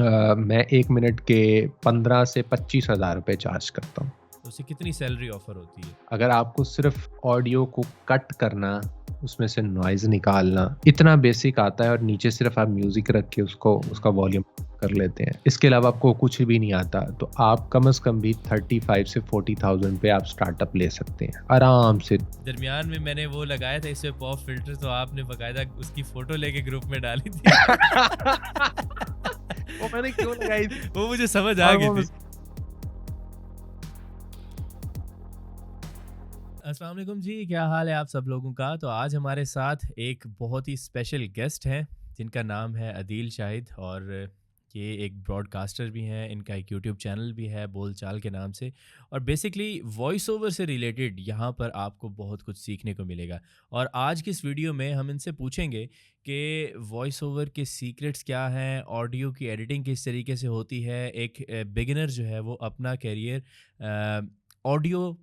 मैं 1 मिनट के 15 से 25,000 रुपए चार्ज करता हूँ। तो उससे कितनी सैलरी ऑफर होती है? अगर आपको सिर्फ़ ऑडियो को कट करना, उसमें से नॉइज़ निकालना, इतना बेसिक आता है और नीचे सिर्फ़ आप म्यूज़िक रख के उसका वॉल्यूम कर लेते हैं। इसके अलावा आपको कुछ भी नहीं आता, तो आप कम से कम भी 35 से 40,000 पे आप स्टार्टअप ले सकते हैं, आराम से। दरमियान में मैंने वो लगाया था इसमें पॉप फिल्टर, तो आपने बकायदा उसकी फोटो लेके ग्रुप में डाली थी। वो मैंने क्यों लगाई थी? वो मुझे समझ आ और गई वो थी। अस्सलाम वालेकुम जी, क्या हाल है आप सब लोगों का? तो आज हमारे साथ एक बहुत ही स्पेशल गेस्ट हैं जिनका नाम है अदील शाहिद, और ये एक ब्रॉडकास्टर भी हैं। इनका एक यूट्यूब चैनल भी है बोलचाल के नाम से, और बेसिकली वॉइस ओवर से रिलेटेड यहाँ पर आपको बहुत कुछ सीखने को मिलेगा। और आज की इस वीडियो में हम इनसे पूछेंगे कि वॉइस ओवर के सीक्रेट्स क्या हैं, ऑडियो की एडिटिंग किस तरीके से होती है, एक बिगिनर जो है वो अपना करियर ऑडियो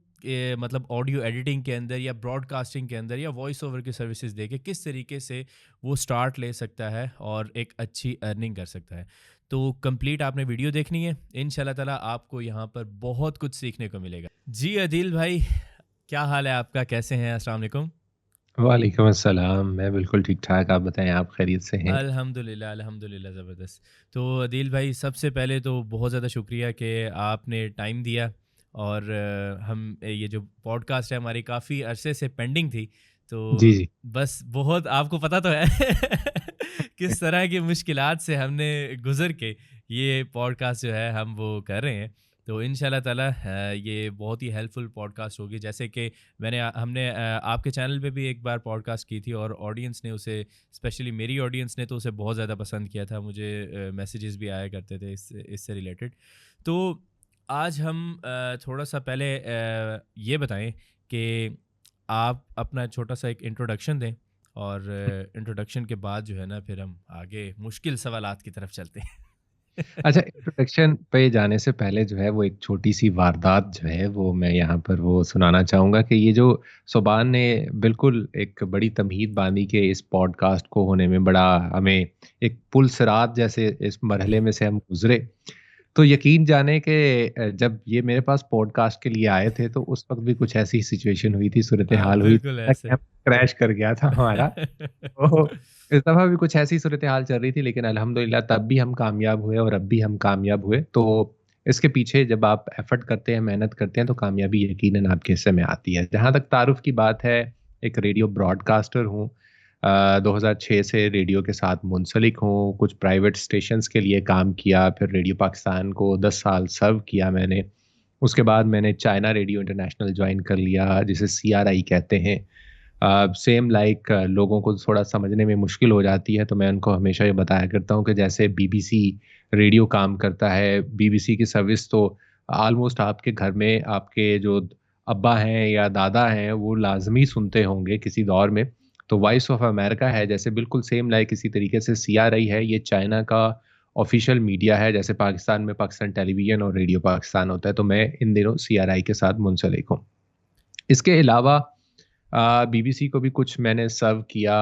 मतलब ऑडियो एडिटिंग के अंदर या ब्रॉडकास्टिंग के अंदर या वॉइस ओवर की सर्विसेज देके किस तरीके से वो स्टार्ट ले सकता है और एक अच्छी अर्निंग कर सकता है। तो कंप्लीट आपने वीडियो देखनी है, इंशाल्लाह ताला आपको यहाँ पर बहुत कुछ सीखने को मिलेगा। जी अदील भाई, क्या हाल है आपका, कैसे हैं? अस्सलाम वालेकुम। वालेकुम अस्सलाम, मैं बिल्कुल ठीक-ठाक, आप बताएँ आप खैरियत से हैं? अल्हम्दुलिल्लाह, अल्हम्दुलिल्लाह, ज़बरदस्त। तो अदील भाई, सबसे पहले तो बहुत ज़्यादा शुक्रिया कि आपने टाइम दिया, और हम ये जो पॉडकास्ट है हमारी काफ़ी अरसे से पेंडिंग थी। तो जी, जी। बस बहुत आपको पता तो है किस तरह की मुश्किलात से हमने गुज़र के ये पॉडकास्ट जो है हम वो कर रहे हैं। तो इंशाल्लाह ताला ये बहुत ही हेल्पफुल पॉडकास्ट होगी। जैसे कि हमने आपके चैनल पे भी एक बार पॉडकास्ट की थी, और ऑडियंस ने उसे, स्पेशली मेरी ऑडियंस ने तो उसे बहुत ज़्यादा पसंद किया था। मुझे मैसेजेस भी आया करते थे इससे रिलेटेड। तो आज हम थोड़ा सा पहले ये बताएं कि आप अपना छोटा सा एक इंट्रोडक्शन दें, और इंट्रोडक्शन के बाद जो है ना फिर हम आगे मुश्किल सवालात की तरफ चलते हैं। अच्छा, इंट्रोडक्शन पे जाने से पहले जो है वो एक छोटी-सी वारदात जो है वो मैं यहाँ पर वो सुनाना चाहूँगा कि ये जो सुभान ने बिल्कुल एक बड़ी तमहीद बाँधी कि इस पॉडकास्ट को होने में बड़ा हमें एक पुल-सिरात जैसे इस मरहले में से हम गुज़रे। तो यकीन जाने कि जब ये मेरे पास पॉडकास्ट के लिए आए थे तो उस वक़्त भी कुछ ऐसी सिचुएशन हुई थी, हाँ, सूरत-ए-हाल हुई बिल्कुल थी कि ऐसे। हम क्रैश कर गया था हमारा। तो इस दफ़ा भी कुछ ऐसी सूरत-ए-हाल चल रही थी, लेकिन अल्हम्दुलिल्लाह तब भी हम कामयाब हुए और अब भी हम कामयाब हुए। तो इसके पीछे जब आप एफ़र्ट करते हैं, मेहनत करते हैं, तो कामयाबी यकीनन आपके हिस्से में आती है। जहाँ तक तारुफ़ की बात है, एक रेडियो ब्रॉडकास्टर हूँ। 2006 से रेडियो के साथ मुंसलिक हूँ, कुछ प्राइवेट स्टेशंस के लिए काम किया, फिर रेडियो पाकिस्तान को 10 साल सर्व किया मैंने। उसके बाद मैंने चाइना रेडियो इंटरनेशनल जॉइन कर लिया, जिसे सीआरआई कहते हैं। सेम लाइक लोगों को थोड़ा समझने में मुश्किल हो जाती है, तो मैं उनको हमेशा ये बताया करता हूँ कि जैसे बीबीसी रेडियो काम करता है, बीबीसी की सर्विस तो ऑलमोस्ट आपके घर में आपके जो अब्बा हैं या दादा हैं, वो लाज़मी सुनते होंगे किसी दौर में। तो वॉइस ऑफ अमेरिका है, जैसे बिल्कुल सेम लाइक इसी तरीके से सीआरआई है, ये चाइना का ऑफ़िशियल मीडिया है, जैसे पाकिस्तान में पाकिस्तान टेलीविज़न और रेडियो पाकिस्तान होता है, तो मैं इन दिनों सीआरआई के साथ मुंसलिक हूँ। इसके अलावा बीबीसी को भी कुछ मैंने सर्व किया,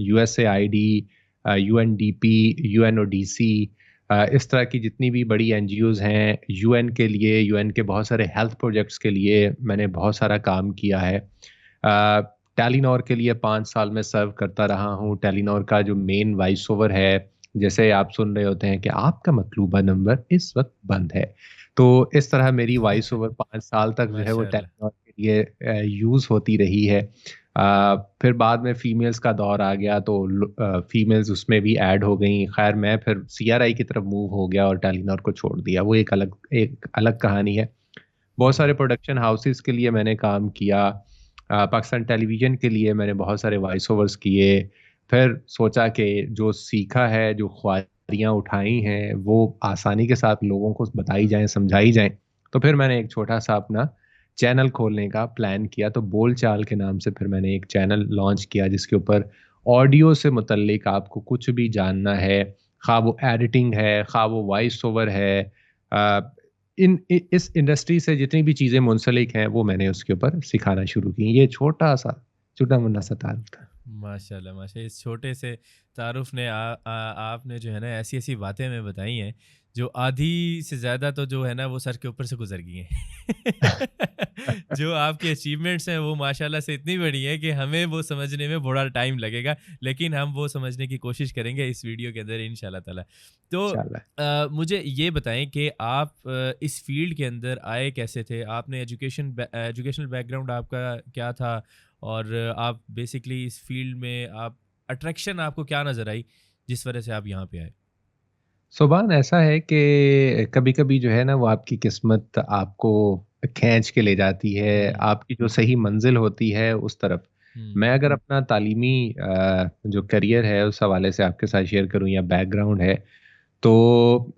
यूएसएआईडी, यूएनडीपी, यूएनओडीसी, इस तरह की जितनी भी बड़ी एनजीओज़ हैं, यूएन के लिए, यूएन के बहुत सारे हेल्थ प्रोजेक्ट्स के लिए मैंने बहुत सारा काम किया है। टेलीनॉर के लिए 5 साल मैं सर्व करता रहा हूँ। टेलीनॉर का जो मेन वॉइस ओवर है, जैसे आप सुन रहे होते हैं कि आपका मतलूबा नंबर इस वक़्त बंद है। तो इस तरह मेरी वॉइस ओवर 5 साल तक जो है वो माशाल्लाह। टेलीनॉर के लिए यूज़ होती रही है। फिर बाद में फीमेल्स का दौर आ गया तो फीमेल्स उसमें भी ऐड हो गईं। ख़ैर मैं फिर सीआरआई की तरफ मूव हो गया और टेलीनॉर को छोड़ दिया। वो एक अलग कहानी है। बहुत सारे हम्म। प्रोडक्शन हाउसेस के लिए मैंने काम किया। पाकिस्तान टेलीविज़न के लिए मैंने बहुत सारे वॉइस ओवर्स किए। फिर सोचा कि जो सीखा है, जो ख्वारियाँ उठाई हैं, वो आसानी के साथ लोगों को बताई जाएँ, समझाई जाएँ। तो फिर मैंने एक छोटा-सा अपना चैनल खोलने का प्लान किया, तो बोलचाल के नाम से फिर मैंने एक चैनल लॉन्च किया, जिसके ऊपर ऑडियो से मुतल्लिक आपको कुछ भी जानना है, ख़्वा वो एडिटिंग है, ख़्वा वो वॉइस ओवर है, अ, इस इंडस्ट्री से जितनी भी चीज़ें मुंसलिक हैं, वो मैंने उसके ऊपर सिखाना शुरू की। ये छोटा-सा, छोटा-मुन्ना सा तारुफ था। माशाल्लाह माशाल्लाह, इस छोटे से तारुफ ने आपने जो है ना ऐसी ऐसी बातें हमें बताई हैं जो आधी से ज़्यादा तो जो है ना वो सर के ऊपर से गुजर गई हैं। जो आपकी अचीवमेंट्स हैं वो माशाल्लाह से इतनी बड़ी हैं कि हमें वो समझने में बड़ा टाइम लगेगा, लेकिन हम वो समझने की कोशिश करेंगे इस वीडियो के अंदर इंशाल्लाह ताला। तो इंशाल्लाह। मुझे ये बताएं कि आप इस फील्ड के अंदर आए कैसे थे? आपने एजुकेशनल बैकग्राउंड आपका क्या था? और आप बेसिकली इस फील्ड में आप अट्रैक्शन आपको क्या नज़र आई, जिस वजह से आप यहाँ पे आए? सुभान ऐसा है कि कभी-कभी जो है ना वो आपकी किस्मत आपको खींच के ले जाती है, हुँ, आपकी जो सही मंज़िल होती है उस तरफ। हुँ, मैं अगर अपना तालीमी जो करियर है उस हवाले से आपके साथ शेयर करूँ या बैकग्राउंड है, तो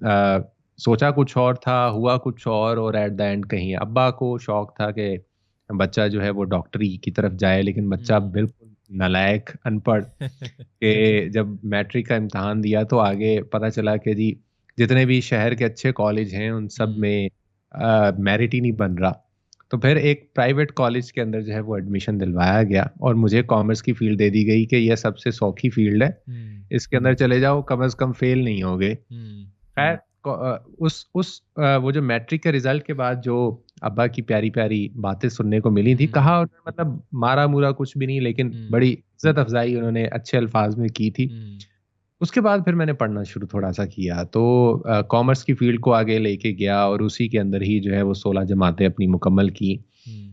सोचा कुछ और था, हुआ कुछ और एट द एंड कहीं अब्बा को शौक था कि बच्चा जो है वो डॉक्टरी की तरफ जाए, लेकिन बच्चा हुँ। बिल्कुल नालायक, अनपढ़ कि जब मैट्रिक का इम्तिहान दिया तो आगे पता चला कि जी जितने भी शहर के अच्छे कॉलेज हैं उन सब हुँ, में मेरिट ही नहीं बन रहा। तो फिर एक प्राइवेट कॉलेज के अंदर जो है वो एडमिशन दिलवाया गया और मुझे कॉमर्स की फील्ड दे दी गई कि ये सबसे सौखी फील्ड है, हुँ, इसके अंदर चले जाओ कम से कम फेल नहीं होगे। हुँ, खैर वो जो मैट्रिक के रिज़ल्ट के बाद जो अब्बा की प्यारी-प्यारी बातें सुनने को मिली थी, हुँ, कहा उन्होंने मतलब मारा-मुरा कुछ भी नहीं लेकिन हुँ, बड़ी इज़्ज़त अफ़ज़ाई उन्होंने अच्छे अल्फ़ाज़ में की थी। हुँ, उसके बाद फिर मैंने पढ़ना शुरू थोड़ा-सा किया, तो कॉमर्स की फ़ील्ड को आगे लेके गया और उसी के अंदर ही जो है वो 16 जमातें अपनी मुकम्मल की। हुँ,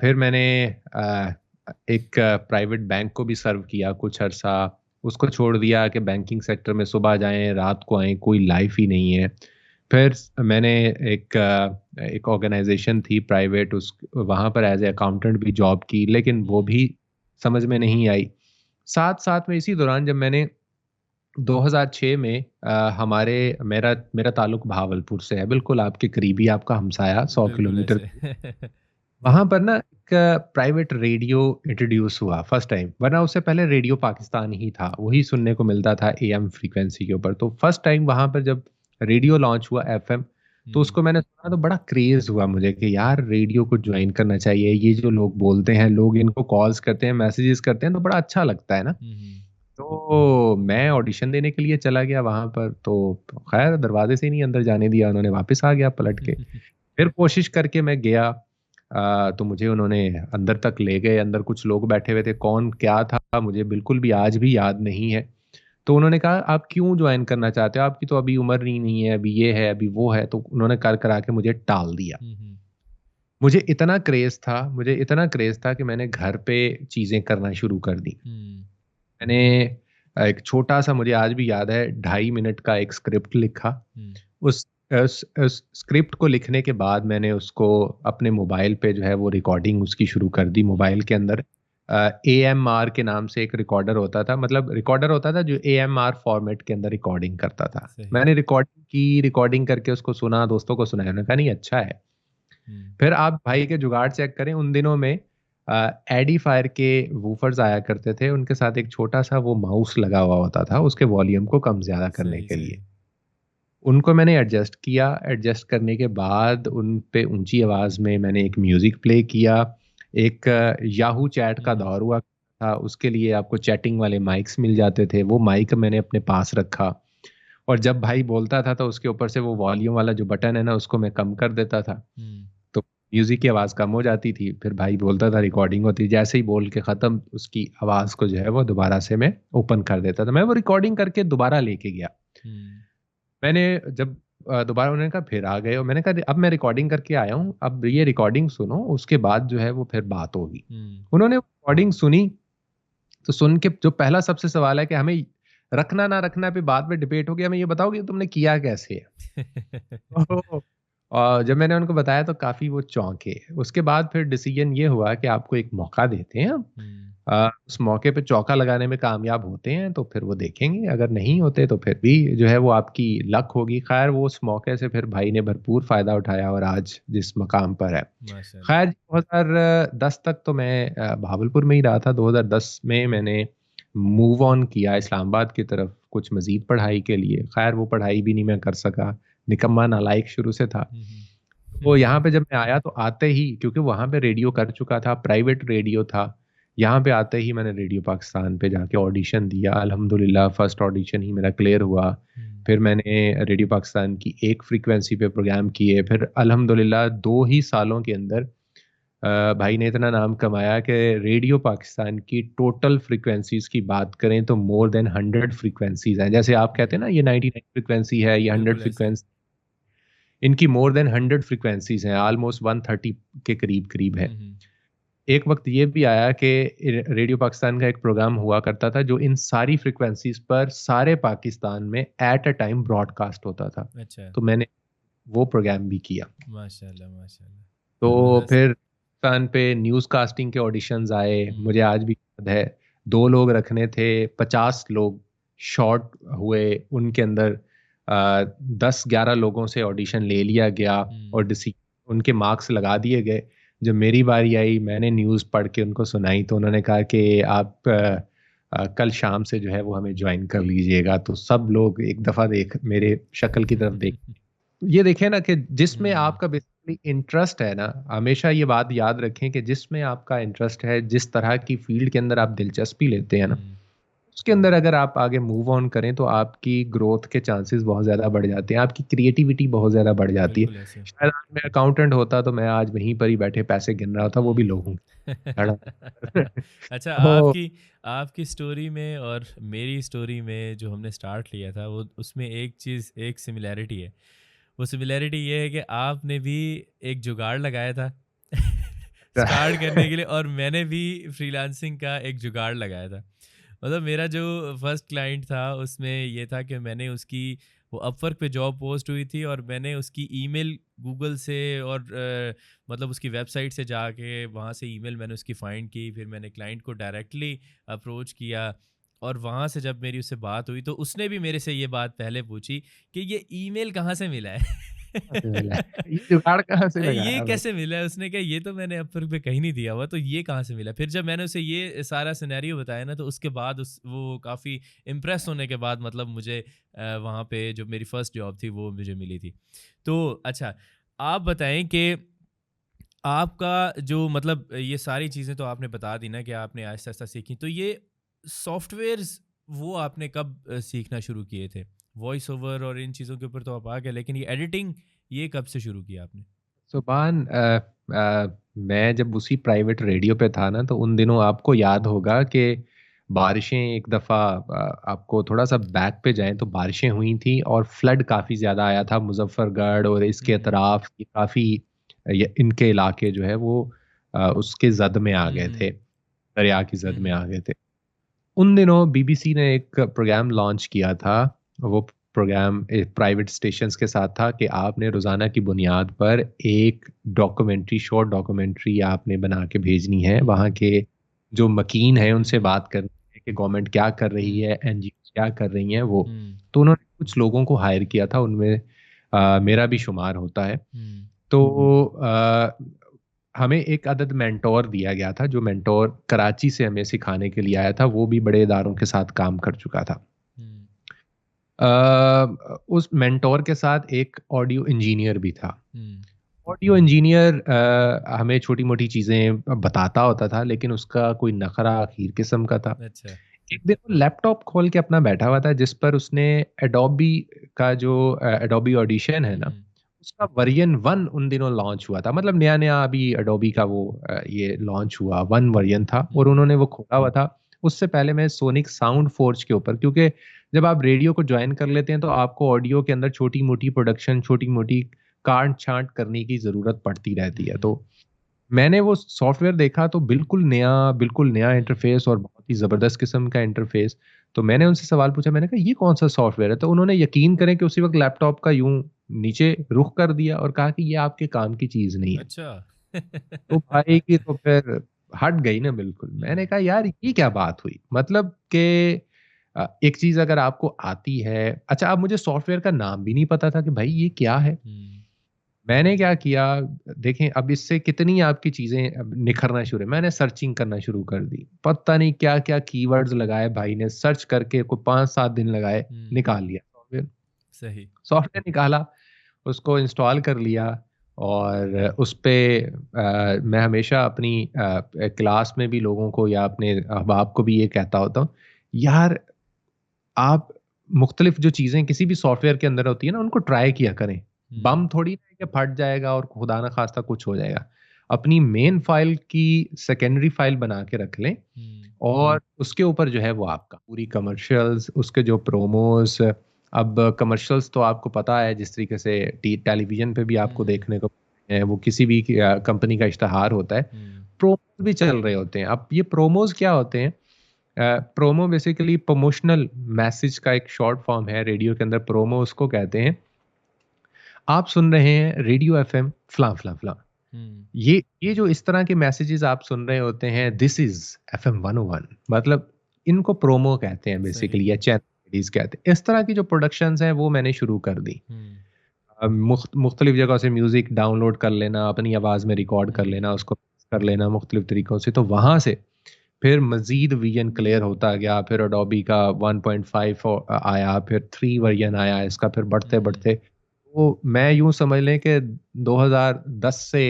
फिर मैंने अ, एक प्राइवेट बैंक को भी सर्व किया कुछ अरसा, उसको छोड़ दिया कि बैंकिंग सेक्टर में सुबह जाएँ, रात को आएँ, कोई लाइफ़ ही नहीं है। फिर मैंने एक ऑर्गनाइज़ेशन थी प्राइवेट उस वहाँ पर एज़ ए अकाउंटेंट भी जॉब की, लेकिन वो हुँ, भी समझ में नहीं आई। साथ-साथ में इसी दौरान जब मैंने 2006 में हमारे मेरा मेरा ताल्लुक भावलपुर से है, बिल्कुल आपके करीबी, आपका हमसाया 100 बिल्कुल किलोमीटर। ऐसे। वहाँ पर ना एक प्राइवेट रेडियो इंट्रोड्यूस हुआ फर्स्ट टाइम, वरना उससे पहले रेडियो पाकिस्तान ही था, वही सुनने को मिलता था एएम फ्रीक्वेंसी के ऊपर। तो फर्स्ट टाइम वहाँ पर जब रेडियो लॉन्च हुआ एफएम, तो हुँ, उसको मैंने सुना तो बड़ा क्रेज़ हुआ मुझे कि यार रेडियो को जॉइन करना चाहिए, ये जो लोग बोलते हैं, लोग इनको कॉल्स करते हैं, मैसेजेस करते हैं, तो बड़ा अच्छा लगता है ना। हुँ, हुँ, तो मैं ऑडिशन देने के लिए चला गया वहाँ पर, तो खैर दरवाज़े से ही नहीं अंदर जाने दिया उन्होंने, वापस आ गया पलट के। फिर कोशिश करके मैं गया तो मुझे उन्होंने अंदर तक ले गए, अंदर कुछ लोग बैठे हुए थे, कौन क्या था मुझे बिल्कुल भी आज भी याद नहीं है। तो उन्होंने कहा, "आप क्यों जॉइन करना चाहते हो? आपकी तो अभी उम्र ही नहीं है, अभी ये है, अभी वो है।" तो उन्होंने कर-करा के मुझे टाल दिया। हुँ, हुँ, मुझे इतना क्रेज़ था कि मैंने घर पे चीज़ें करना शुरू कर दी। हुँ, मैंने एक छोटा-सा मुझे आज भी याद है 2.5 मिनट का एक स्क्रिप्ट लिखा। हुँ, उस स्क्रिप्ट को लिखने के बाद मैंने उसको अपने मोबाइल पे जो है वो रिकॉर्डिंग उसकी शुरू कर दी हुँ, मोबाइल के अंदर। एएमआर के नाम से एक रिकॉर्डर होता था, मतलब रिकॉर्डर होता था जो एएमआर फॉर्मेट के अंदर रिकॉर्डिंग करता था। सही। मैंने रिकॉर्डिंग करके उसको सुना, दोस्तों को सुनाया, उन्होंने कहा नहीं अच्छा है। हुँ, फिर आप भाई के जुगाड़ चेक करें, उन दिनों में एडिफायर के वूफर्स आया करते थे, उनके साथ एक छोटा-सा वो माउस लगा हुआ होता था, उसके वॉल्यूम को कम-ज़्यादा करने सही, के लिए। सही। उनको मैंने एडजस्ट किया, एडजस्ट करने के बाद उन पे ऊँची आवाज़ में मैंने एक म्यूज़िक प्ले किया। एक याहू चैट हुँ, का हुँ, दौर हुआ था, उसके लिए आपको चैटिंग वाले माइक्स मिल जाते थे, वो माइक मैंने अपने पास रखा और जब भाई बोलता था, तो उसके ऊपर से वो वॉल्यूम वाला जो बटन है ना, उसको मैं कम कर देता था। हुँ, तो म्यूज़िक की आवाज़ कम हो जाती थी, फिर भाई बोलता था, रिकॉर्डिंग होती, जैसे ही बोल के ख़त्म, उसकी आवाज़ को जो है वो दोबारा से मैं ओपन कर देता था। मैं वो रिकॉर्डिंग करके दोबारा लेके गया। हुँ, मैंने जब दोबारा उन्होंने कहा फिर आ गए और मैंने कहा अब मैं रिकॉर्डिंग करके आया हूँ, अब ये रिकॉर्डिंग सुनो, उसके बाद जो है वो फिर बात होगी। हुँ। उन्होंने रिकॉर्डिंग सुनी, तो सुन के जो पहला सबसे सवाल है कि हमें रखना ना रखना पे बाद में डिबेट हो गया, हमें ये बताओ कि तुमने किया कैसे है? ओह! जब मैंने उनको बताया तो काफ़ी वो चौंके। उसके बाद फिर डिसीज़न ये हुआ कि आपको एक मौका देते हैं हम। हुँ, उस मौके पे चौका लगाने में कामयाब होते हैं तो फिर वो देखेंगे, अगर नहीं होते तो फिर भी जो है वो आपकी लक होगी। ख़ैर वो उस मौके से फिर भाई ने भरपूर फ़ायदा उठाया और आज जिस मकाम पर है। माशाल्लाह। ख़ैर 2010 तक तो मैं भावलपुर में ही रहा था। 2010 में मैंने मूव ऑन किया इस्लामाबाद की तरफ कुछ मज़ीद पढ़ाई के लिए। ख़ैर वो पढ़ाई भी नहीं मैं कर सका, निकम्मा नालायक शुरू से था। हुँ, हुँ। वो यहाँ पे जब मैं आया तो आते ही क्योंकि वहाँ पे रेडियो कर चुका था, प्राइवेट रेडियो था। यहाँ पे आते ही मैंने रेडियो पाकिस्तान पे जाके ऑडिशन दिया। अल्हम्दुलिल्लाह फर्स्ट ऑडिशन ही मेरा क्लियर हुआ। फिर मैंने रेडियो पाकिस्तान की एक फ्रीक्वेंसी पे प्रोग्राम किए। फिर अल्हम्दुलिल्लाह 2 ही सालों के अंदर भाई ने इतना नाम कमाया कि रेडियो पाकिस्तान की टोटल फ्रीक्वेंसीज़ की बात करें तो मोर देन 100 फ्रीक्वेंसीज़ हैं। जैसे आप कहते हैं ना ये 99 फ्रीक्वेंसी है, ये 100 बिल्कुल ऐसे ही। फ्रीक्वेंसी, इनकी मोर देन 100 फ्रीक्वेंसीज़ हैं, ऑलमोस्ट 130 के करीब-करीब है। हम्म। एक वक़्त ये भी आया कि रेडियो पाकिस्तान का एक प्रोग्राम हुआ करता था जो इन सारी फ्रीक्वेंसीज़ पर सारे पाकिस्तान में एट अ टाइम ब्रॉडकास्ट होता था। अच्छा। तो मैंने वो प्रोग्राम भी किया। माशाल्लाह माशाल्लाह। तो ज़बरदस्त। फिर पाकिस्तान पे न्यूज़ कास्टिंग के ऑडिशंस आए। हम्म। मुझे आज भी याद है 2 लोग रखने थे, 50 लोग शॉर्ट हुए। उनके अंदर 10-11 लोगों से ऑडिशन ले लिया गया और हम्म। डिसी उनके मार्क्स लगा दिए गए। जब मेरी बारी आई मैंने न्यूज़ पढ़ के उनको सुनाई तो उन्होंने कहा कि आप कल शाम से जो है वो हमें जॉइन कर लीजिएगा। तो सब लोग एक दफ़ा देख मेरे शक्ल की तरफ देख, ये देखें ना कि जिसमें हम्म। आपका बेसिकली इंटरेस्ट है ना, हमेशा ये बात याद रखें कि जिसमें आपका इंटरेस्ट है, जिस तरह की फील्ड के अंदर आप दिलचस्पी लेते हैं ना, हम्म। उसके अंदर अगर आप आगे मूव ऑन करें तो आपकी ग्रोथ के चांसेस बहुत ज़्यादा बढ़ जाते हैं, आपकी क्रिएटिविटी बहुत ज़्यादा बढ़ जाती है। बिल्कुल ऐसे। शायद आज मैं अकाउंटेंट होता तो मैं आज वहीं पर ही बैठे पैसे गिन रहा होता, वो भी हुँ। लोगों के खड़ा। अच्छा, तो आपकी आपकी स्टोरी में और मेरी स्टोरी में जो हमने स्टार्ट लिया था, वो उसमें एक चीज़, एक सिमिलैरिटी है। वो सिमिलैरिटी ये है कि आपने भी एक जुगाड़ लगाया था स्टार्ट करने के लिए, और मैंने भी फ्रीलांसिंग का एक जुगाड़ लगाया था। मतलब मेरा जो फर्स्ट क्लाइंट था उसमें ये था कि मैंने उसकी, वो अपवर्क पे जॉब पोस्ट हुई थी और मैंने उसकी ईमेल गूगल से और मतलब उसकी वेबसाइट से जाके वहाँ से ईमेल मैंने उसकी फाइंड की। फिर मैंने क्लाइंट को डायरेक्टली अप्रोच किया, और वहाँ से जब मेरी उससे बात हुई तो उसने भी मेरे से ये बात पहले पूछी कि ये ईमेल कहाँ से मिला है कहाँ से मिला है? ये जुगाड़ कहाँ से ये लगाया भाई? कैसे मिला है? उसने कहा ये तो मैंने अपवर्क पे कहीं नहीं दिया हुआ, तो ये कहाँ से मिला? फिर जब मैंने उसे ये सारा सिनेरियो बताया ना, तो उसके बाद उस वो काफ़ी इम्प्रेस होने के बाद मतलब मुझे वहाँ पे जो मेरी फर्स्ट जॉब थी वो मुझे मिली थी। तो अच्छा, आप बताएँ कि आपका जो मतलब ये सारी चीज़ें तो आपने बता दी ना कि आपने आहिस्ता-आहिस्ता सीखी। तो ये सॉफ्टवेयर्स वो आपने कब सीखना शुरू किए थे? वॉइस ओवर और इन चीज़ों के ऊपर तो आप आ गए, लेकिन ये एडिटिंग ये कब से शुरू किया आपने? सुभान मैं जब उसी प्राइवेट रेडियो पे था ना, तो उन दिनों आपको याद होगा कि बारिशें एक दफ़ा आपको थोड़ा-सा बैक पे जाएँ तो बारिशें हुई थी और फ्लड काफ़ी ज़्यादा आया था मुज़फ़्फ़रगढ़ और इसके हुँ। अतराफ ये काफ़ी ये इनके इलाके जो है वो उसके ज़द में आ हुँ, गए थे, हुँ। दरिया की हुँ, ज़द में हुँ। आ गए थे। उन दिनों बीबीसी ने एक प्रोग्राम लॉन्च किया था। वो प्रोग्राम प्राइवेट स्टेशंस के साथ था कि आपने रोज़ाना की बुनियाद पर एक डॉक्यूमेंट्री, शॉर्ट डॉक्यूमेंट्री आपने बना के भेजनी है। हुँ, वहाँ हुँ। के जो मकीन हैं हुँ, उनसे हुँ। बात करनी है कि गवर्नमेंट क्या कर रही हुँ, है, एनजीओज़ क्या कर रही हैं वो। हुँ, तो उन्होंने कुछ लोगों को हायर किया था, उनमें मेरा भी शुमार होता है। हुँ, तो हमें एक अदद मेंटोर दिया गया था, जो मेंटोर कराची से हमें सिखाने के लिए आया था, वो भी बड़े इदारों के साथ काम कर चुका था। हुँ, उस मेंटोर के साथ एक ऑडियो इंजीनियर भी था। हुँ। ऑडियो इंजीनियर हमें छोटी-मोटी चीज़ें बताता होता था, लेकिन उसका कोई नखरा अख़ीर किस्म का था। अच्छा। एक दिन वो लैपटॉप खोल के अपना बैठा हुआ था, जिस पर उसने एडोबी का जो एडोबी ऑडिशन है हुँ, ना, हुँ, उसका वर्ज़न 1 उन दिनों लॉन्च हुआ था। मतलब नया-नया अभी एडोबी का वो ये लॉन्च हुआ, 1 वर्ज़न था और हुँ, उन्होंने वो खोला हुआ था। उससे पहले मैं सोनिक साउंड फोर्ज के ऊपर, क्योंकि जब आप रेडियो को जॉइन कर लेते हैं, तो आपको ऑडियो के अंदर छोटी-मोटी प्रोडक्शन, छोटी-मोटी काट-छाँट करने की ज़रूरत पड़ती रहती हुँ, है। हुँ, तो मैंने वो सॉफ्टवेयर देखा तो बिल्कुल नया हुँ, इंटरफ़ेस और बहुत ही ज़बरदस्त किस्म का इंटरफ़ेस। तो मैंने उनसे सवाल पूछा, मैंने कहा ये कौन-सा सॉफ्टवेयर है? तो उन्होंने यकीन करें कि उसी वक़्त लैपटॉप का यूँ नीचे रुख कर दिया और कहा कि ये आपके काम की चीज़ नहीं है। अच्छा। तो भाई की तो फिर हट गई ना बिल्कुल। मैंने हुँ, कहा यार ये क्या बात हुई? मतलब कि एक चीज़ अगर आपको आती है, अच्छा अब मुझे सॉफ्टवेयर का नाम भी नहीं पता था कि भाई ये क्या है? हुँ, मैंने क्या किया, देखें अब इससे कितनी आपकी चीज़ें अब निखरना शुरू है। मैंने सर्चिंग करना शुरू कर दी। पता नहीं क्या-क्या कीवर्ड्स लगाए भाई ने, सर्च करके को 5-7 दिन लगाए, हुँ, निकाल लिया सॉफ्टवेयर। सही। सॉफ्टवेयर निकाला, उसको इंस्टॉल कर लिया और उस पे मैं हमेशा अपनी क्लास में भी लोगों को या अपने अहबाब को भी ये कहता होता हूँ, यार आप मुख्तलिफ जो चीज़ें किसी भी सॉफ्टवेयर के अंदर होती है ना, उनको ट्राई किया करें। हुँ, बम थोड़ी ना है कि फट जाएगा और खुदा ना खास्ता कुछ हो जाएगा। अपनी मेन फ़ाइल की सेकेंडरी फ़ाइल बना के रख लें हुँ, और उसके ऊपर जो है वो आपका पूरी कमर्शियल्स, उसके जो प्रोमोज़, अब कमर्शियल्स तो आपको पता है जिस तरीके से टी टेलीविज़न पे भी आपको हुँ, देखने को मिलते हैं, वो किसी भी कंपनी का इश्तिहार होता है, हुँ, प्रोमोज़ भी चल रहे होते हैं। अब ये प्रोमोज़ क्या होते हैं? प्रोमो बेसिकली प्रमोशनल मैसेज का एक शॉर्ट फॉर्म है, रेडियो के अंदर प्रोमो उसको कहते हैं। आप सुन रहे हैं रेडियो एफएम फलां फलां फलां। हुँ, ये जो इस तरह के मैसेजेस आप सुन रहे होते हैं, दिस इज एफएम 101, मतलब इनको प्रोमो कहते हैं सही। बेसिकली, या चैनल कहते हैं। इस तरह की जो प्रोडक्शंस हैं वो मैंने शुरू कर दी। हुँ, मुख्तलिफ जगह से म्यूजिक डाउनलोड कर लेना, अपनी आवाज़ में रिकॉर्ड कर हुँ, लेना, उसको कर लेना मुख्तलिफ तरीकों से, तो वहाँ से फिर मज़ीद विज़न क्लियर होता गया, फिर एडोबी का 1.5 आया, फिर 3 वर्ज़न आया इसका, फिर हुँ, बढ़ते-बढ़ते तो मैं यूँ समझ लें कि 2010 से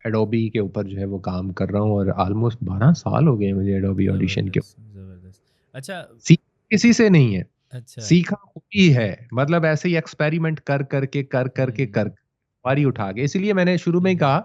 एडोबी के ऊपर जो है वो काम कर रहा हूँ और ऑलमोस्ट 12 साल हो गए मुझे एडोबी ऑडिशन के। ज़बरदस्त, ज़बरदस्त। अच्छा, सीख किसी से नहीं है, अच्छा, सीखा खुद ही है, मतलब ऐसे ही एक्सपेरिमेंट कर हुँ, ख्वारी उठा के। इसीलिए मैंने शुरू में ही हुँ, कहा,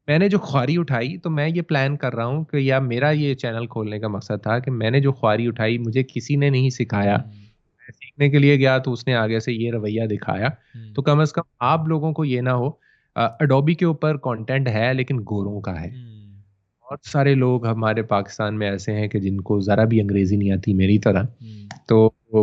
मैंने जो ख्वारी उठाई तो मैं ये प्लान कर रहा हूँ कि या मेरा ये चैनल खोलने का मकसद था कि मैंने जो ख्वारी उठाई मुझे किसी ने नहीं सिखाया। हुँ, मैं सीखने के लिए गया तो उसने आगे से ये रवैया दिखाया। हुँ, तो कम से कम आप लोगों को ये ना हो, एडोबी के ऊपर कंटेंट है लेकिन गोरों का है। हुँ, बहुत सारे लोग हमारे पाकिस्तान में ऐसे हैं कि जिनको ज़रा भी अंग्रेज़ी नहीं आती मेरी तरह, हुँ। तो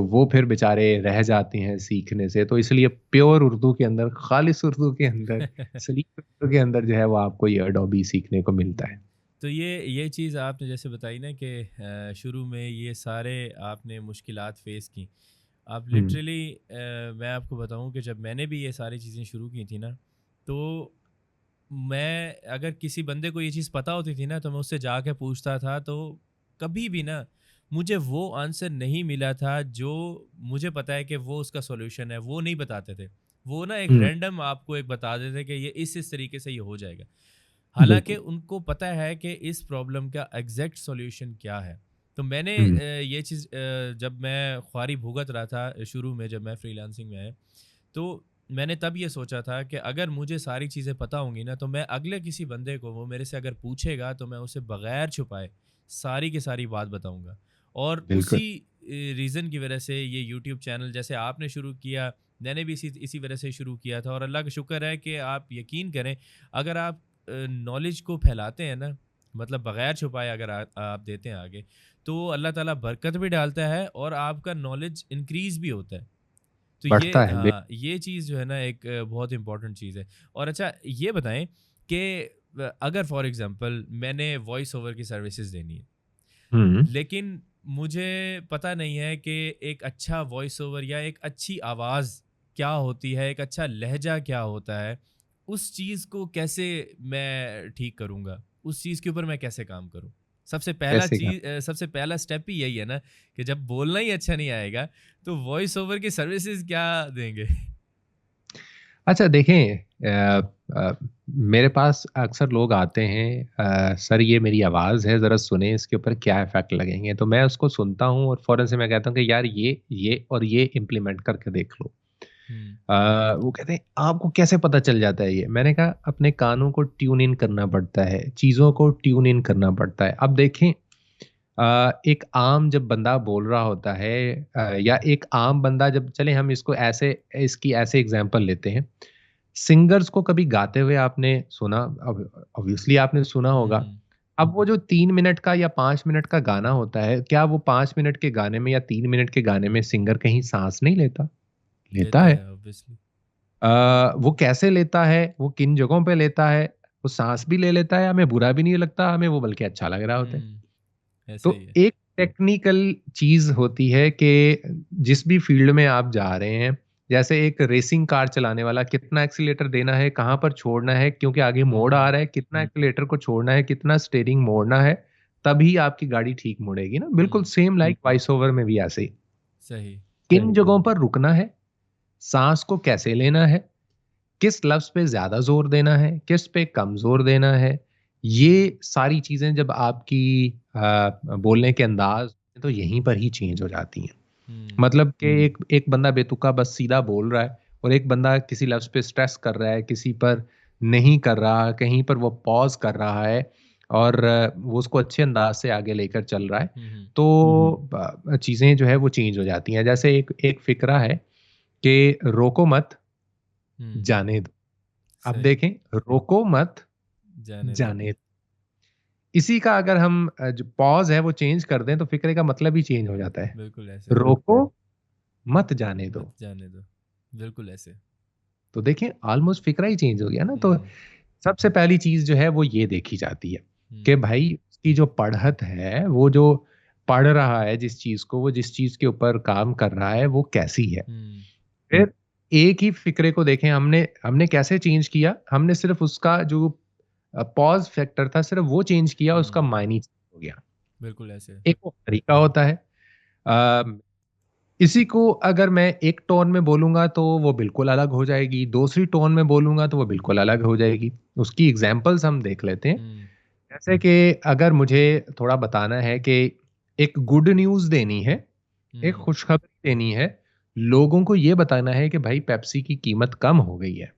वो फिर बेचारे रह जाते हैं सीखने से। तो इसलिए प्योर उर्दू के अंदर, खालिस उर्दू के अंदर, सलीस उर्दू के अंदर जो है वो आपको ये एडोबी सीखने को मिलता है। हुँ। तो ये चीज़ आपने जैसे बताई ना कि शुरू में ये सारे आपने मुश्किलात फ़ेस की। आप हुँ, लिटरली मैं आपको बताऊँ कि जब मैंने भी ये सारी चीज़ें शुरू की थी ना, तो मैं अगर किसी बंदे को ये चीज़ पता होती थी ना, तो मैं उससे जाके पूछता था, तो कभी भी ना मुझे वो आंसर नहीं मिला था जो मुझे पता है कि वो उसका सॉल्यूशन है, वो नहीं बताते थे। वो ना एक हुँ, रैंडम आपको एक बता देते थे कि ये इस तरीके से ये हो जाएगा। हालाँकि बिल्कुल। उनको पता है कि इस प्रॉब्लम का एग्ज़ैक्ट सॉल्यूशन क्या है। तो मैंने हुँ, ये चीज़ जब मैं ख्वारी भुगत रहा था शुरू में जब मैं फ्रीलांसिंग में आया, तो मैंने तब ये सोचा था कि अगर मुझे सारी चीज़ें पता होंगी ना, तो मैं अगले किसी बंदे को वो मेरे से अगर पूछेगा, तो मैं उसे बगैर छुपाए सारी की सारी बात बताऊँगा। और बिल्कुल। उसी रीज़न की वजह से ये यूट्यूब चैनल जैसे आपने शुरू किया, मैंने भी इसी इसी वजह से शुरू किया था और अल्लाह का शुक्र है कि आप यकीन करें, अगर आप नॉलेज को फैलाते हैं ना, मतलब बगैर छुपाए अगर आप देते हैं आगे, तो अल्लाह ताला बरकत भी डालता है और आपका नॉलेज इंक्रीज़ भी होता है। तो ये बढ़ता है। हाँ, ये चीज़ जो है ना एक बहुत इम्पोर्टेंट चीज़ है। और अच्छा ये बताएँ कि अगर फॉर एग्ज़ाम्पल मैंने वॉइस ओवर की सर्विसेज़ देनी है, हुँ, लेकिन मुझे पता नहीं है कि एक अच्छा वॉइस ओवर या एक अच्छी आवाज़ क्या होती है, एक अच्छा लहज़ा क्या होता है, उस चीज़ को कैसे मैं ठीक करूँगा? उस चीज़ के ऊपर मैं कैसे काम करूँ? कैसे का सबसे पहला स्टेप ही यही है ना कि जब बोलना ही अच्छा नहीं आएगा, तो वॉइस ओवर की सर्विसेज़ क्या देंगे? अच्छा देखें, मेरे पास अक्सर लोग आते हैं, सर ये मेरी आवाज़ है, ज़रा सुने इसके ऊपर क्या इफ़ेक्ट लगेंगे। तो मैं उसको सुनता हूँ और फ़ौरन से मैं कहता हूँ कि यार ये और ये इम्प्लीमेंट करके देख लो। हुँ, वो कहते हैं आपको कैसे पता चल जाता है ये? मैंने कहा अपने कानों को ट्यून इन करना पड़ता है, चीज़ों को ट्यून इन करना पड़ता है। अब देखें, एक आम जब बंदा बोल रहा होता है, या एक आम बंदा जब, चलें हम इसकी ऐसे एग्ज़ाम्पल लेते हैं। सिंगर्स को कभी गाते हुए आपने सुना? अब ऑब्वियसली आपने सुना होगा। हुँ, अब वो जो 3 मिनट का या 5 मिनट का गाना होता है, क्या वो 5 मिनट के गाने में या 3 मिनट के गाने में सिंगर कहीं साँस नहीं लेता? लेता लेता है। है ऑब्वियसली। वो कैसे लेता है, वो किन जगहों पे लेता है, वो साँस भी ले लेता है, हमें बुरा भी नहीं लगता, हमें वो बल्कि अच्छा लग रहा होता है। हुँ, ऐसा तो ही है। एक टेक्निकल चीज़ होती है कि जिस भी फ़ील्ड में आप जा रहे हैं, जैसे एक रेसिंग कार चलाने वाला कितना एक्सीलेटर देना है, कहाँ पर छोड़ना है, क्योंकि आगे मोड़ आ हुँ, रहा है, कितना एक्सीलेटर को छोड़ना है, कितना स्टीयरिंग मोड़ना है, तभी आपकी गाड़ी ठीक मुड़ेगी ना। बिल्कुल हुँ, सेम लाइक वॉइस ओवर में भी ऐसे ही। सही। किन जगहों पर रुकना है, साँस को कैसे लेना है, किस लफ्ज पे ज्यादा जोर देना है, किस पे कम जोर देना है, ये सारी चीजें जब आपकी बोलने के अंदाज, तो यहीं पर ही चेंज हो जाती हैं। मतलब कि एक एक बंदा बेतुका बस सीधा बोल रहा है, और एक बंदा किसी लफ्ज पे स्ट्रेस कर रहा है, किसी पर नहीं कर रहा, कहीं पर वो पॉज कर रहा है, और वो उसको अच्छे अंदाज से आगे लेकर चल रहा है, तो चीजें जो है वो चेंज हो जाती हैं। जैसे एक एक फिक्रा है कि रोको मत, जाने दो। अब सही। देखें, रोको मत, जाने दो। जाने दो। इसी का अगर हम जो पॉज है वो चेंज कर दें, तो फिक्रे का मतलब ही चेंज हो जाता है। बिल्कुल ऐसे। रोको मत, जाने दो। मत जाने दो। बिल्कुल ऐसे। तो देखिए, ऑलमोस्ट फिक्रा ही चेंज हो गया ना। तो हम्म। सबसे पहली चीज जो है वो ये देखी जाती है कि हम्म। भाई उसकी जो पढ़त है, वो जो पढ़ रहा है जिस चीज को, वो जिस चीज के ऊपर काम कर रहा है, वो कैसी है। हम्म। फिर एक ही फिक्रे को देखें, हमने हमने कैसे चेंज किया, हमने सिर्फ उसका जो पॉज फैक्टर था, सिर्फ वो चेंज किया, उसका हम्म। मायने हो गया। बिल्कुल ऐसे। एक वो तरीका होता है। इसी को अगर मैं एक टोन में बोलूंगा तो वो बिल्कुल अलग हो जाएगी, दूसरी टोन में बोलूंगा तो वो बिल्कुल अलग हो जाएगी। उसकी एग्जांपल्स हम देख लेते हैं। हम्म। जैसे कि अगर मुझे थोड़ा बताना है कि एक गुड न्यूज़ देनी है, एक हम्म। खुशखबरी देनी है, लोगों को ये बताना है कि भाई पेप्सी की कीमत कम हो गई है,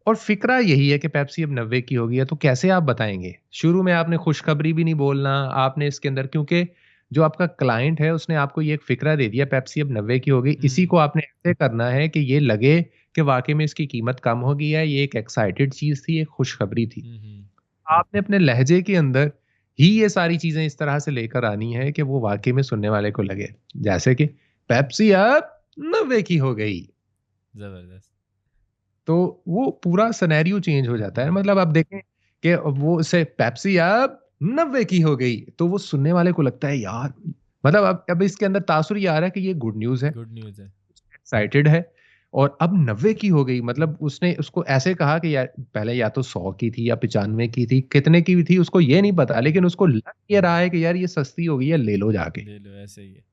और फिक्रा यही है कि पेप्सी अब 90 की हो गई है, तो कैसे आप बताएंगे? शुरू में आपने खुशखबरी भी नहीं बोलना, आपने इसके अंदर, क्योंकि जो आपका क्लाइंट है उसने आपको ये एक फिक्रा दे दिया पेप्सी अब 90 की हो गई, इसी हम्म। को आपने ऐसे करना है कि ये लगे कि वाकई में इसकी कीमत कम हो गई है, ये एक एक्साइटेड चीज थी, एक खुशखबरी थी। हम्म। आपने अपने लहजे के अंदर ही ये सारी चीजें इस तरह से लेकर आनी है कि वो वाकई में सुनने वाले को लगे, जैसे कि पेप्सी अब 90 की हो गई। जबरदस्त। तो वो पूरा सिनेरियो चेंज हो जाता है। हम्म। मतलब आप देखें कि वो से पेप्सी अब 90 की हो गई, तो वो सुनने वाले को लगता है यार, मतलब अब इसके अंदर तासुर ये आ रहा है कि ये गुड न्यूज़ है, गुड न्यूज़ है। एक्साइटेड है। और अब 90 की हो गई, मतलब उसने उसको ऐसे कहा कि यार पहले या तो 100 की थी या 95 की थी, कितने की थी उसको ये नहीं पता, लेकिन उसको लग ये रहा है कि यार ये सस्ती हो गई है, ले लो जाके। ले लो, ऐसे ही है।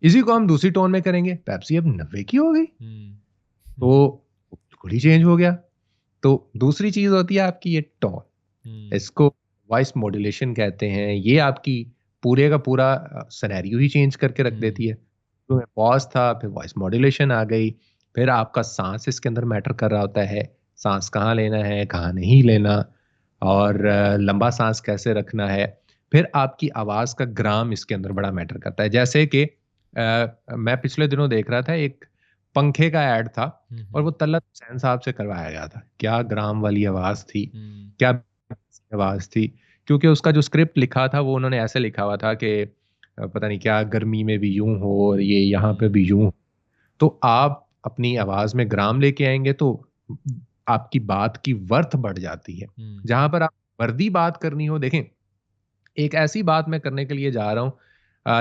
इसी को हम दूसरी टोन में करेंगे, पेप्सी अब 90 की हो गई, हम्म। तो बिल्कुल ही चेंज हो गया। तो दूसरी चीज होती है आपकी ये टोन, हम्म। इसको वॉइस मॉड्यूलेशन कहते हैं। ये आपकी पूरे का पूरा सिनेरियो ही चेंज करके रख हम्म। देती है। तो पॉज था, फिर वॉइस मॉड्यूलेशन आ गई, फिर आपका सांस इसके अंदर मैटर कर रहा होता है, सांस कहाँ लेना है कहाँ नहीं लेना, और लंबा सांस कैसे रखना है। फिर आपकी आवाज का ग्राम इसके अंदर बड़ा मैटर करता है। जैसे कि मैं पिछले दिनों देख रहा था, एक पंखे का ऐड था, और हम्म। वो तलत हुसैन साहब से करवाया गया था। क्या ग्राम वाली आवाज थी, हम्म। क्या आवाज थी। क्योंकि उसका जो स्क्रिप्ट लिखा था वो उन्होंने ऐसे लिखा हुआ था कि पता नहीं क्या, गर्मी में भी यूं हो और ये यहाँ पे हम्म। भी यूं हो। तो आप अपनी आवाज में ग्राम लेके आएंगे तो आपकी बात की वर्थ बढ़ जाती है। हम्म। जहां पर आप वर्दी बात करनी हो, देखें, एक ऐसी बात मैं करने के लिए जा रहा हूँ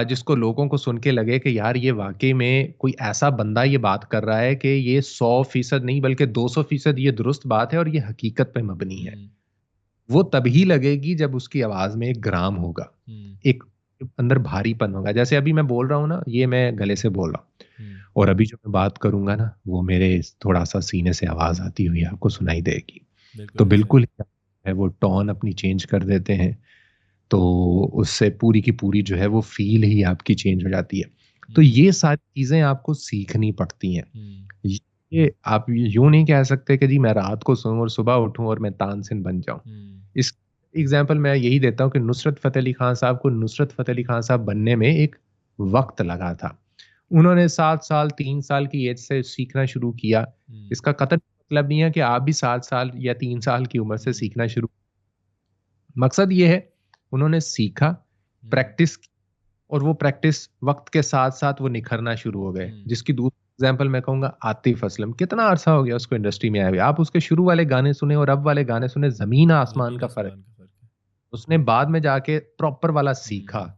जिसको लोगों को सुन के लगे कि यार ये वाकई में कोई ऐसा बंदा ये बात कर रहा है कि ये 100% नहीं बल्कि 200% ये दुरुस्त बात है और ये हकीकत पे मबनी है। हम्म। वो तभी लगेगी जब उसकी आवाज में एक ग्राम होगा, हम्म। एक अंदर भारीपन होगा। जैसे अभी मैं बोल रहा हूँ ना, ये मैं गले से बोल रहा हूँ, हम्म। और अभी जो मैं बात करूंगा ना, वो मेरे थोड़ा सा सीने से आवाज आती हुई आपको सुनाई देगी। तो बिल्कुल ऐसे। बिल्कुल है, वो टोन अपनी चेंज कर देते हैं, तो उससे पूरी की पूरी जो है वो फील ही आपकी चेंज हो जाती है। तो हम्म। ये सारी चीजें आपको सीखनी पड़ती हैं। हम्म। ये आप यूं नहीं कह सकते कि जी मैं रात को सोऊं और सुबह उठूं और मैं तानसेन बन जाऊं। हम्म। इस एग्जाम्पल मैं यही देता हूँ कि नुसरत फतेह अली खान साहब को नुसरत फतेह अली खान साहब बनने में एक वक्त लगा था। उन्होंने 7 साल 3 साल की एज से सीखना शुरू किया। हम्म। इसका कतई मतलब नहीं है कि आप भी 7 साल या 3 साल की उम्र से हम्म। सीखना शुरू। मकसद ये है, उन्होंने सीखा, हम्म। प्रैक्टिस की, और वो प्रैक्टिस वक्त के साथ साथ वो निखरना शुरू हो गए। हम्म। जिसकी दूसरी एग्जाम्पल मैं कहूंगा आतिफ असलम, कितना अरसा हो गया उसको इंडस्ट्री में आए हुए। आप उसके शुरू वाले गाने सुने और अब वाले गाने सुने, जमीन आसमान जमीन का फर्क। आसमान का फर्क है। उसने बाद में जाके प्रॉपर वाला सीखा। हम्म।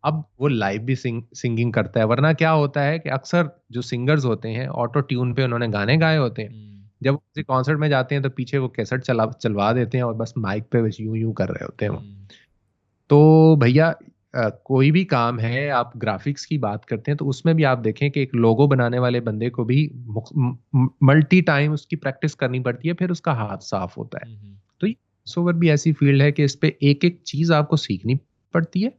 अब वो लाइव भी सिंगिंग करता है। वरना क्या होता है कि अक्सर जो सिंगर्स होते हैं ऑटो ट्यून पे उन्होंने गाने गाए होते हैं, हम्म। जब वो किसी कॉन्सर्ट में जाते हैं तो पीछे वो कैसेट चलवा देते हैं और बस माइक पे बस यूं यूं कर रहे होते हैं वो। हम्म। तो भैया कोई भी काम है, आप ग्राफिक्स की बात करते हैं तो उसमें भी आप देखें कि एक लोगो बनाने वाले बंदे को भी मल्टी टाइम उसकी प्रैक्टिस करनी पड़ती है, फिर उसका हाथ साफ होता है। तो ये वॉइस ओवर भी ऐसी फील्ड है कि इस पे एक एक चीज आपको सीखनी पड़ती है।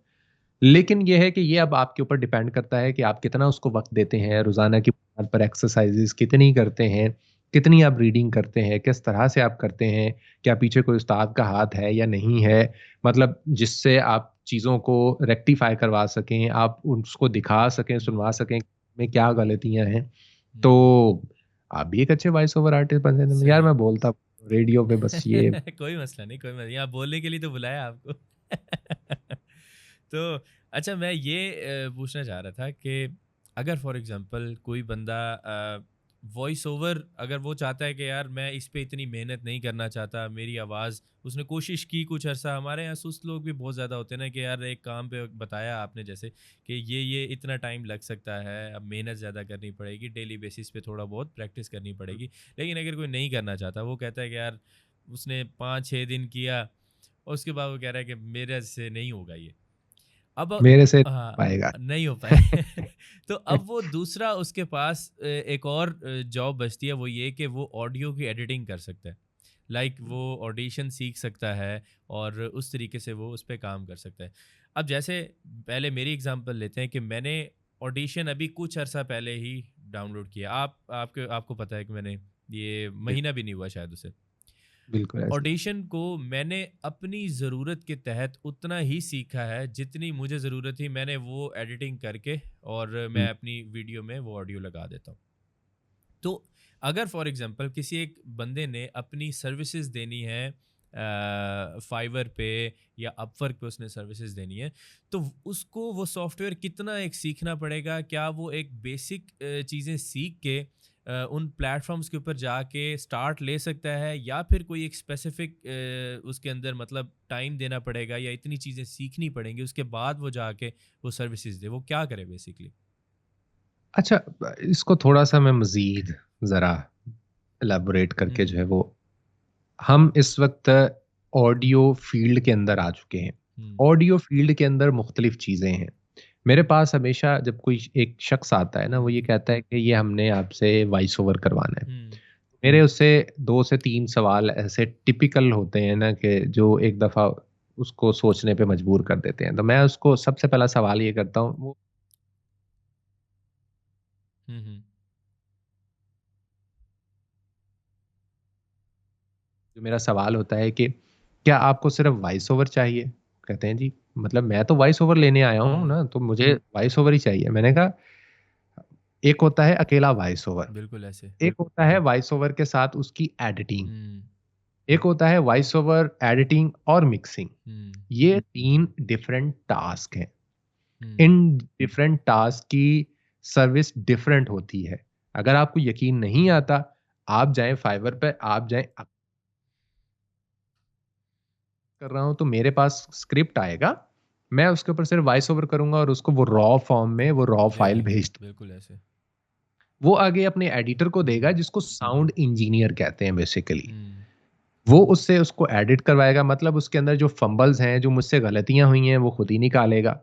लेकिन ये है कि ये अब आपके ऊपर डिपेंड करता है कि आप कितना उसको वक्त देते हैं, रोजाना की बुनियाद पर एक्सरसाइजेस कितनी करते हैं, कितनी आप रीडिंग करते हैं, किस तरह से आप करते हैं, क्या पीछे कोई उस्ताद का हाथ है या नहीं है, मतलब जिससे आप चीज़ों को रेक्टिफाई करवा सकें, आप उसको दिखा सकें, सुनवा सकें में क्या गलतियां हैं। तो आप भी एक अच्छे वॉइस ओवर आर्टिस्ट बन सकते हैं। यार सही। मैं बोलता रेडियो पे बस ये कोई मसला नहीं, कोई मसला नहीं, आप बोलने के लिए तो बुलाया आपको। तो अच्छा, मैं ये पूछना चाह रहा था कि अगर फॉर एग्जांपल कोई बंदा वॉइस ओवर अगर वो चाहता है कि यार मैं इस पे इतनी मेहनत नहीं करना चाहता, मेरी आवाज़ उसने कोशिश की कुछ अरसा, हमारे यहाँ सुस्त लोग भी बहुत ज़्यादा होते हैं ना कि यार एक काम पे बताया आपने जैसे कि ये इतना टाइम लग सकता है, अब मेहनत ज़्यादा करनी पड़ेगी, डेली बेसिस पे थोड़ा बहुत प्रैक्टिस करनी पड़ेगी। लेकिन अगर कोई नहीं करना चाहता, वो कहता है कि यार उसने 5-6 दिन किया और उसके बाद वो कह रहा है कि मेरे से नहीं होगा ये। अब मेरे से हाँ, पाएगा। नहीं हो पाए। तो अब वो दूसरा उसके पास एक और जॉब बचती है, वो ये कि वो ऑडियो की एडिटिंग कर सकता है। लाइक वो ऑडिशन सीख सकता है और उस तरीके से वो उस पे काम कर सकता है। अब जैसे पहले मेरी एग्ज़ाम्पल लेते हैं कि मैंने ऑडिशन अभी कुछ अर्सा पहले ही डाउनलोड किया। आपको पता है कि मैंने ये महीना भी नहीं हुआ शायद उसे। बिल्कुल ऐसे। ऑडिशन को मैंने अपनी ज़रूरत के तहत उतना ही सीखा है जितनी मुझे ज़रूरत थी, मैंने वो एडिटिंग करके और मैं अपनी वीडियो में वो ऑडियो लगा देता हूँ। तो अगर फॉर एग्जांपल किसी एक बंदे ने अपनी सर्विसेज देनी है फाइवर पे या अपवर्क पे उसने सर्विसेज देनी है, तो उसको वो सॉफ्टवेयर कितना एक सीखना पड़ेगा? क्या वो एक बेसिक चीज़ें सीख के उन प्लेटफॉर्म्स के ऊपर जाके स्टार्ट ले सकता है, या फिर कोई एक स्पेसिफिक उसके अंदर मतलब टाइम देना पड़ेगा या इतनी चीज़ें सीखनी पड़ेंगी उसके बाद वो जाके वो सर्विसेज दे? वो क्या करे बेसिकली? अच्छा, इसको थोड़ा-सा मैं मज़ीद ज़रा इलैबोरेट हुँ, करके हुँ। जो है वो हम इस वक़्त ऑडियो फ़ील्ड के अंदर आ चुके हैं। हुँ, ऑडियो फ़ील्ड के अंदर मुख्तलिफ़ चीज़ें हैं। मेरे पास हमेशा जब कोई एक शख़्स आता है ना, वो हुँ, ये कहता है कि ये हमने आपसे वॉइस ओवर करवाना है। हुँ, मेरे उससे 2 से 3 सवाल ऐसे टिपिकल होते हैं ना कि जो एक दफ़ा उसको सोचने पे मजबूर कर देते हैं। तो मैं उसको सबसे पहला सवाल ये करता हूँ, वो हुँ, हुँ, जो मेरा सवाल होता है कि क्या आपको सिर्फ वॉइस ओवर चाहिए? कहते हैं जी, मतलब मैं तो वॉइस ओवर लेने आया हूँ हुँ, ना, तो मुझे वॉइस ओवर ही चाहिए। मैंने कहा एक होता है अकेला वॉइस ओवर, बिल्कुल ऐसे। एक होता है वॉइस ओवर के साथ उसकी एडिटिंग, हुँ, एक होता है वॉइस ओवर, एडिटिंग और मिक्सिंग। हुँ, ये 3 डिफरेंट टास्क हैं। हुँ, इन डिफरेंट टास्क की सर्विस डिफरेंट होती है। अगर आपको यकीन नहीं आता, आप जाएँ फाइवर पे, आप जाएँ कर रहा हूँ तो मेरे पास स्क्रिप्ट आएगा, मैं उसके ऊपर सिर्फ वॉइस ओवर करूँगा और उसको वो रॉ फॉर्म में वो रॉ जी, फाइल भेज दूँ। बिल्कुल ऐसे। वो आगे अपने एडिटर को देगा हुँ, जिसको साउंड इंजीनियर कहते हैं बेसिकली। हुँ, वो उससे उसको एडिट करवाएगा, मतलब उसके अंदर जो फंबल्स हैं, जो मुझसे गलतियाँ हुई हैं वो खुद ही निकालेगा।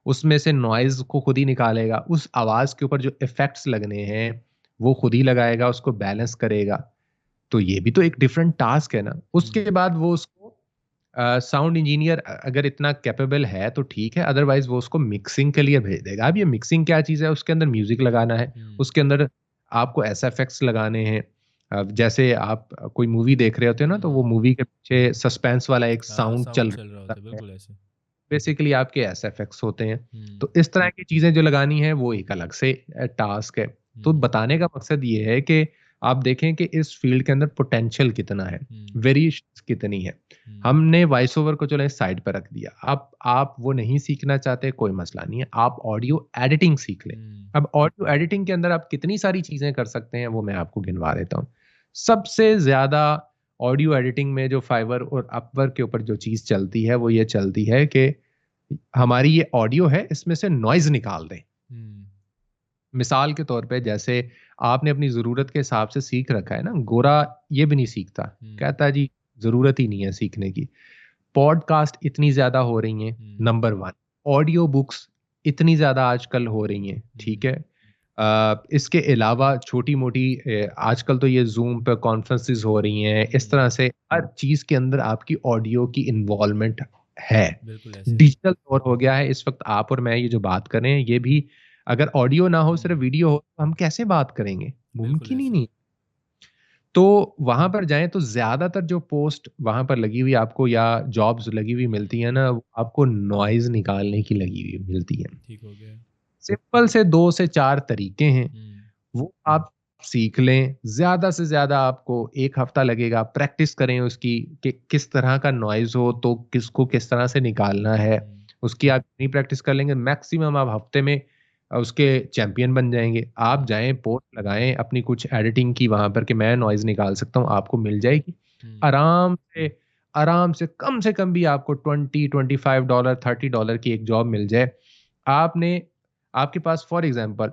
उसमें से नॉइज़ को खुद ही निकालेगा। उस आवाज़ के ऊपर जो इफ़ेक्ट्स लगने हैं, वो खुद ही लगाएगा, उसको बैलेंस करेगा। तो ये भी तो एक डिफरेंट टास्क है ना। हुँ, उसके बाद वो उसको साउंड इंजीनियर अगर इतना कैपेबल है तो ठीक है, अदरवाइज़ वो उसको मिक्सिंग के लिए भेज देगा। अब ये मिक्सिंग क्या चीज़ है, उसके अंदर म्यूज़िक लगाना है, हुँ, उसके अंदर आपको एसएफएक्स लगाने हैं। जैसे आप कोई मूवी देख रहे होते हो ना, तो वो हुँ, मूवी के पीछे सस्पेंस वाला एक हाँ, साउंड चल साउंड चल रहा रहा होता है, होता है। बिल्कुल ऐसे। बेसिकली आपके एसएफएक्स होते हैं। हुँ, तो इस तरह की चीज़ें जो लगानी है वो एक अलग से टास्क है। तो हुँ, बताने का मकसद ये है कि आप देखें कि इस फ़ील्ड के अंदर पोटेंशियल कितना है, हुँ, वेरिएशंस कितनी है। हुँ, हमने वॉइस ओवर को चलो साइड पे रख दिया। आप वो नहीं सीखना चाहते, कोई मसला नहीं है, आप ऑडियो एडिटिंग सीख लें। हुँ, अब ऑडियो एडिटिंग के अंदर आप कितनी सारी चीज़ें कर सकते हैं, वो मैं आपको गिनवा देता हूँ। सबसे ज़्यादा ऑडियो एडिटिंग में जो फाइवर और अपवर्क के ऊपर जो चीज़ चलती है, वो ये चलती है कि हमारी ये ऑडियो है, इसमें से नॉइज़ निकाल दें। हुँ, मिसाल के तौर पे जैसे आपने अपनी ज़रूरत के हिसाब से सीख रखा है ना, गोरा ये भी नहीं सीखता। हुँ, कहता है जी ज़रूरत ही नहीं है सीखने की। पॉडकास्ट इतनी ज़्यादा हो रही हैं, हुँ, नंबर 1। ऑडियो बुक्स इतनी ज़्यादा आजकल हो रही हैं, ठीक है? इसके अलावा छोटी-मोटी आजकल तो ये ज़ूम पे कॉन्फ्रेंसेस हो रही हैं, इस तरह से हर चीज़ के अंदर आपकी ऑडियो की इन्वॉल्वमेंट है। बिल्कुल ऐसे ही। डिजिटल दौर हो गया है, इस वक़्त आप और मैं ये जो बात कर रहे हैं, ये भी अगर ऑडियो ना हो, सिर्फ़ वीडियो हो, तो हम कैसे बात करेंगे? बिल्कुल मुमकिन ही ऐसे नहीं। ही। तो वहाँ पर जाएँ तो ज़्यादातर जो पोस्ट वहाँ पर लगी हुई आपको या जॉब्स लगी हुई मिलती हैं ना, वो आपको नॉइज़ निकालने की लगी हुई मिलती हैं। ठीक हो गया। सिंपल से 2 से 4 तरीके हैं, हुँ, वो आप सीख लें। ज़्यादा से ज़्यादा आपको 1 हफ्ता लगेगा, प्रैक्टिस करें उसकी कि किस तरह का नॉइज़ हो तो किसको किस तरह से निकालना है। हुँ, उसकी आप जितनी प्रैक्टिस कर लेंगे मैक्सिमम आप हफ्ते में उसके चैंपियन बन जाएँगे। आप हुँ, जाएँ पोस्ट लगाएँ अपनी कुछ एडिटिंग की वहाँ पर कि मैं नॉइज़ निकाल सकता हूँ, आपको मिल जाएगी। हुँ, आराम से कम से कम भी आपको $20-25 $30 की एक जॉब मिल जाए। आपने आपके पास फॉर एग्ज़ाम्पल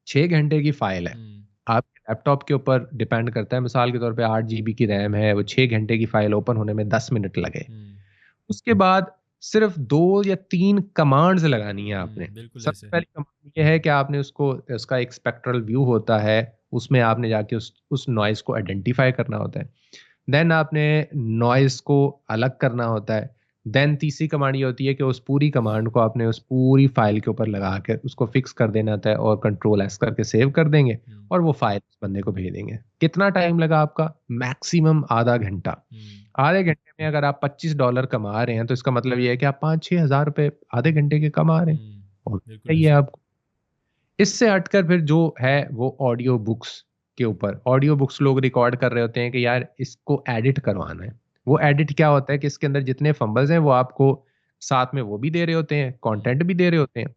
6 घंटे की फ़ाइल है। हुँ, आपके लैपटॉप के ऊपर डिपेंड करता है, मिसाल के तौर पे 8 जीबी की रैम है, वो 6 घंटे की फ़ाइल ओपन होने में 10 मिनट लगे। हुँ, उसके बाद सिर्फ़ 2 या 3 कमांड्स लगानी है आपने। बिल्कुल सबसे ऐसे। पहली कमांड ये है कि आपने उसको उसका एक स्पेक्ट्रल व्यू होता है, उसमें आपने जाके उस नॉइज़ को आइडेंटिफ़ाई करना होता है। देन आपने नॉइज़ को अलग करना होता है। देन तीसरी कमांड ये होती है कि उस पूरी कमांड को आपने उस पूरी फ़ाइल के ऊपर लगा के उसको फ़िक्स कर देना होता है और कंट्रोल एस करके सेव कर देंगे हुँ, और वो फ़ाइल उस बंदे को भेज देंगे। कितना टाइम लगा आपका? मैक्सिमम आधा घंटा। हुँ, आधे घंटे में अगर आप $25 कमा रहे हैं, तो इसका मतलब ये है कि आप 5-6 हज़ार रुपए आधे घंटे के कमा रहे हैं हुँ, और बिल्कुल चाहिए ऐसे। आपको। इससे हटकर फिर जो है वो ऑडियो बुक्स के ऊपर ऑडियो बुक्स लोग रिकॉर्ड कर रहे होते हैं कि यार इसको एडिट करवाना है। वो एडिट क्या होता है कि इसके अंदर जितने फंबल्स हैं वो आपको साथ में वो भी दे रहे होते हैं, हुँ, कंटेंट भी दे रहे होते हैं।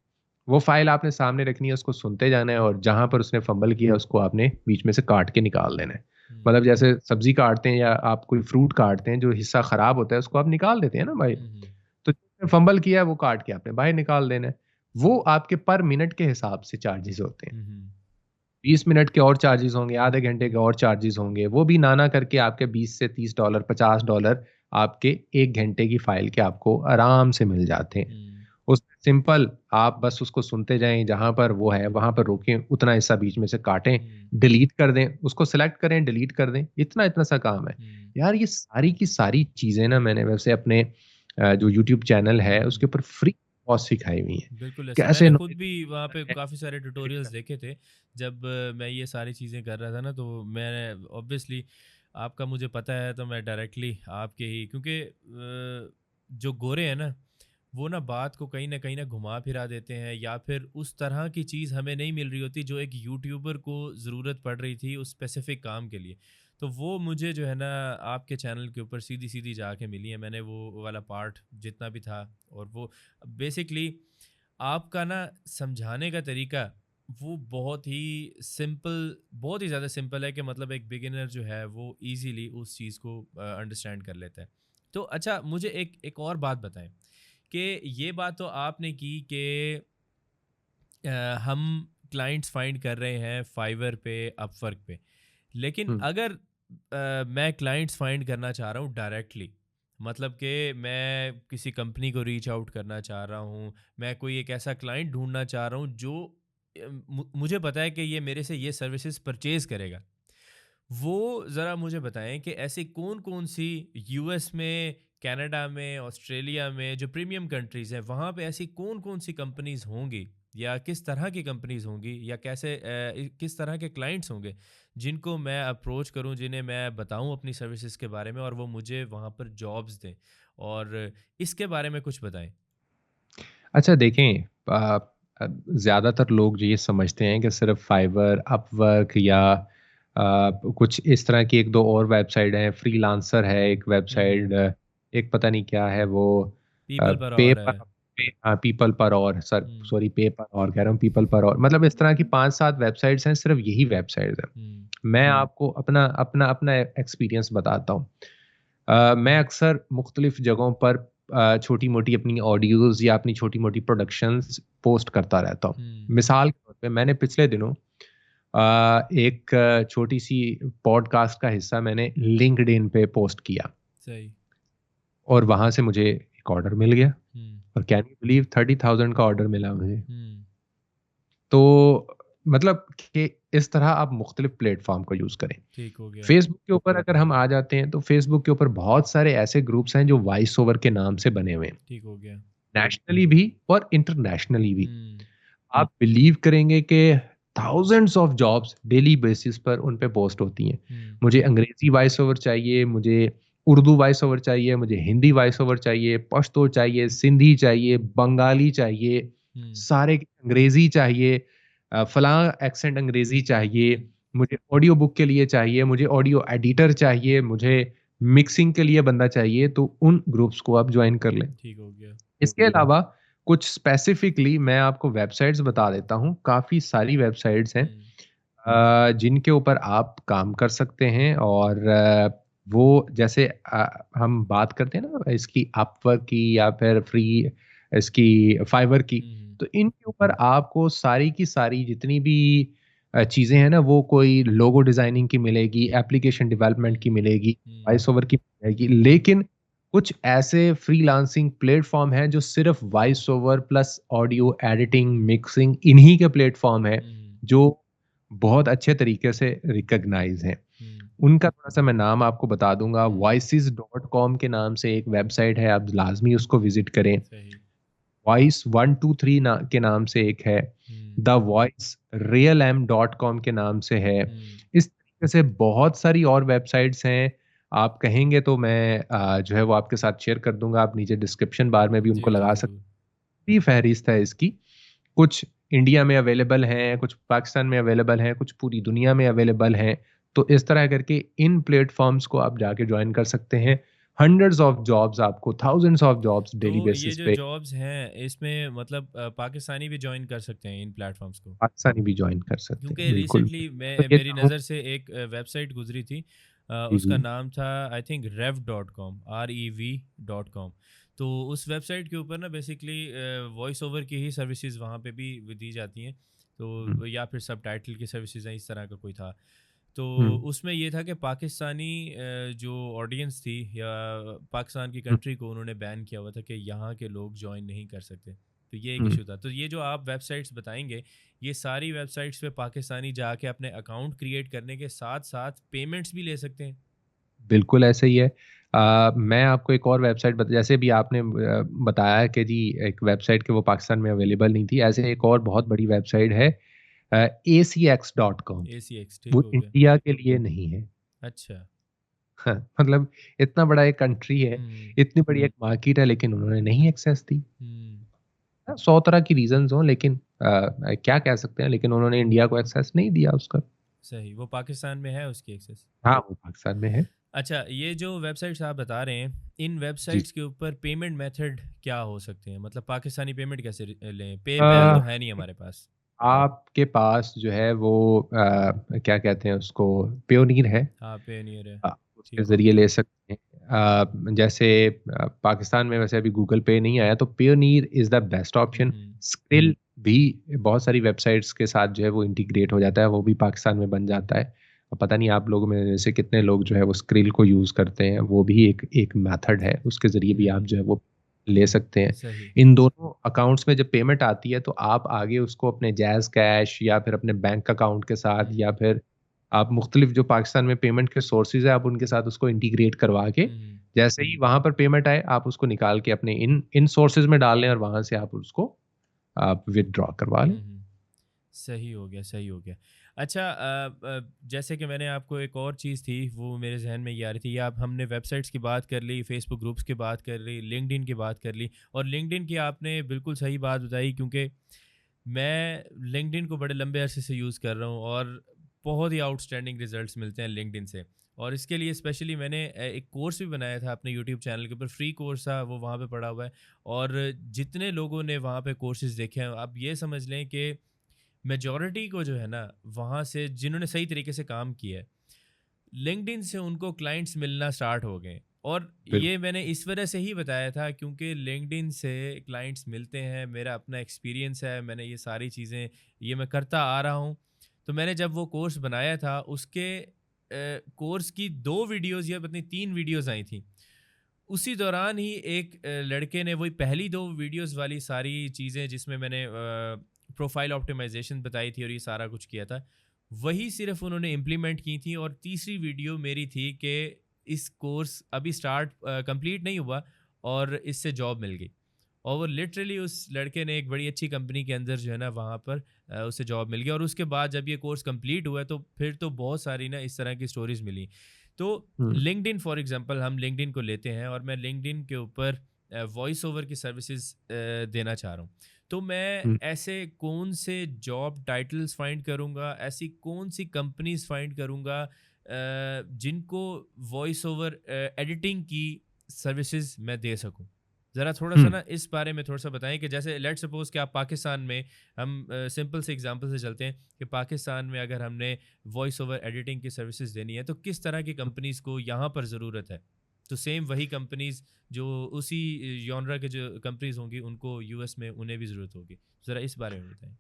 वो फाइल आपने सामने रखनी है, उसको सुनते जाना है और जहाँ पर उसने फंबल किया उसको आपने बीच में से काट के निकाल देना है। हुँ, मतलब जैसे सब्ज़ी काटते हैं या आप कोई फ्रूट काटते हैं, जो हिस्सा खराब होता है उसको आप निकाल देते हैं ना भाई। हुँ, हुँ, तो जिसने फंबल किया है वो काट के आपने बाहर निकाल देना है। वो आपके पर मिनट के हिसाब से चार्जेज़ होते हैं। हुँ, हुँ, 20 मिनट के और चार्जेज़ होंगे, आधे घंटे के और चार्जेज़ होंगे, वो भी ना-ना करके आपके 20 से $30 $50 आपके 1 घंटे की फ़ाइल के आपको आराम से मिल जाते हैं। हुँ, उसमें सिंपल आप बस उसको सुनते जाएँ, जहाँ पर वो है वहाँ पर रोकें, उतना हिस्सा बीच में से काटें, हुँ, डिलीट कर दें, उसको सेलेक्ट करें, डिलीट कर दें, इतना-इतना सा काम है। हुँ, यार ये सारी की सारी चीज़ें ना मैंने वैसे अपने जो यूट्यूब चैनल है उसके हुँ। ऊपर फ्री बहुत सिखाई हुई हैं। बिल्कुल ऐसे कैसे मैंने खुद नॉइज़ भी वहाँ पे करना है, काफ़ी सारे एडिट ट्यूटोरियल्स करना देखे थे। जब मैं ये सारी चीज़ें कर रहा था ना तो मैं ऑब्वियसली आपका मुझे पता है तो मैं डायरेक्टली आपके ही क्योंकि जो गोरे हैं ना वो ना बात को कहीं न घुमा फिरा देते हैं या फिर उस तरह की चीज़ हमें नहीं मिल रही होती जो एक यूट्यूबर को ज़रूरत पड़ रही थी उस स्पेसिफ़िक काम के लिए। तो वो मुझे जो है ना आपके चैनल के ऊपर सीधी-सीधी जाके मिली है। मैंने वो वाला पार्ट जितना भी था और वो बेसिकली आपका ना समझाने का तरीका वो बहुत ही सिंपल बहुत ही ज़्यादा सिंपल है कि मतलब एक बिगिनर जो है वो इजीली उस चीज़ को अंडरस्टैंड कर लेता है। तो अच्छा मुझे एक एक और बात बताएं कि ये बात तो आपने की कि हम क्लाइंट्स फाइंड कर रहे हैं फाइवर पे अपवर्क पे लेकिन हुँ। अगर मैं क्लाइंट्स फाइंड करना चाह रहा हूँ डायरेक्टली मतलब कि मैं किसी कंपनी को रीच आउट करना चाह रहा हूँ मैं कोई एक ऐसा क्लाइंट ढूंढना चाह रहा हूँ जो मुझे पता है कि ये मेरे से ये सर्विसेज परचेज करेगा वो ज़रा मुझे बताएं कि ऐसी कौन-कौन सी यूएस में, कनाडा में, ऑस्ट्रेलिया में जो प्रीमियम कंट्रीज़ हैं, वहाँ पे ऐसी कौन-कौन सी कंपनीज़ होंगी या किस तरह की कंपनीज़ होंगी या कैसे किस तरह के क्लाइंट्स होंगे, जिनको मैं अप्रोच करूँ, जिन्हें मैं बताऊँ अपनी सर्विसेज़ के बारे में और वो मुझे वहाँ पर जॉब्स दें? और इसके बारे में कुछ बताएँ। अच्छा देखें ज़्यादातर लोग जो ये समझते हैं कि सिर्फ़ फाइवर, अपवर्क या कुछ इस तरह की 1-2 और वेबसाइट हैं, फ्रीलांसर है एक हुँ, हुँ। वेबसाइट एक पता नहीं क्या है वो पीपल पर पे और पर है। पे हाँ, पीपल पर और हुँ, सॉरी पे पर और कह रहा हूँ पीपल पर और मतलब इस तरह की 5-7 वेबसाइट्स हैं, सिर्फ़ यही वेबसाइट्स हैं। हुँ, मैं आपको अपना अपना अपना एक्सपीरियंस बताता हूँ। मैं अक्सर मुख्तलिफ जगहों पर छोटी-मोटी अपनी ऑडियोज़ या अपनी छोटी-मोटी प्रोडक्शंस पोस्ट करता रहता हूँ। हुँ, मिसाल के तौर पे मैंने पिछले दिनों एक छोटी-सी पॉडकास्ट का हिस्सा मैंने लिंक्डइन पे पोस्ट किया सही। और वहाँ से मुझे एक ऑर्डर मिल गया। हुँ, और कैन यू बिलीव 30,000 का ऑर्डर मिला मुझे। हम्म। तो मतलब कि इस तरह आप मुख्तलिफ प्लेटफॉर्म को यूज़ करें। ठीक हो गया। फेसबुक के ऊपर अगर हम आ जाते हैं तो फेसबुक के ऊपर बहुत सारे ऐसे ग्रुप्स हैं जो वॉइस ओवर के नाम से बने हुए हैं, ठीक हो गया। नेशनली भी और इंटरनेशनली भी। हम्म। आप बिलीव करेंगे कि thousands of jobs daily basis पर उन पे पोस्ट होती हैं। हम्म। मुझे अंग्रेजी वॉइस ओवर चाहिए, मुझे उर्दू वॉइस ओवर चाहिए, मुझे हिंदी वॉइस ओवर चाहिए, पश्तो चाहिए, सिंधी चाहिए, बंगाली चाहिए, हम्म। सारे अंग्रेजी चाहिए, फलां एक्सेंट अंग्रेजी चाहिए, हम्म। मुझे ऑडियो बुक के लिए चाहिए, मुझे ऑडियो एडिटर चाहिए, मुझे मिक्सिंग के लिए बंदा चाहिए, तो उन ग्रुप्स को आप ज्वाइन कर लें। ठीक हो गया। इसके अलावा कुछ स्पेसिफिकली मैं आपको वेबसाइट्स बता देता हूँ, काफ़ी सारी वेबसाइट्स हैं हम्म। जिनके ऊपर आप काम कर सकते हैं और वो जैसे हम बात करते हैं ना इसकी अपवर्क की या फिर फ्री इसकी फाइवर की, हम्म। तो इनके ऊपर आपको सारी की सारी जितनी भी चीज़ें हैं ना, वो कोई लोगो डिज़ाइनिंग की मिलेगी, एप्लीकेशन डेवलपमेंट की हम्म। मिलेगी, हम्म। वॉइस ओवर की मिलेगी, लेकिन कुछ ऐसे फ्रीलांसिंग प्लेटफ़ॉर्म हैं जो सिर्फ़ voice over plus audio editing, mixing इन्हीं के प्लेटफ़ॉर्म हैं, हम्म। जो बहुत अच्छे तरीके से रिकॉग्नाइज़ हैं। हम्म। उनका थोड़ा-सा मैं नाम आपको बता दूँगा, हम्म। voices.com के नाम से एक वेबसाइट है, आप लाज़मी उसको विज़िट करें। सही। वॉइस 123 के नाम से एक है, हम्म। द वॉइस realm.com के नाम से है। हम्म। इस तरीके से बहुत सारी और वेबसाइट्स हैं, आप कहेंगे तो मैं जो है वो आपके साथ शेयर कर दूँगा, आप नीचे डिस्क्रिप्शन बार में भी जी उनको जी लगा ज़रूर। पूरी फ़हरिस्त है इसकी। कुछ इंडिया में अवेलेबल हैं, कुछ पाकिस्तान में अवेलेबल हैं, कुछ पूरी दुनिया में अवेलेबल हैं। तो इस तरह करके इन प्लेटफ़ॉर्म्स को आप जाके जॉइन कर सकते हैं। हंड्रेड्स ऑफ जॉब्स आपको, थाउज़ेंड्स ऑफ जॉब्स डेली तो ये बेसिस जो पे जॉब्स हैं इसमें मतलब पाकिस्तानी भी जॉइन कर सकते हैं इन प्लेटफॉर्म्स को? पाकिस्तानी भी जॉइन कर सकते हैं, क्योंकि बिल्कुल। रिसेंटली तो मैं ये मेरी चाहूँ नज़र से एक वेबसाइट गुजरी थी। जी, उसका जी। नाम था आई थिंक rev.com। तो उस वेबसाइट के ऊपर ना बेसिकली वॉइस ओवर की ही सर्विसेज वहाँ पे भी दी जाती हैं। हुँ, तो या फिर सब टाइटल की सर्विसेज हैं, इस तरह का कोई था। तो हुँ, उसमें ये था कि पाकिस्तानी जो ऑडियंस थी या पाकिस्तान की हुँ, कंट्री को उन्होंने बैन किया हुआ था कि यहाँ के लोग ज्वाइन नहीं कर सकते। तो ये एक हुँ। इशू था। तो ये जो आप वेबसाइट्स बताएंगे, ये सारी वेबसाइट्स पे पाकिस्तानी जाके अपने अकाउंट क्रिएट करने के साथ-साथ पेमेंट्स भी ले सकते हैं? बिल्कुल ऐसे ही है। मैं आपको एक और वेबसाइट जैसे भी आपने बताया कि जी एक वेबसाइट कि वो पाकिस्तान में अवेलेबल नहीं थी, ऐसे एक और बहुत बड़ी वेबसाइट है acx.com। एसीएक्स ठीक वो हो गया। इंडिया के लिए नहीं है। अच्छा। हाँ, मतलब इतना बड़ा एक कंट्री है, हुँ, इतनी बड़ी एक मार्केट है लेकिन उन्होंने नहीं एक्सेस दी। हुँ। 100 तरह की रीज़न्स हों लेकिन क्या कह सकते हैं लेकिन उन्होंने इंडिया को एक्सेस नहीं दिया उसका। सही, वो पाकिस्तान में है उसकी एक्सेस? हाँ, वो पाकिस्तान में है। अच्छा, ये जो वेबसाइट्स आप बता रहे हैं, इन जी। वेबसाइट्स के ऊपर पेमेंट मेथड क्या हो सकते हैं? मतलब पाकिस्तानी पेमेंट कैसे लें? अ, पेपैल तो है नहीं हमारे पास। आपके पास जो है वो क्या कहते हैं उसको पेयोनीर है। हाँ, पेयोनियर है। उसके ठीक हो ज़रिए गया। ले सकते हैं। जैसे पाकिस्तान में वैसे अभी गूगल पे नहीं आया तो Payoneer is the best hmm, option. Hmm. Skill भी बहुत सारी वेबसाइट्स के साथ जो है वो इंटीग्रेट हो जाता है, वो भी पाकिस्तान में बन जाता है। और पता नहीं आप लोगों में से कितने लोग जो है वो स्क्रिल को यूज़ करते हैं, वो भी एक एक मेथड है, उसके ज़रिए भी आप हुँ, जो है वो ले सकते हैं। सही। इन दोनों अकाउंट्स में जब पेमेंट आती है तो आप आगे उसको अपने जैज़ कैश या फिर अपने बैंक अकाउंट के साथ या हुँ, फिर आप मुख्तलिफ जो पाकिस्तान में पेमेंट के सोर्सेज़ हैं, आप उनके साथ उसको इंटीग्रेट करवा के, हुँ, जैसे ही वहाँ पर पेमेंट आए, आप उसको निकाल के अपने इन इन सोर्सेज़ में डाल लें और वहाँ से आप उसको आप विथड्रॉ करवा लें। हुँ, हुँ। सही हो गया, सही हो गया। अच्छा जैसे कि मैंने आपको एक और चीज़ थी, वो मेरे ज़हन में ये आ रही थी, ये आप हमने वेबसाइट्स की बात कर ली, फ़ेसबुक ग्रुप्स की बात कर ली, लिंक्डइन की बात कर ली और लिंक्डइन की आपने बिल्कुल सही बात बताई क्योंकि मैं लिंक्डइन को बड़े लंबे अरसे से यूज़ कर रहा हूँ और बहुत ही आउटस्टैंडिंग रिजल्ट्स मिलते हैं लिंक्डइन से। और इसके लिए स्पेशली मैंने एक कोर्स भी बनाया था अपने यूट्यूब चैनल के ऊपर, फ्री कोर्स था, वो वहाँ पे पड़ा हुआ है। और जितने लोगों ने वहाँ पे कोर्सेज देखे हैं, आप ये समझ लें कि मेजॉरिटी को जो है ना, वहाँ से जिन्होंने सही तरीके से काम किया है, लिंक्डइन से उनको क्लाइंट्स मिलना स्टार्ट हो गए। और बिल्कुल, ये मैंने इस वजह से ही बताया था क्योंकि लिंक्डइन से क्लाइंट्स मिलते हैं, मेरा अपना एक्सपीरियंस है, मैंने ये सारी चीज़ें ये मैं करता आ रहा हूँ। तो मैंने जब वो कोर्स बनाया था उसके कोर्स की 2 वीडियोज़ या पता नहीं 3 वीडियोज़ आई थी। उसी दौरान ही एक लड़के ने वही पहली 2 वीडियोज़ वाली सारी चीज़ें जिसमें मैंने प्रोफ़ाइल ऑप्टिमाइज़ेशन बताई थी और ये सारा कुछ किया था, वही सिर्फ़ उन्होंने इम्प्लीमेंट की थी और तीसरी वीडियो मेरी थी कि इस कोर्स अभी कंप्लीट नहीं हुआ और इससे जॉब मिल गई। और वो लिटरली उस लड़के ने एक बड़ी अच्छी कंपनी के अंदर जो है ना वहाँ पर उसे जॉब मिल गया और उसके बाद जब ये कोर्स कंप्लीट हुआ तो फिर तो बहुत सारी ना इस तरह की स्टोरीज़ मिली। तो हुँ, लिंक्डइन फॉर एग्जांपल हम लिंक्डइन को लेते हैं और मैं लिंक्डइन के ऊपर वॉइस ओवर की सर्विसेज देना चाह रहा हूँ। तो मैं हुँ, ऐसे कौन से जॉब टाइटल्स फाइंड करूँगा, ऐसी कौन सी कंपनीज फाइंड करूँगा जिनको वॉइस ओवर एडिटिंग की सर्विसेज मैं दे सकूँ। ज़रा थोड़ा-सा हुँ। ना इस बारे में थोड़ा-सा बताएँ कि जैसे लेट्स सपोज़ कि आप पाकिस्तान में हम सिंपल से एग्ज़ाम्पल से चलते हैं कि पाकिस्तान में अगर हमने वॉइस ओवर एडिटिंग की सर्विसेज देनी है, तो किस तरह की कंपनीज़ को यहाँ पर ज़रूरत है? तो सेम वही कंपनीज़ जो उसी जॉनरा के जो कंपनीज़ होंगी, उनको यूएस में उन्हें भी ज़रूरत होगी। ज़रा इस बारे में बताएँ।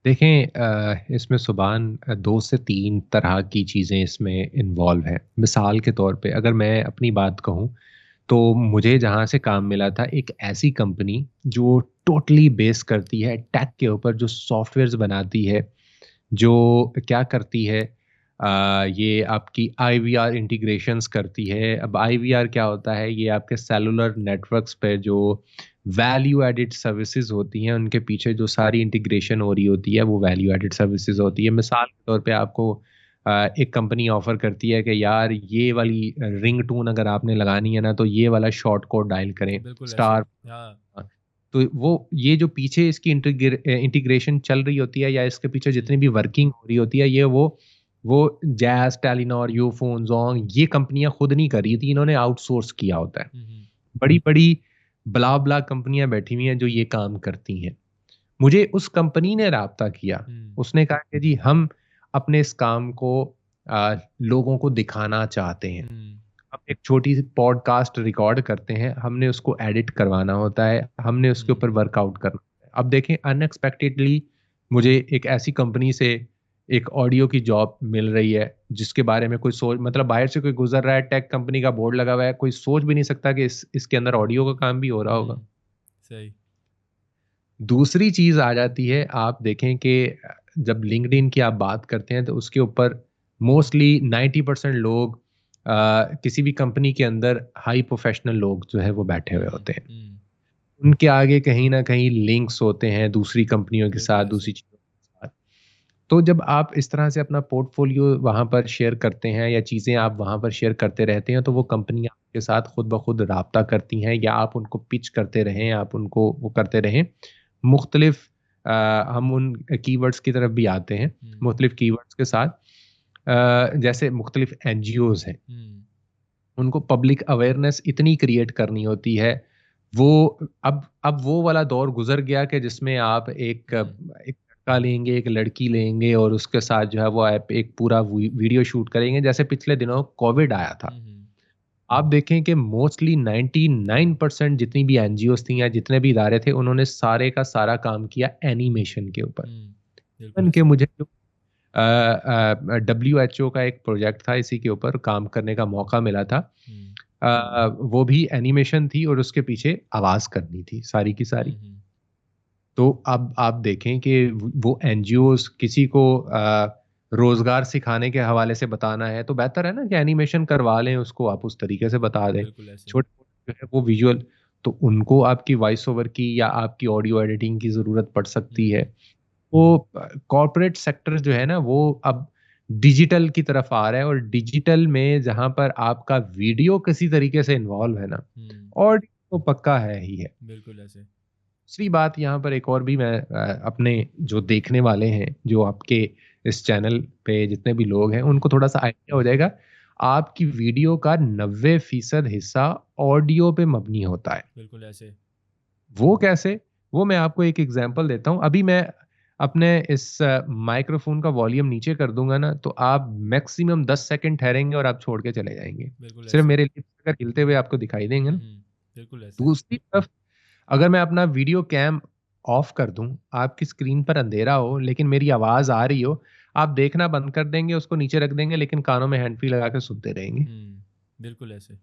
देखें इसमें सुबहान 2 से 3 तरह की चीज़ें इसमें इन्वॉल्व हैं। मिसाल के तौर पे अगर मैं अपनी बात कहूँ, तो मुझे जहाँ से काम मिला था एक ऐसी कंपनी जो टोटली बेस करती है टेक के ऊपर, जो सॉफ्टवेयर्स बनाती है, जो क्या करती है ये आपकी आईवीआर इंटीग्रेशंस करती है। अब आईवीआर क्या होता है? ये आपके सेलुलर नेटवर्क्स पे जो वैल्यू एडेड सर्विसेज़ होती हैं, उनके पीछे जो सारी इंटीग्रेशन हो रही होती है, वो वैल्यू एडेड सर्विसेज़ होती है। मिसाल के तौर पे आपको एक कंपनी ऑफ़र करती है कि यार ये वाली रिंगटोन अगर आपने लगानी है ना, तो ये वाला शॉर्ट कोड डायल करें, बिल्कुल ऐसे। स्टार। हाँ। तो वो ये जो पीछे इसकी इंटीग्रेशन चल रही होती है या इसके पीछे हुँ, जितनी भी वर्किंग हो रही होती है, ये वो जैज़, टेलीनॉर, यूफ़ोन, ज़ोंग ये कंपनियाँ खुद नहीं कर रही थी, इन्होंने आउटसोर्स किया होता है। हुँ, हुँ, बड़ी-बड़ी ब्ला-ब्ला कंपनियाँ बैठी हुई हैं जो ये काम करती हैं। मुझे उस कंपनी ने राब्ता किया, हुँ, उसने कहा कि जी हम अपने इस काम को लोगों को दिखाना चाहते हैं। हुँ, हम एक छोटी-सी पॉडकास्ट रिकॉर्ड करते हैं, हमने उसको एडिट करवाना होता है, हमने उसके हुँ, ऊपर वर्कआउट करना होता है। अब देखें अनएक्सपेक्टेडली मुझे एक ऐसी कंपनी से एक ऑडियो की जॉब मिल रही है, जिसके बारे में कोई सोच मतलब बाहर से कोई गुज़र रहा है, टेक कंपनी का बोर्ड लगा हुआ है, कोई सोच भी नहीं सकता कि इसके अंदर ऑडियो का काम भी हो रहा होगा। हुँ, सही। दूसरी चीज़ आ जाती है, आप देखें कि जब लिंक्डइन की आप बात करते हैं, तो उसके ऊपर मोस्टली 90% लोग किसी भी कंपनी के अंदर हाई प्रोफ़ेशनल लोग जो है वो बैठे हुए हुँ, होते हैं। हुँ, उनके आगे कहीं न कहीं लिंक्स होते हैं दूसरी कंपनियों के साथ, बिल्कुल ऐसे। दूसरी चीज़ों के साथ। तो जब आप इस तरह से अपना पोर्टफ़ोलियो वहाँ पर शेयर करते हैं या चीज़ें आप वहाँ पर शेयर करते रहते हैं, तो वो हुँ, कंपनियाँ आपके साथ खुद ब खुद राब्ता करती हैं या आप उनको पिच करते रहें, आप उनको वो करते रहें। मुख्तलिफ हम उन कीवर्ड्स की तरफ भी आते हैं, हुँ, मुख्तलिफ कीवर्ड्स के साथ जैसे मुख्तलिफ एनजीओज़ हैं, हुँ, उनको पब्लिक अवेयरनेस इतनी क्रिएट करनी होती है, वो अब वो वाला दौर गुज़र गया कि जिसमें आप हुँ, एक लड़का लेंगे, एक लड़की लेंगे और उसके साथ जो है वो आप एक पूरा वीडियो शूट करेंगे, जैसे पिछले दिनों कोविड आया था। हुँ, हुँ, आप देखें कि मोस्टली 99% जितनी भी एनजीओज़ थी या जितने भी इदारे थे, उन्होंने सारे का सारा काम किया एनिमेशन के ऊपर। हुँ, बिल्कुल इवन कि ऐसे। मुझे जो डब्ल्यूएचओ का एक प्रोजेक्ट था, इसी के ऊपर काम करने का मौका मिला था। हुँ, वो भी एनिमेशन थी और उसके पीछे आवाज़ करनी थी सारी की सारी। हुँ, हुँ, तो अब आप देखें कि वो एनजीओज़ किसी को रोज़गार सिखाने के हवाले से बताना है, तो बेहतर है ना कि एनिमेशन करवा लें उसको, आप उस तरीके से बता दें। बिल्कुल ऐसे। छोटे-छोटे जो है वो विज़ुअल, तो उनको आपकी वॉइस ओवर की या आपकी ऑडियो एडिटिंग की ज़रूरत पड़ सकती है। हुँ, वो कॉर्पोरेट सेक्टर जो है ना, वो अब डिजिटल की तरफ आ रहा है और डिजिटल में जहाँ पर आपका वीडियो किसी तरीके से इन्वॉल्व है ना, हुँ, ऑडियो तो पक्का है ही है। बिल्कुल ऐसे। दूसरी बात यहाँ पर एक और भी मैं अपने जो देखने वाले हैं, जो आपके इस चैनल पे जितने भी लोग हैं, हुँ, उनको थोड़ा-सा आइडिया हो जाएगा। आपकी वीडियो का 90% हिस्सा ऑडियो पे मबनी होता है। बिल्कुल ऐसे। वो कैसे? वो मैं आपको एक एग्ज़ाम्पल देता हूँ। अभी मैं अपने इस माइक्रोफ़ोन का वॉल्यूम नीचे कर दूँगा ना, तो आप मैक्सिमम 10 सेकंड ठहरेंगे और आप छोड़ के चले जाएँगे। बिल्कुल सिर्फ़ ऐसे। मेरे लिप्स अगर हिलते हुए आपको दिखाई देंगे हुँ, ना। हुँ, बिल्कुल ऐसे। दूसरी तरफ अगर मैं अपना वीडियो कैम ऑफ कर दूँ, आपकी स्क्रीन पर अंधेरा हो लेकिन मेरी आवाज़ आ रही हो, आप देखना बंद कर देंगे, उसको नीचे रख देंगे लेकिन कानों में हैंड फ्री लगा के सुनते रहेंगे। हुँ, बिल्कुल ऐसे।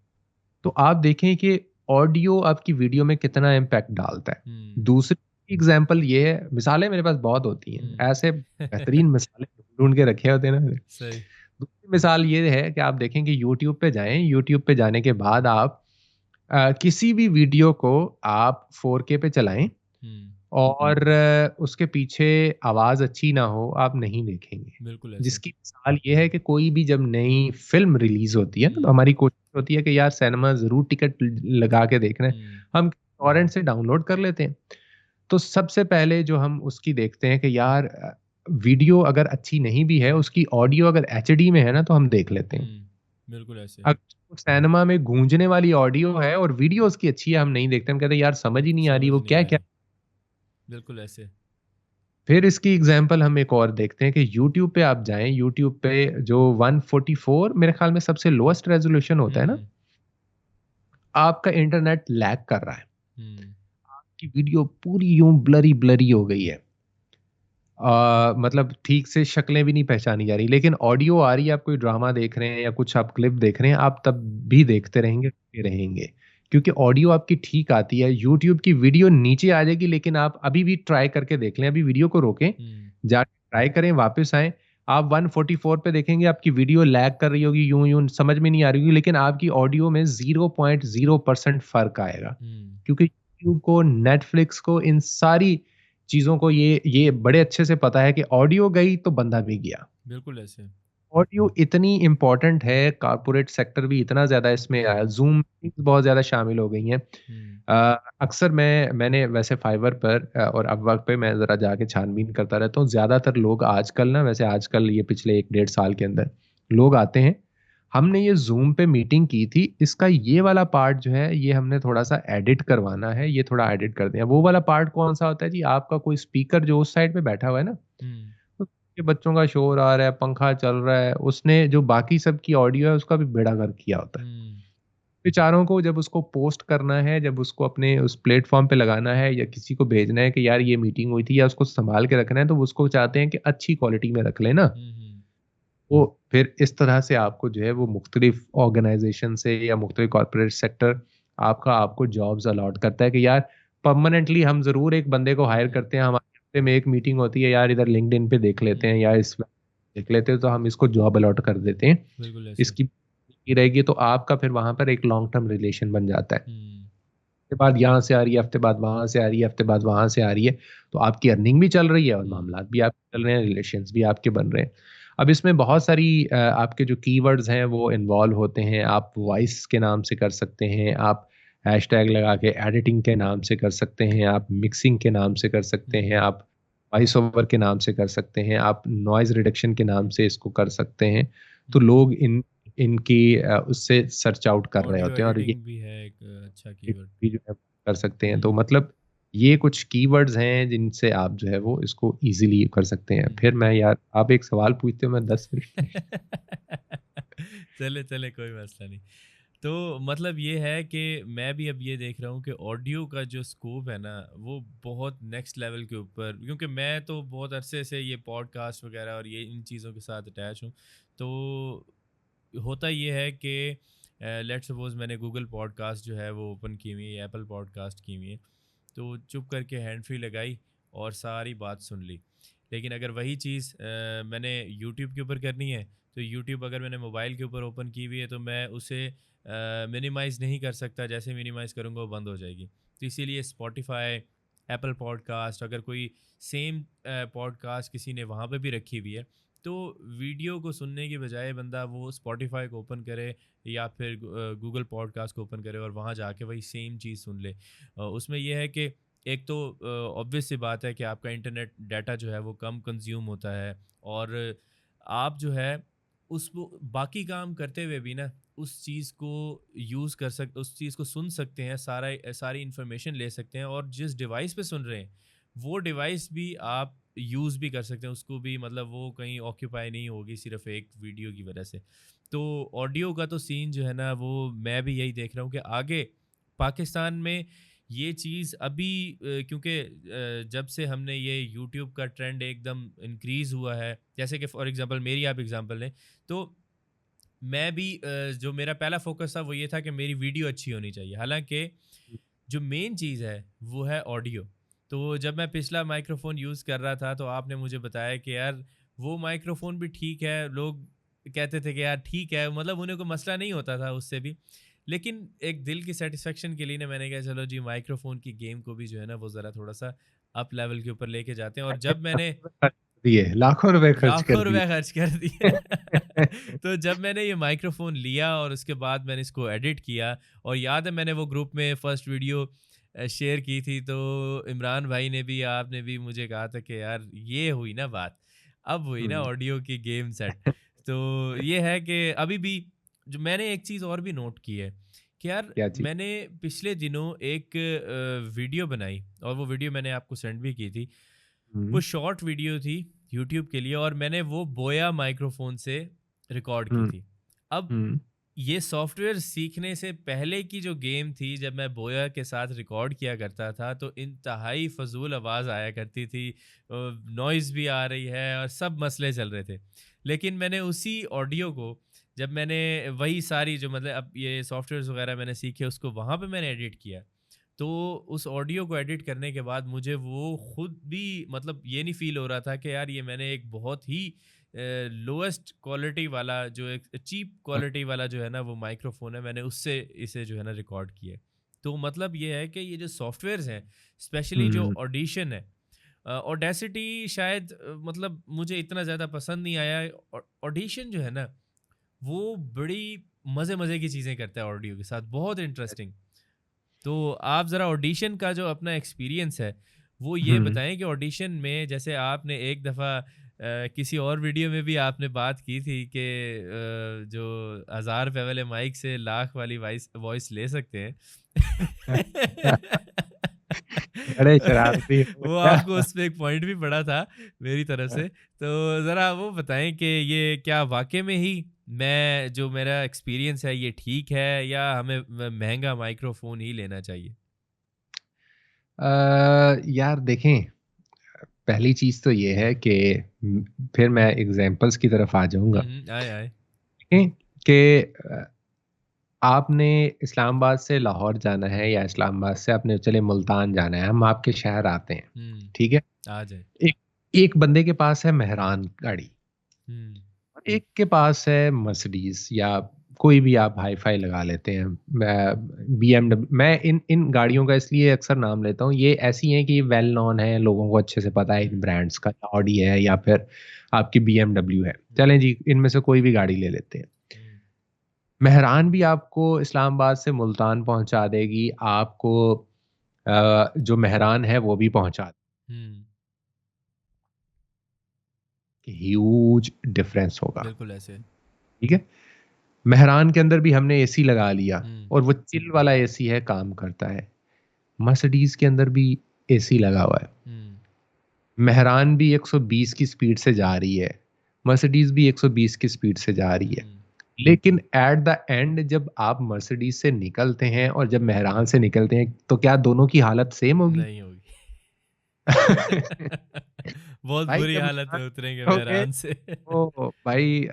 तो आप देखें कि ऑडियो आपकी वीडियो में कितना इम्पैक्ट डालता है। हुँ, दूसरी एग्जांपल ये है, मिसालें मेरे पास बहुत होती हैं, हुँ। ऐसे बेहतरीन मिसालें ढूँढ के रखे होते हैं ना मैंने। सही। दूसरी मिसाल ये है कि आप देखें कि यूट्यूब पे जाएँ, यूट्यूब पे जाने के बाद आप किसी भी वीडियो को आप 4K पे चलाएँ हुँ, और उसके पीछे आवाज़ अच्छी ना हो, आप नहीं देखेंगे। बिल्कुल ऐसे। जिसकी मिसाल ये है कि कोई भी जब नई फ़िल्म रिलीज़ होती है ना, तो हुँ, हमारी कोशिश होती है कि यार सिनेमा ज़रूर टिकट ल लगा के देखना है। हुँ, हम टॉरेंट से डाउनलोड कर लेते हैं। तो सबसे पहले जो हम उसकी देखते हैं कि यार वीडियो अगर अच्छी नहीं भी है, उसकी ऑडियो अगर एचडी में है ना, तो हम देख लेते हैं। हुँ, बिल्कुल ऐसे। अगर सिनेमा में गूंजने वाली ऑडियो है और वीडियो उसकी अच्छी है, हम नहीं देखते। हम कहते हैं यार समझ ही नहीं आ रही समझ वो नहीं आ क्या-क्या। रही। बिल्कुल ऐसे। फिर इसकी एग्जांपल हम एक और देखते हैं कि यूट्यूब पे आप जाएँ, यूट्यूब पे जो 144 मेरे ख़्याल में सबसे लोएस्ट रेज़ोल्यूशन होता है ना, हुँ, आपका इंटरनेट लैग कर रहा है। हुँ, आपकी वीडियो पूरी यूँ ब्लरी-ब्लरी हो गई है। मतलब ठीक से शक्लें भी नहीं पहचानी जा रही, लेकिन ऑडियो आ रही है, आप कोई ड्रामा देख रहे हैं या कुछ आप क्लिप देख रहे हैं, आप तब भी देखते रहेंगे, देखते रहेंगे। क्योंकि ऑडियो आपकी ठीक आती है, यूट्यूब की वीडियो नीचे आ जाएगी, लेकिन आप अभी भी ट्राई करके देख लें, अभी वीडियो को रोकें, हुँ, जाके ट्राई करें, वापस आएँ, आप 144 पे देखेंगे, आपकी वीडियो लैग कर रही होगी, यूँ-यूँ समझ में नहीं आ रही होगी, लेकिन आपकी ऑडियो में 0.0% फ़र्क आएगा। हुँ, क्योंकि यूट्यूब को, नेटफ्लिक्स को, इन सारी चीज़ों को ये बड़े अच्छे से पता है कि ऑडियो गई तो बंदा भी गया। बिल्कुल ऐसे। ऑडियो इतनी इम्पोर्टेंट है, कॉर्पोरेट सेक्टर भी इतना ज़्यादा इसमें ज़ूम मीटिंग्स बहुत ज़्यादा शामिल हो गई हैं। हुँ, अक्सर मैंने वैसे फाइवर पर और अपवर्क पे मैं ज़रा जाके छानबीन करता रहता हूँ। ज़्यादातर लोग आजकल ना, वैसे आजकल ये पिछले 1 डेढ़ साल के अंदर लोग आते हैं, हमने ये ज़ूम पे मीटिंग की थी, इसका ये वाला पार्ट जो है ये हमने थोड़ा-सा एडिट करवाना है, ये थोड़ा एडिट कर दें। वो वाला पार्ट कौन-सा होता है जी, आपका कोई स्पीकर जो उस साइड पे बैठा हुआ है ना, हुँ, तो ये बच्चों का शोर आ रहा है, पंखा चल रहा है, उसने जो बाकी सबकी ऑडियो है उसका भी बेड़ा गर्क किया होता है। हुँ, बेचारों को जब उसको पोस्ट करना है, जब उसको अपने उस प्लेटफ़ॉर्म पे लगाना है या किसी को भेजना है कि यार ये मीटिंग हुई थी या उसको सँभाल के रखना है, तो वो उसको चाहते हैं कि अच्छी क्वालिटी में रख लें ना। हुँ, हुँ, वो फिर इस तरह से आपको जो है वो मुख्तलिफ़ ऑर्गनाइज़ेशन से या मुख्तलिफ़ कॉर्पोरेट सेक्टर आपको जॉब्स अलॉट करता है कि यार परमानेंटली हम ज़रूर एक बंदे को हायर हुँ, करते हैं, हमारे हफ्ते में 1 मीटिंग होती है, यार इधर लिंक्डइन पे देख लेते हैं हुँ, या इस देख लेते हैं, तो हम इसको जॉब अलॉट कर देते हैं। बिल्कुल ऐसे। इसकी की रहेगी तो आपका फिर वहाँ पर एक लॉन्ग टर्म रिलेशन बन जाता है। हुँ, हफ्ते बाद यहाँ से आ रही है, हफ्ते बाद वहाँ से आ रही है, हफ्ते बाद वहाँ से आ रही है, तो आपकी अर्निंग भी चल रही है और हुँ, मामलात भी आपके चल रहे हैं, रिलेशंस भी आपके बन रहे हैं। अब इसमें बहुत सारी आपके जो कीवर्ड्स हैं वो इन्वॉल्व होते हैं, आप वॉइस के नाम से कर सकते हैं, आप हैशटैग लगा के एडिटिंग के नाम से कर सकते हैं, आप मिक्सिंग के नाम से कर सकते हैं, हुँ, आप वॉइस ओवर के नाम से कर सकते हैं, आप नॉइज़ रिडक्शन के नाम से इसको कर सकते हैं। तो हुँ। लोग इनकी उससे सर्च आउट कर रहे ऑडियो होते हैं और ये एडिटिंग भी है एक अच्छा एक कीवर्ड। भी जो है कर सकते हैं। तो हुँ, मतलब ये कुछ कीवर्ड्स हैं जिनसे आप जो है वो इसको ईज़िली कर सकते हैं। हुँ। फिर मैं यार आप एक सवाल पूछते हो मैं 10 मिनट चले, चले कोई मसला नहीं। तो मतलब ये है कि मैं भी अब ये देख रहा हूँ कि ऑडियो का जो स्कोप है ना, वो बहुत नेक्स्ट लेवल के ऊपर, क्योंकि मैं तो बहुत अरसे से ये पॉडकास्ट वगैरह और ये इन चीज़ों के साथ अटैच हूँ। तो होता ये है कि लेट्स सपोज़ मैंने गूगल पॉडकास्ट जो है वो ओपन की हुई है, एप्पल पॉडकास्ट की हुई है। तो चुप करके हैंड फ्री लगाई और सारी बात सुन ली। लेकिन अगर वही चीज़ मैंने यूट्यूब के ऊपर करनी है, तो यूट्यूब अगर मैंने मोबाइल के ऊपर ओपन की हुई है तो मैं उसे मिनिमाइज़ नहीं कर सकता, जैसे मिनिमाइज़ करूँगा वो बंद हो जाएगी। तो इसीलिए स्पॉटिफ़ाई, एप्पल पॉडकास्ट, अगर कोई सेम पॉडकास्ट किसी ने वहाँ पे भी रखी हुई है, तो वीडियो को सुनने की बजाय बंदा वो स्पॉटिफ़ाई को ओपन करे या फिर गूगल पॉडकास्ट को ओपन करे और वहाँ जाके वही सेम चीज़ सुन ले। उसमें ये है कि एक तो ऑब्वियस सी बात है कि आपका इंटरनेट डाटा जो है वो कम कंज्यूम होता है और आप जो है उसको बाकी काम करते हुए भी ना उस चीज़ को यूज़ कर सक उस चीज़ को सुन सकते हैं, सारी इन्फॉर्मेशन ले सकते हैं और जिस डिवाइस पे सुन रहे हैं, वो डिवाइस भी आप यूज़ भी कर सकते हैं, उसको भी मतलब वो कहीं ऑक्यूपाई नहीं होगी सिर्फ़ एक वीडियो की वजह से। तो ऑडियो का तो सीन जो है ना वो मैं भी यही देख रहा हूँ कि आगे पाकिस्तान में ये चीज़ अभी क्योंकि जब से हमने ये यूट्यूब का ट्रेंड एकदम इंक्रीज़ हुआ है, जैसे कि फॉर एग्ज़ाम्पल मेरी आप एग्ज़ाम्पल लें, तो मैं भी जो मेरा पहला फोकस था वो ये था कि मेरी वीडियो अच्छी होनी चाहिए। हालाँकि जो मेन चीज़ है वो है ऑडियो। तो जब मैं पिछला माइक्रोफ़ोन यूज़ कर रहा था तो आपने मुझे बताया कि यार वो माइक्रोफ़ोन भी ठीक है, लोग कहते थे कि यार ठीक है, मतलब उन्हें कोई मसला नहीं होता था उससे भी। लेकिन एक दिल की सैटिस्फैक्शन के लिए ना मैंने कहा चलो जी माइक्रोफ़ोन की गेम को भी जो है ना वो ज़रा थोड़ा-सा अप लेवल के ऊपर लेके जाते हैं। और जब मैंने दिए लाखों रुपए खर्च कर लाखों दिए। रुपए खर्च कर दिए। तो जब मैंने ये माइक्रोफ़ोन लिया और उसके बाद मैंने इसको एडिट किया, और याद है मैंने वो ग्रुप में फर्स्ट वीडियो शेयर की थी, तो इमरान भाई ने भी, आपने भी मुझे कहा था कि यार ये हुई ना बात, अब हुई ना हम्म, ऑडियो की गेम सेट। तो ये है कि अभी भी जो मैंने एक चीज़ और भी नोट की है कि यार क्या चीज? मैंने पिछले दिनों एक वीडियो बनाई और वो वीडियो मैंने आपको सेंड भी की थी। वो हम्म, शॉर्ट वीडियो थी यूट्यूब के लिए और मैंने वो बोया माइक्रोफोन से रिकॉर्ड की हम्म, थी। अब हम्म, ये सॉफ्टवेयर सीखने से पहले की जो गेम थी, जब मैं बोया के साथ रिकॉर्ड किया करता था तो इंतहाई फजूल आवाज़ आया करती थी, नॉइज़ भी आ रही है और सब मसले चल रहे थे। लेकिन मैंने उसी ऑडियो को, जब मैंने वही सारी जो मतलब अब ये सॉफ्टवेयर्स वगैरह मैंने सीखे उसको वहाँ पे मैंने एडिट किया। तो उस ऑडियो को एडिट करने के बाद मुझे वो खुद भी मतलब ये नहीं फ़ील हो रहा था कि यार ये मैंने एक बहुत ही लोएस्ट क्वालिटी वाला, जो एक चीप क्वालिटी वाला जो है ना वो माइक्रोफ़ोन है, मैंने उससे इसे जो है ना रिकॉर्ड किया है। तो मतलब ये है कि ये जो सॉफ्टवेयर्स हैं, स्पेशली जो हम्म, ऑडिशन है, ऑडेसिटी शायद मतलब मुझे इतना ज़्यादा पसंद नहीं आया। ऑडिशन जो है ना वो बड़ी मज़े-मज़े की चीज़ें करता है ऑडियो के साथ, बहुत इंटरेस्टिंग। तो आप ज़रा ऑडिशन का जो अपना एक्सपीरियंस है, वो ये हम्म। बताएँ कि ऑडिशन में जैसे आपने एक दफ़ा किसी और वीडियो में भी आपने बात की थी कि जो ₹1000 वाले माइक से लाख वाली वॉइस वॉइस ले सकते हैं। बड़े शरारती हो वो क्या? आपको उसपे एक पॉइंट भी पड़ा था मेरी तरफ से। तो ज़रा वो बताएँ कि ये क्या वाक़ई में ही मैं जो मेरा एक्सपीरियंस है ये ठीक है, या हमें महँगा माइक्रोफ़ोन ही लेना चाहिए? यार देखें, पहली चीज तो ये है कि फिर मैं एग्जांपल्स की तरफ आ हुँ, जाऊंगा। हुँ। आए, आए। देखें कि आपने इस्लामाबाद से लाहौर जाना है या इस्लामाबाद से आपने चले मुल्तान जाना है, हम आपके शहर आते हैं, हुँ, ठीक है? आ जाए। एक एक बंदे के पास है मेहरान गाड़ी हुँ, और एक के पास है मर्सिडीज या कोई भी आप हाई फाई लगा लेते हैं। BMW, मैं इन इन गाड़ियों का इसलिए अक्सर नाम लेता हूँ, ये ऐसी हैं कि वेल नोन है, लोगों को अच्छे से पता है इन हुँ, ब्रांड्स का, ऑडी है या फिर आपकी BMW है। हुँ, चलें जी, इनमें से कोई भी गाड़ी ले लेते हैं। हुँ, मेहरान भी आपको इस्लामाबाद से मुल्तान पहुंचा देगी, आपको जो मेहरान है वो भी पहुंचा हुँ। देगी। ह्यूज डिफरेंस होगा, बिल्कुल ऐसे। ठीक है? मेहरान के अंदर भी हमने एसी लगा लिया हुँ, और वो चिल वाला एसी है, काम करता है। मर्सिडीज के अंदर भी एसी लगा हुआ है। हुँ, मेहरान भी 120 की स्पीड से जा रही है, मर्सिडीज भी 120 की स्पीड से जा रही है। हुँ। लेकिन एट द एंड जब आप मर्सिडीज से निकलते हैं और जब मेहरान से निकलते हैं तो क्या दोनों की हालत सेम होगी? नहीं होगी। बहुत भाई बुरी जब हालत मेहरान में उतरेंगे निकलोगे मेहरान से। तो भाई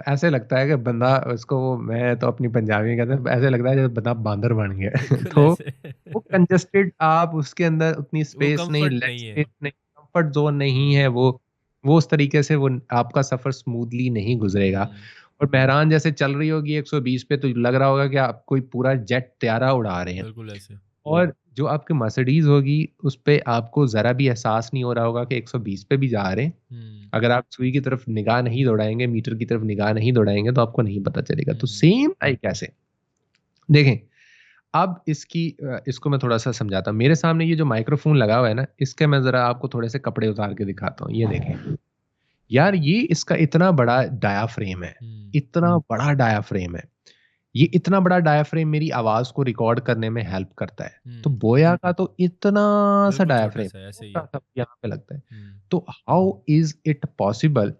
ऐसे लगता है कि बंदा उसको, मैं तो अपनी पंजाबी में कहता हूँ, ऐसे लगता है जैसे बंदा बांदर बन गया है। बिल्कुल तो ऐसे। वो कंजस्टेड, आप उसके अंदर उतनी वो स्पेस नहीं, कम्फ़र्ट लेग नहीं है। स्पेस नहीं, कंफर्ट जोन नहीं है, हुँ, वो उस तरीके से वो आपका सफर स्मूथली नहीं गुजरेगा। हुँ, और मेहरान जैसे चल रही होगी 120 पे तो लग रहा होगा कि आप कोई पूरा जेट त्यारा उड़ा रहे हैं। बिल्कुल ऐसे। और जो आपकी मर्सिडीज होगी उस पे आपको जरा भी एहसास नहीं हो रहा होगा कि 120 पे भी जा रहे हैं। हुँ, अगर आप सुई की तरफ निगाह नहीं दौड़ाएंगे, मीटर की तरफ निगाह नहीं दौड़ाएंगे तो आपको नहीं पता चलेगा। तो हुँ, सेम आई कैसे देखें, अब इसको मैं थोड़ा सा समझाता हूँ। मेरे सामने ये जो माइक्रोफोन लगा हुआ है ना, इसके मैं जरा आपको थोड़े से कपड़े उतार के दिखाता हूँ, ये देखें। यार ये इसका इतना बड़ा डायाफ्रेम है, हुँ, इतना बड़ा डायाफ्रेम है। ये इतना बड़ा डायाफ्रेम मेरी आवाज को रिकॉर्ड करने में हेल्प करता है। तो हुँ। बोया का तो इतना सा बिल्कुल डायाफ्रेम छोटा-सा है, ऐसे ही छोटा है। सा यहाँ पे लगता है। हुँ, तो हाउ इज इट पॉसिबल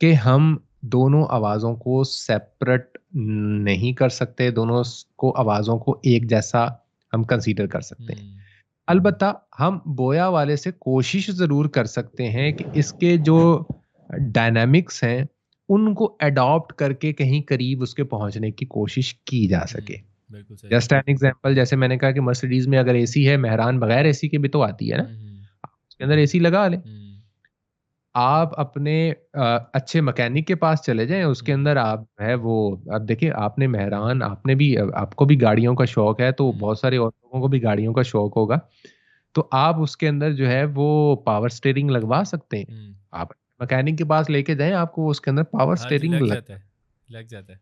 कि हम दोनों आवाजों को सेपरेट नहीं कर सकते, दोनों को आवाजों को एक जैसा हम कंसीडर कर सकते हैं? हुँ, अलबत्ता हम बोया वाले से कोशिश जरूर कर सकते हैं कि इसके जो डायनामिक्स हैं उनको अडॉप्ट करके कहीं करीब उसके पहुंचने की कोशिश की जा सके। बिल्कुल सही। जस्ट एन एग्जांपल, जैसे मैंने कहा कि मर्सिडीज में अगर एसी है, मेहरान बगैर एसी के भी तो आती है ना, हम्म। आप उसके अंदर एसी लगा लें। हम्म। आप अपने अच्छे मैकेनिक के पास चले जाएं, उसके हम्म। अंदर आप है वो, अब देखिए आपने मेहरान, आपने भी, आपको भी गाड़ियों का शौक है, तो हम्म। बहुत सारे और लोगों को भी गाड़ियों का शौक होगा। तो आप उसके अंदर जो है वो पावर स्टेयरिंग लगवा सकते हैं। हम्म। आप मैकेनिक के पास लेके जाएं, आपको उसके अंदर पावर हाँ जी, स्टेयरिंग लग लग, जाता है, लग जाता है।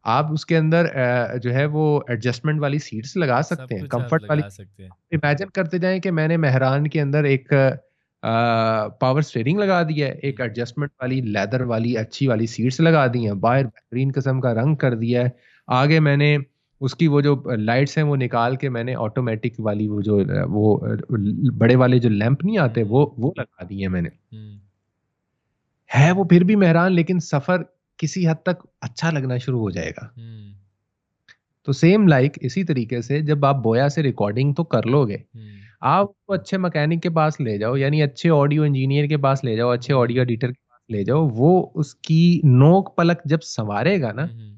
आप उसके अंदर जो है वो एडजस्टमेंट वाली सीट्स लगा सब सकते हैं, कुछ आप कंफर्ट वाली। लगा सकते हैं। इमेजिन करते जाएं कि मैंने मेहरान के अंदर एक पावर स्टेयरिंग लगा दिया है, एक हम्म। एडजस्टमेंट वाली लेदर वाली अच्छी वाली सीट्स लगा दी हैं, बाहर बेहतरीन किस्म का रंग कर दिया है। आगे मैंने उसकी वो जो लाइट्स हैं वो निकाल के मैंने ऑटोमेटिक वाली वो जो बड़े वाले जो लैंप नहीं आते, हम्म। वो लगा दिए हैं मैंने। हम्म। है वो फिर भी मेहरान, लेकिन सफर किसी हद तक अच्छा लगना शुरू हो जाएगा। हम्म। तो सेम लाइक इसी तरीके से जब आप बोया से रिकॉर्डिंग तो कर लोगे, हम्म। आप उसको अच्छे मैकेनिक के पास ले जाओ, यानी अच्छे ऑडियो इंजीनियर के पास ले जाओ, अच्छे ऑडियो हम्म। एडिटर के पास ले जाओ, वो उसकी नोक पलक जब संवारेगा ना, हम्म।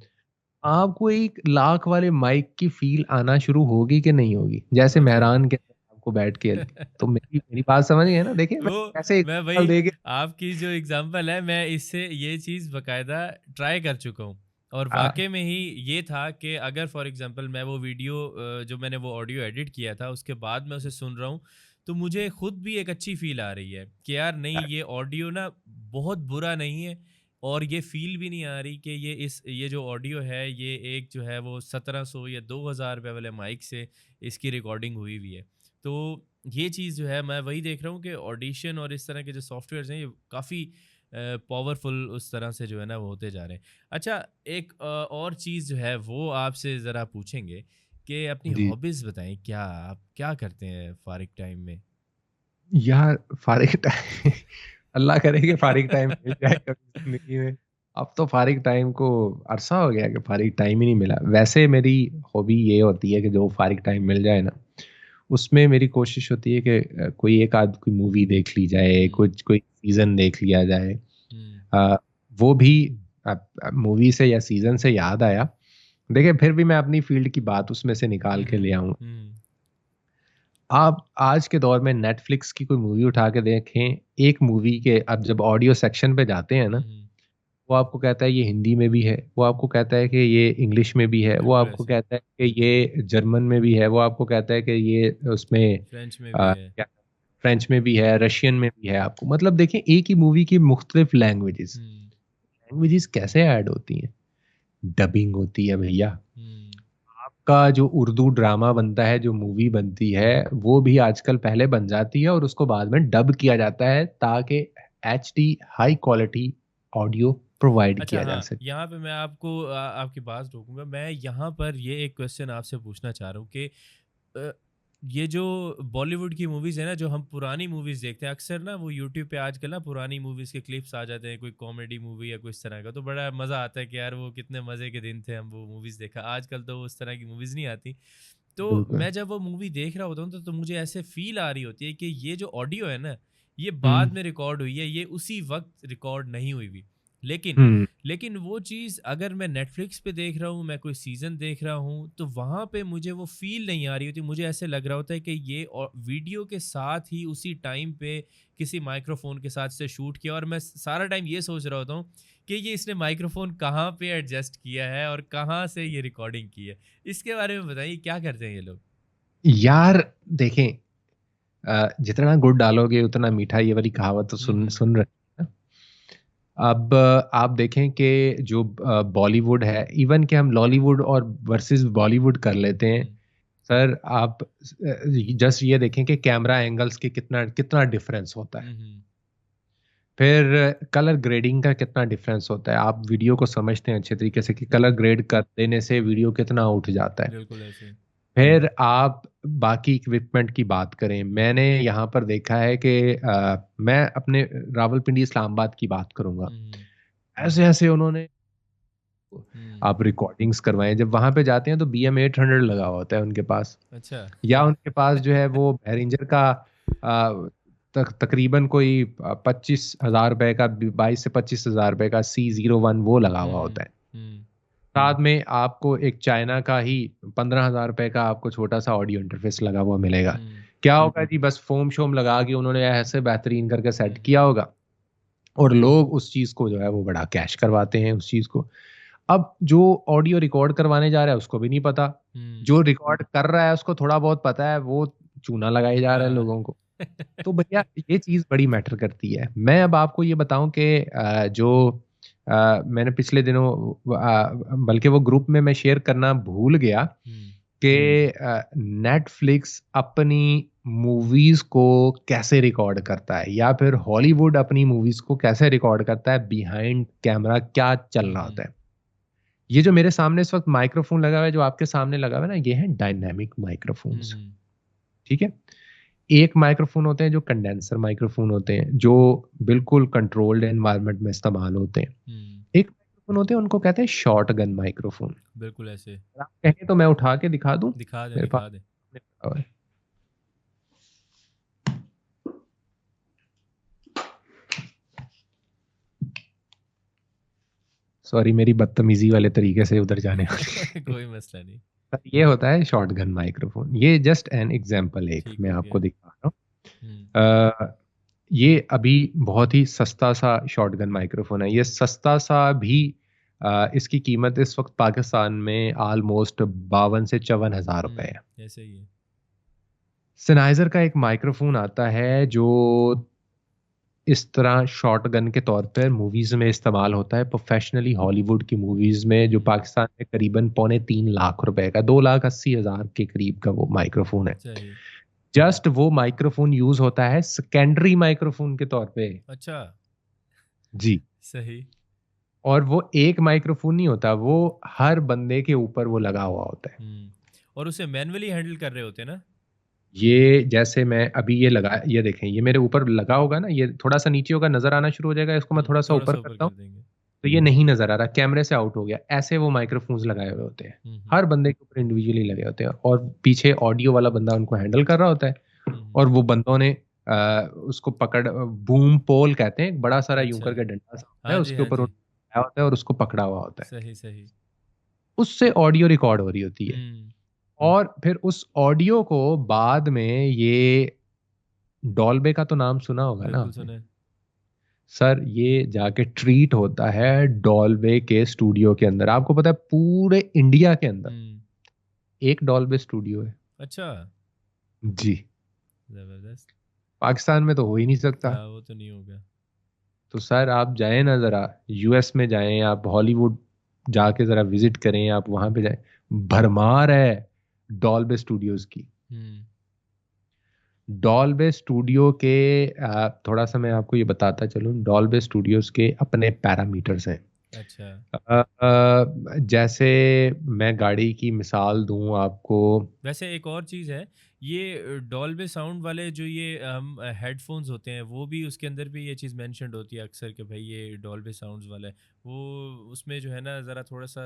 आपको एक लाख वाले माइक की फील आना शुरू होगी कि नहीं होगी, जैसे होगी, होगी। मेहरान के अंदर आपको बैठ के। तो मेरी मेरी बात समझ गए ना? देखिए मैं तो कैसे मैं एग्जांपल वही, देके आपकी जो एग्जांपल है, मैं इससे ये चीज़ बकायदा ट्राई कर चुका हूँ। और आ, वाकई में ही ये था कि अगर फॉर एग्जांपल मैं वो वीडियो जो मैंने वो ऑडियो एडिट किया था, उसके बाद मैं उसे सुन रहा हूँ, तो मुझे खुद भी एक अच्छी फील आ रही है कि यार नहीं, ये ऑडियो ना बहुत बुरा नहीं है। और ये फील भी नहीं आ रही कि ये जो ऑडियो है, ये एक जो है वो 1700 या 2000 रुपये वाले माइक से इसकी रिकॉर्डिंग हुई हुई है। तो ये चीज़ जो है मैं वही देख रहा हूँ कि ऑडिशन और इस तरह के जो सॉफ्टवेयर्स हैं, ये काफ़ी पावरफुल उस तरह से जो है ना वो होते जा रहे हैं। अच्छा, एक और चीज़ जो है वो आपसे ज़रा पूछेंगे कि अपनी जी हॉबीज़ बताएं, क्या आप क्या करते हैं फारिग टाइम में? यार, फारिग टाइम अल्लाह करे कि फारिग टाइम मिल जाए कभी जिंदगी में। अब तो फारिग टाइम को अरसा हो गया कि फारिग टाइम ही नहीं मिला। वैसे मेरी हॉबी ये होती है कि जो फारिग टाइम मिल जाए ना, उसमें मेरी कोशिश होती है कि कोई एक आध कोई मूवी देख ली जाए, हुँ। कुछ कोई सीजन देख लिया जाए। हुँ। अ, वो भी मूवी से या सीजन से याद आया, देखिए फिर भी मैं अपनी फील्ड की बात उसमें से निकाल हुँ। के ले हुँ। आऊं। हुँ। आप आज के दौर में नेटफ्लिक्स की कोई मूवी उठा के देखें, एक मूवी के अब जब ऑडियो सेक्शन पे जाते हैं ना, हुँ। हुँ। वो आपको कहता है ये हिंदी में भी है, वो आपको कहता है कि ये इंग्लिश में भी है, वो बिल्कुल आपको ऐसे ही। कहता है कि ये जर्मन में भी है, वो आपको कहता है कि ये उसमें फ्रेंच में भी है। क्या, फ्रेंच में भी है, रशियन में भी है। आपको मतलब देखिए एक ही मूवी की मुख्तलिफ लैंग्वेजेस, हुँ। लैंग्वेजेस कैसे ऐड होती हैं? डबिंग होती है भैया। हुँ। का जो उर्दू ड्रामा बनता है, जो मूवी बनती है, वो भी आजकल पहले बन जाती है और उसको बाद में डब किया जाता है ताकि HD high quality audio provide अच्छा किया जा हाँ, सके। यहाँ पे मैं आपको आपकी बात रोकूँगा। मैं यहाँ पर ये एक क्वेश्चन आपसे पूछना चाह रहा हूँ कि अ, ये जो बॉलीवुड की मूवीज़ है ना, जो हम पुरानी मूवीज़ देखते हैं, अक्सर ना वो यूट्यूब पे आजकल ना पुरानी मूवीज़ के क्लिप्स आ जाते हैं, कोई कॉमेडी मूवी या कोई इस तरह का, तो बड़ा मज़ा आता है कि यार वो कितने मज़े के दिन थे, हम वो मूवीज़ देखा। आजकल तो उस तरह की मूवीज़ नहीं आती। तो बिल्कुल। मैं जब वो मूवी देख रहा होता हूँ, तो मुझे ऐसे फ़ील आ रही होती है कि ये जो ऑडियो है ना, ये हम्म। बाद में रिकॉर्ड हुई है, ये उसी वक़्त रिकॉर्ड नहीं हुई हुई। लेकिन हम्म। लेकिन वो चीज़ अगर मैं नेटफ्लिक्स पे देख रहा हूँ, मैं कोई सीज़न देख रहा हूँ, तो वहाँ पे मुझे वो फ़ील नहीं आ रही होती। मुझे ऐसे लग रहा होता है कि ये वीडियो के साथ ही उसी टाइम पे किसी माइक्रोफ़ोन के साथ से शूट किया, और मैं सारा टाइम ये सोच रहा होता हूँ कि ये इसने माइक्रोफ़ोन कहाँ पे एडजस्ट किया है और कहाँ से ये रिकॉर्डिंग की है। इसके बारे में बताइए, क्या करते हैं ये लोग? यार देखें, जितना गुड़ डालोगे उतना मीठा, ये वाली कहावत तो हुँ। सुन हुँ। सुन रहे हैं ना। अब आप देखें कि जो बॉलीवुड है, इवन कि हम लॉलीवुड और वर्सेस बॉलीवुड कर लेते हैं। हुँ। सर आप जस्ट ये देखें कि कैमरा एंगल्स के कितना कितना डिफरेंस होता है, हुँ। हुँ। फिर कलर ग्रेडिंग का कितना डिफरेंस होता है। आप वीडियो को समझते हैं अच्छे तरीके से कि कलर हुँ। ग्रेड कर देने से वीडियो कितना उठ जाता है। बिल्कुल ऐसे ही। फिर आप बाकी इक्विपमेंट की बात करें, मैंने यहाँ पर देखा है कि मैं अपने रावलपिंडी इस्लामाबाद की बात करूंगा। हुँ। ऐसे ऐसे उन्होंने, हुँ। आप रिकॉर्डिंग्स करवाएं, जब वहां पे जाते हैं तो BM-800 लगा होता है उनके पास, अच्छा। या उनके पास जो है वो behringer का तकरीबन कोई 25,000 रुपए का, 22 से 25,000 रुपए का C01 वो लगा हुआ होता है। साथ में आपको एक चाइना का ही 15,000 रुपए का आपको छोटा सा ऑडियो इंटरफेस लगा हुआ मिलेगा। क्या होगा जी, बस फोम शोम लगा के उन्होंने ऐसे बेहतरीन करके सेट किया होगा और लोग उस चीज को जो है वो बड़ा कैश करवाते हैं उस चीज को। अब जो ऑडियो रिकॉर्ड करवाने जा रहा है उसको भी नहीं पता, जो रिकॉर्ड कर रहा है उसको थोड़ा बहुत पता है, वो चूना लगाए जा रहा है लोगों को। तो भैया ये चीज बड़ी मैटर करती है। मैं अब आपको ये बताऊं कि जो मैंने पिछले दिनों बल्कि वो ग्रुप में मैं शेयर करना भूल गया कि नेटफ्लिक्स अपनी मूवीज को कैसे रिकॉर्ड करता है, या फिर हॉलीवुड अपनी मूवीज को कैसे रिकॉर्ड करता है, बिहाइंड कैमरा क्या चल रहा होता है। ये जो मेरे सामने इस वक्त माइक्रोफोन लगा हुआ है, जो आपके सामने लगा हुआ है ना, ये है डायनामिक माइक्रोफोन्स। ठीक है, एक माइक्रोफोन होते हैं जो कंडेंसर माइक्रोफोन होते हैं, जो बिल्कुल कंट्रोल्ड एनवायरनमेंट में इस्तेमाल होते हैं। एक माइक्रोफोन होते हैं उनको कहते हैं शॉर्ट गन माइक्रोफोन। बिल्कुल ऐसे आप कहें तो मैं उठा के दिखा दूं, दिखा दे मेरे दिखा पास दे। सॉरी मेरी बदतमीजी वाले तरीके से उधर जाने वाली। कोई मसला नहीं। ये होता है शॉर्ट गन माइक्रोफोन। ये जस्ट एन एग्जांपल एक मैं आपको दिखा रहा हूँ। ये अभी बहुत ही सस्ता सा शॉर्ट गन माइक्रोफोन है। ये सस्ता सा भी इसकी कीमत इस वक्त पाकिस्तान में ऑलमोस्ट 52 से 54 हज़ार रुपए है। ऐसे ही है। सेनाइजर का एक माइक्रोफोन आता है जो इस तरह शॉर्ट गन के तौर पर मूवीज में इस्तेमाल होता है, प्रोफेशनली हॉलीवुड की मूवीज में, जो पाकिस्तान में करीबन 3.25 लाख रुपए का, 2,80,000 के करीब का वो माइक्रोफोन है। जस्ट वो माइक्रोफोन यूज होता है सेकेंडरी माइक्रोफोन के तौर पे। अच्छा जी सही। और वो एक माइक्रोफोन नहीं होता, वो हर बंदे के ऊपर वो लगा हुआ होता है। और उसे मैन्युअली हैंडल कर रहे होते हैं ना। ये जैसे मैं अभी ये लगा, ये देखें, ये मेरे ऊपर लगा होगा ना, ये थोड़ा सा नीचे होगा, नजर आना शुरू हो जाएगा। इसको मैं थोड़ा सा ऊपर करता हूँ तो ये नहीं नजर आ रहा, कैमरे से आउट हो गया। ऐसे वो माइक्रोफोन्स लगाए हुए होते हैं, हर बंदे के ऊपर इंडिविजुअली लगे होते हैं, और पीछे ऑडियो वाला बंदा उनको हैंडल कर रहा होता है। और वो बंदों ने उसको पकड़, बूम पोल कहते हैं, एक बड़ा सारा यूं करके डंडा सा है, उसके ऊपर होता है और उसको पकड़ा हुआ होता है। सही सही। उससे ऑडियो रिकॉर्ड हो रही होती है, और फिर उस ऑडियो को बाद में ये डॉल्बे का तो नाम सुना होगा ना आपने? सर ये जाके ट्रीट होता है डॉल्बे के स्टूडियो के अंदर। आपको पता है पूरे इंडिया के अंदर एक डॉल्बे स्टूडियो है। अच्छा जी, जबरदस्त। पाकिस्तान में तो हो ही नहीं सकता। वो तो नहीं होगा। तो सर आप जाएं ना, जरा यूएस में जाएं, आप हॉलीवुड जाके जरा विजिट करें, आप वहां पे जाएं, भरमार है डॉल्बे स्टूडियोज की। डॉल्बे स्टूडियो के थोड़ा सा मैं आपको ये बताता चलूं, डॉल्बे स्टूडियोज के अपने पैरामीटर्स हैं। अच्छा जैसे मैं गाड़ी की मिसाल दूं आपको। वैसे एक और चीज़ है, ये डॉल्बे साउंड वाले जो ये हम हेडफोन्स होते हैं, वो भी उसके अंदर भी ये चीज़ मेंशन्ड होती है अक्सर कि भाई ये डॉल्बे साउंड्स वाला है। वो उसमें जो है ना ज़रा थोड़ा सा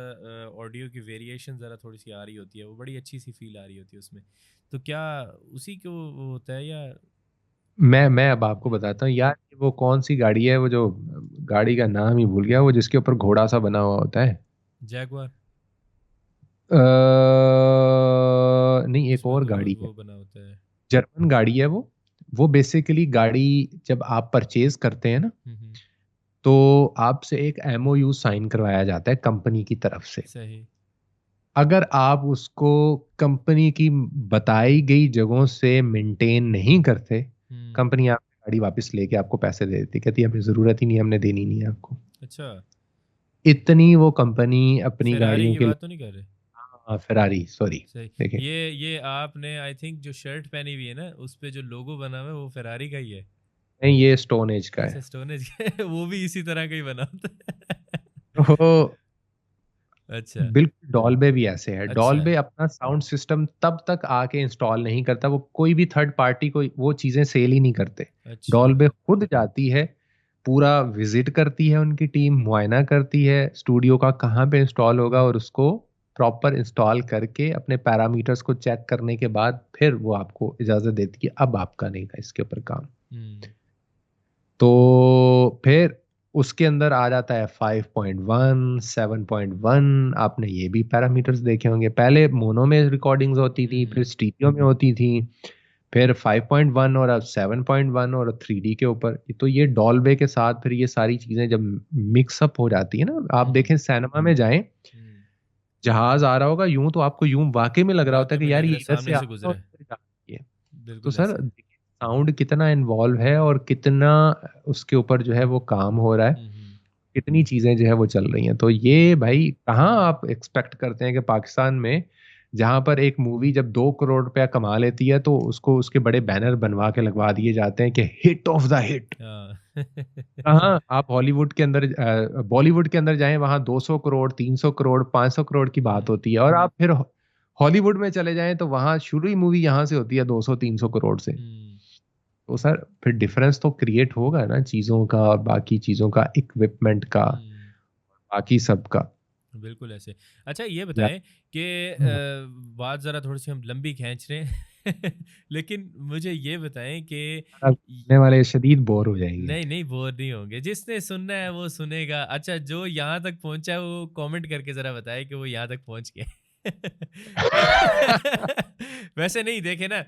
ऑडियो की वेरिएशन ज़रा थोड़ी सी आ रही होती है, वो बड़ी अच्छी सी फील आ रही होती है उसमें। तो क्या उसी को वो होता है या? मैं अब आपको बताता हूँ यार, वो कौन सी गाड़ी है, वो जो गाड़ी का नाम ही भूल गया, वो जिसके ऊपर घोड़ा सा बना हुआ होता है। जैगवार नहीं, एक और तो गाड़ी है, वो बना होता है। जर्मन गाड़ी है वो बेसिकली गाड़ी जब आप परचेज करते हैं ना, तो आपसे एक एमओयू साइन करवाया जाता है कंपनी की तरफ से। सही। अगर आप उसको कंपनी की बताई गई जगहों से मेंटेन नहीं करते, कंपनी आपकी गाड़ी वापस लेके आपको पैसे दे देती, कहती है हमें जरूरत ही नहीं, हमने देनी नहीं है आपको। अच्छा इतनी वो कंपनी अपनी फेरारी गाड़ियों की के। बात तो नहीं कर रहे? हाँ फरारी, सॉरी। सही। देखिए ये आपने आई थिंक जो शर्ट पहनी हुई है ना, उस पे जो लोगो बना हुआ है वो फेरारी का ही है। नहीं, ये स्टोन एज का अच्छा है। स्टोन एज वो भी इसी तरह का ही बना होता है। तो अच्छा बिल्कुल डॉल्बे भी ऐसे है। अच्छा डॉल्बे अपना साउंड सिस्टम तब तक आके इंस्टॉल नहीं करता, वो कोई भी थर्ड पार्टी को वो चीजें सेल ही नहीं करते। अच्छा। डॉल्बे खुद जाती है, पूरा विजिट करती है, उनकी टीम मुआयना करती है स्टूडियो का कहाँ पे इंस्टॉल होगा, और उसको प्रॉपर इंस्टॉल करके अपने पैरामीटर्स को चेक करने के बाद फिर वो आपको इजाजत देती है अब आप करेगा इसके ऊपर काम। हम्म। तो फिर उसके अंदर आ जाता है 5.1, 7.1। आपने ये भी पैरामीटर्स देखे होंगे, पहले मोनो में रिकॉर्डिंग्स होती थी, फिर स्टीरियो में होती थी, फिर 5.1 और अब 7.1 और 3D के ऊपर। तो ये डॉल्बे के साथ फिर ये सारी चीजें जब मिक्सअप हो जाती है ना, आप देखें सिनेमा में जाएं, हम्म। जहाज आ रहा होगा यूं, तो आपको यूं वाकई में लग रहा होता वाकई है में कि यार लग ये रहा है इधर से सामने आ से रहा है और गुजरा है। इधर जा रही है। तो बिल्कुल सर ऐसे। साउंड कितना इन्वॉल्व है और कितना उसके ऊपर जो है वो काम हो रहा है, हम्म। कितनी चीजें जो है वो चल रही हैं। तो ये भाई कहाँ आप एक्सपेक्ट करते हैं कि पाकिस्तान में, जहां पर एक मूवी जब 2 करोड़ रुपया कमा लेती है तो उसको उसके बड़े बैनर बनवा के लगवा दिए जाते हैं कि हिट ऑफ द हिट। हाँ। कहाँ आप हॉलीवुड के अंदर, बॉलीवुड के अंदर जाएं, वहां 200 करोड़, 300 करोड़, 500 करोड़ की बात हम्म। होती है। और आप फिर हॉलीवुड में चले जाएं तो वहां शुरू ही मूवी यहाँ से होती है 200-300 करोड़ से। हम्म। तो सर फिर डिफरेंस तो क्रिएट होगा ना चीजों का, और बाकी चीजों का, इक्विपमेंट का, हम्म। बाकी सब का। बिल्कुल ऐसे। अच्छा ये या बताएं कि बात ज़रा थोड़ी सी हम लंबी खींच रहे हैं लेकिन मुझे ये बताएं कि सुनने वाले शदीद बोर हो जाएंगे। नहीं नहीं बोर नहीं होंगे, जिसने सुनना है वो सुनेगा। अच्छा जो यहाँ तक पहुँचा है वो कमेंट करके ज़रा बताए कि वो यहाँ तक पहुँच गए। वैसे नहीं देखे ना,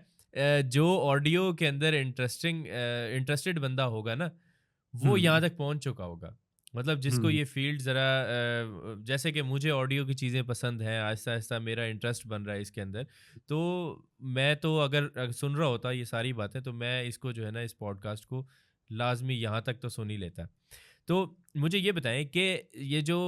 जो ऑडियो के अंदर इंटरेस्टेड बंदा होगा ना, वो यहाँ हम्म। तक पहुँच चुका होगा। मतलब जिसको हम्म। ये फील्ड ज़रा जैसे कि मुझे ऑडियो की चीज़ें पसंद हैं, आहिस्ता आहिस्ता मेरा इंटरेस्ट बन रहा है इसके अंदर। तो मैं तो अगर सुन रहा होता ये सारी बातें, तो मैं इसको जो है ना, इस पॉडकास्ट को लाज़मी यहाँ तक तो सुन ही लेता। तो मुझे ये बताएं कि ये जो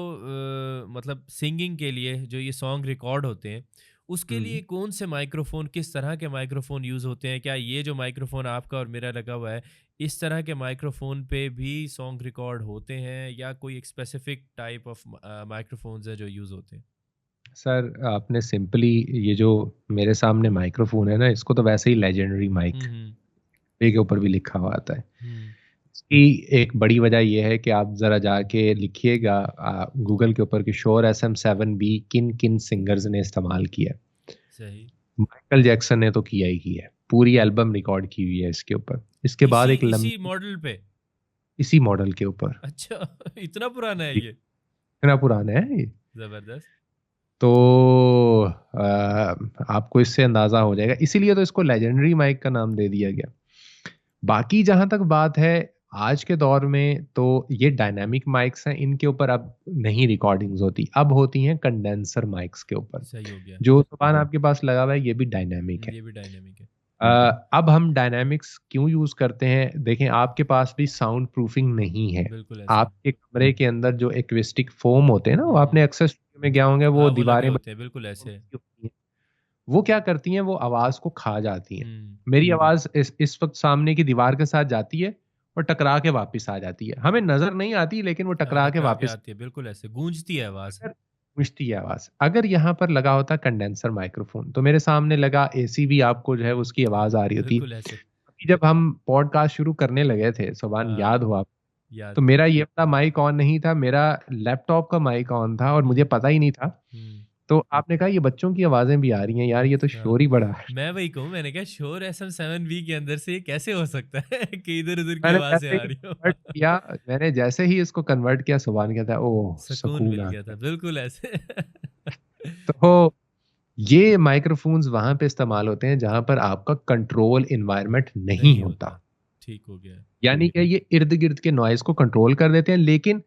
मतलब सिंगिंग के लिए जो ये सॉन्ग रिकॉर्ड होते हैं, उसके लिए हम्म। कौन से माइक्रोफ़ोन, किस तरह के माइक्रोफ़ोन यूज़ होते हैं? क्या ये जो माइक्रोफ़ोन आपका और मेरा लगा हुआ है, इस तरह के माइक्रोफ़ोन पे भी सॉन्ग रिकॉर्ड होते हैं, या कोई एक स्पेसिफ़िक टाइप ऑफ माइक्रोफ़ोन्स हैं जो यूज़ होते हैं? सर आपने सिंपली, ये जो मेरे सामने माइक्रोफोन है ना, इसको तो वैसे ही लेजेंडरी माइक हुँ, हुँ। के ऊपर भी लिखा हुआ आता है। हुँ। इसकी एक बड़ी वजह यह है कि आप जरा जाके लिखिएगा गूगल के ऊपर कि श्योर SM7B किन किन सिंगर्स ने इस्तेमाल किया है। सही। माइकल जैक्सन ने तो किया ही किया है, पूरी एल्बम रिकॉर्ड की हुई है इसके ऊपर। इसके बाद इसी एक इसी लंबी, मॉडल पे? इसी मॉडल के ऊपर। अच्छा इतना पुराना है जी, ये? इतना पुराना है ये। ज़बरदस्त। तो आपको इससे अंदाजा हो जाएगा, इसीलिए तो इसको लेजेंडरी माइक का नाम दे दिया गया। बाकी जहां तक बात है, आज के दौर में तो ये डायनामिक माइक्स हैं, इनके ऊपर अब नहीं रिकॉर्डिंग्स होती, अब होती हैं कंडेंसर माइक्स के ऊपर। सही हो गया। जो सामान आपके पास लगा हुआ है ये भी डायनामिक है। ये भी डायनामिक है। अब हम डायनामिक्स क्यों यूज करते हैं, देखें आपके पास भी साउंड प्रूफिंग नहीं है। बिल्कुल ऐसे। आपके कमरे के अंदर जो एक्विस्टिक फोम होते हैं ना, वो आपने हुँ। अक्सर स्टूडियो में गया होंगे, वो हाँ, वो लगे दीवारें होते हैं, बिल्कुल ऐसे। वो क्या करती हैं, वो आवाज को खा जाती हैं। हुँ। मेरी आवाज इस वक्त सामने की दीवार के साथ जाती है और टकरा के वापस आ जाती है, हमें नजर नहीं आती लेकिन वो टकरा के टकरा के वापस आती है, बिल्कुल ऐसे, गूंजती है आवाज़। अगर गूंजती है आवाज। अगर यहाँ पर लगा होता कंडेंसर माइक्रोफोन, तो मेरे सामने लगा एसी भी आपको जो है उसकी आवाज आ रही होती। बिल्कुल ऐसे। अभी जब हम पॉडकास्ट शुरू करने लगे थे सुभान, याद हाँ, हुआ, तो याद है। मेरा ये वाला माइक ऑन नहीं था, मेरा लैपटॉप का माइक ऑन था और मुझे हुँ, पता ही नहीं था। हुँ। तो आपने कहा ये बच्चों की आवाजें भी आ रही हैं यार, ये तो हाँ, शोर ही बड़ा है। मैं वही कहूँ, मैंने कहा श्योर SM7B के अंदर से ये कैसे हो सकता है कि इधर-उधर की मैंने आवाज़ें जैसे आ ही रही हो? कन्वर्ट किया, मैंने जैसे ही इसको कन्वर्ट किया, सुभान कहता है ओह सुकून सुकून मिल आ गया था, गया। बिल्कुल ऐसे। तो ये माइक्रोफोन्स वहां पे इस्तेमाल होते हैं जहां पर आपका कंट्रोल इन्वायरमेंट नहीं नहीं होता। होता, ठीक हो गया। यानी कि ये इर्द गिर्द के नॉइज को कंट्रोल कर देते हैं, लेकिन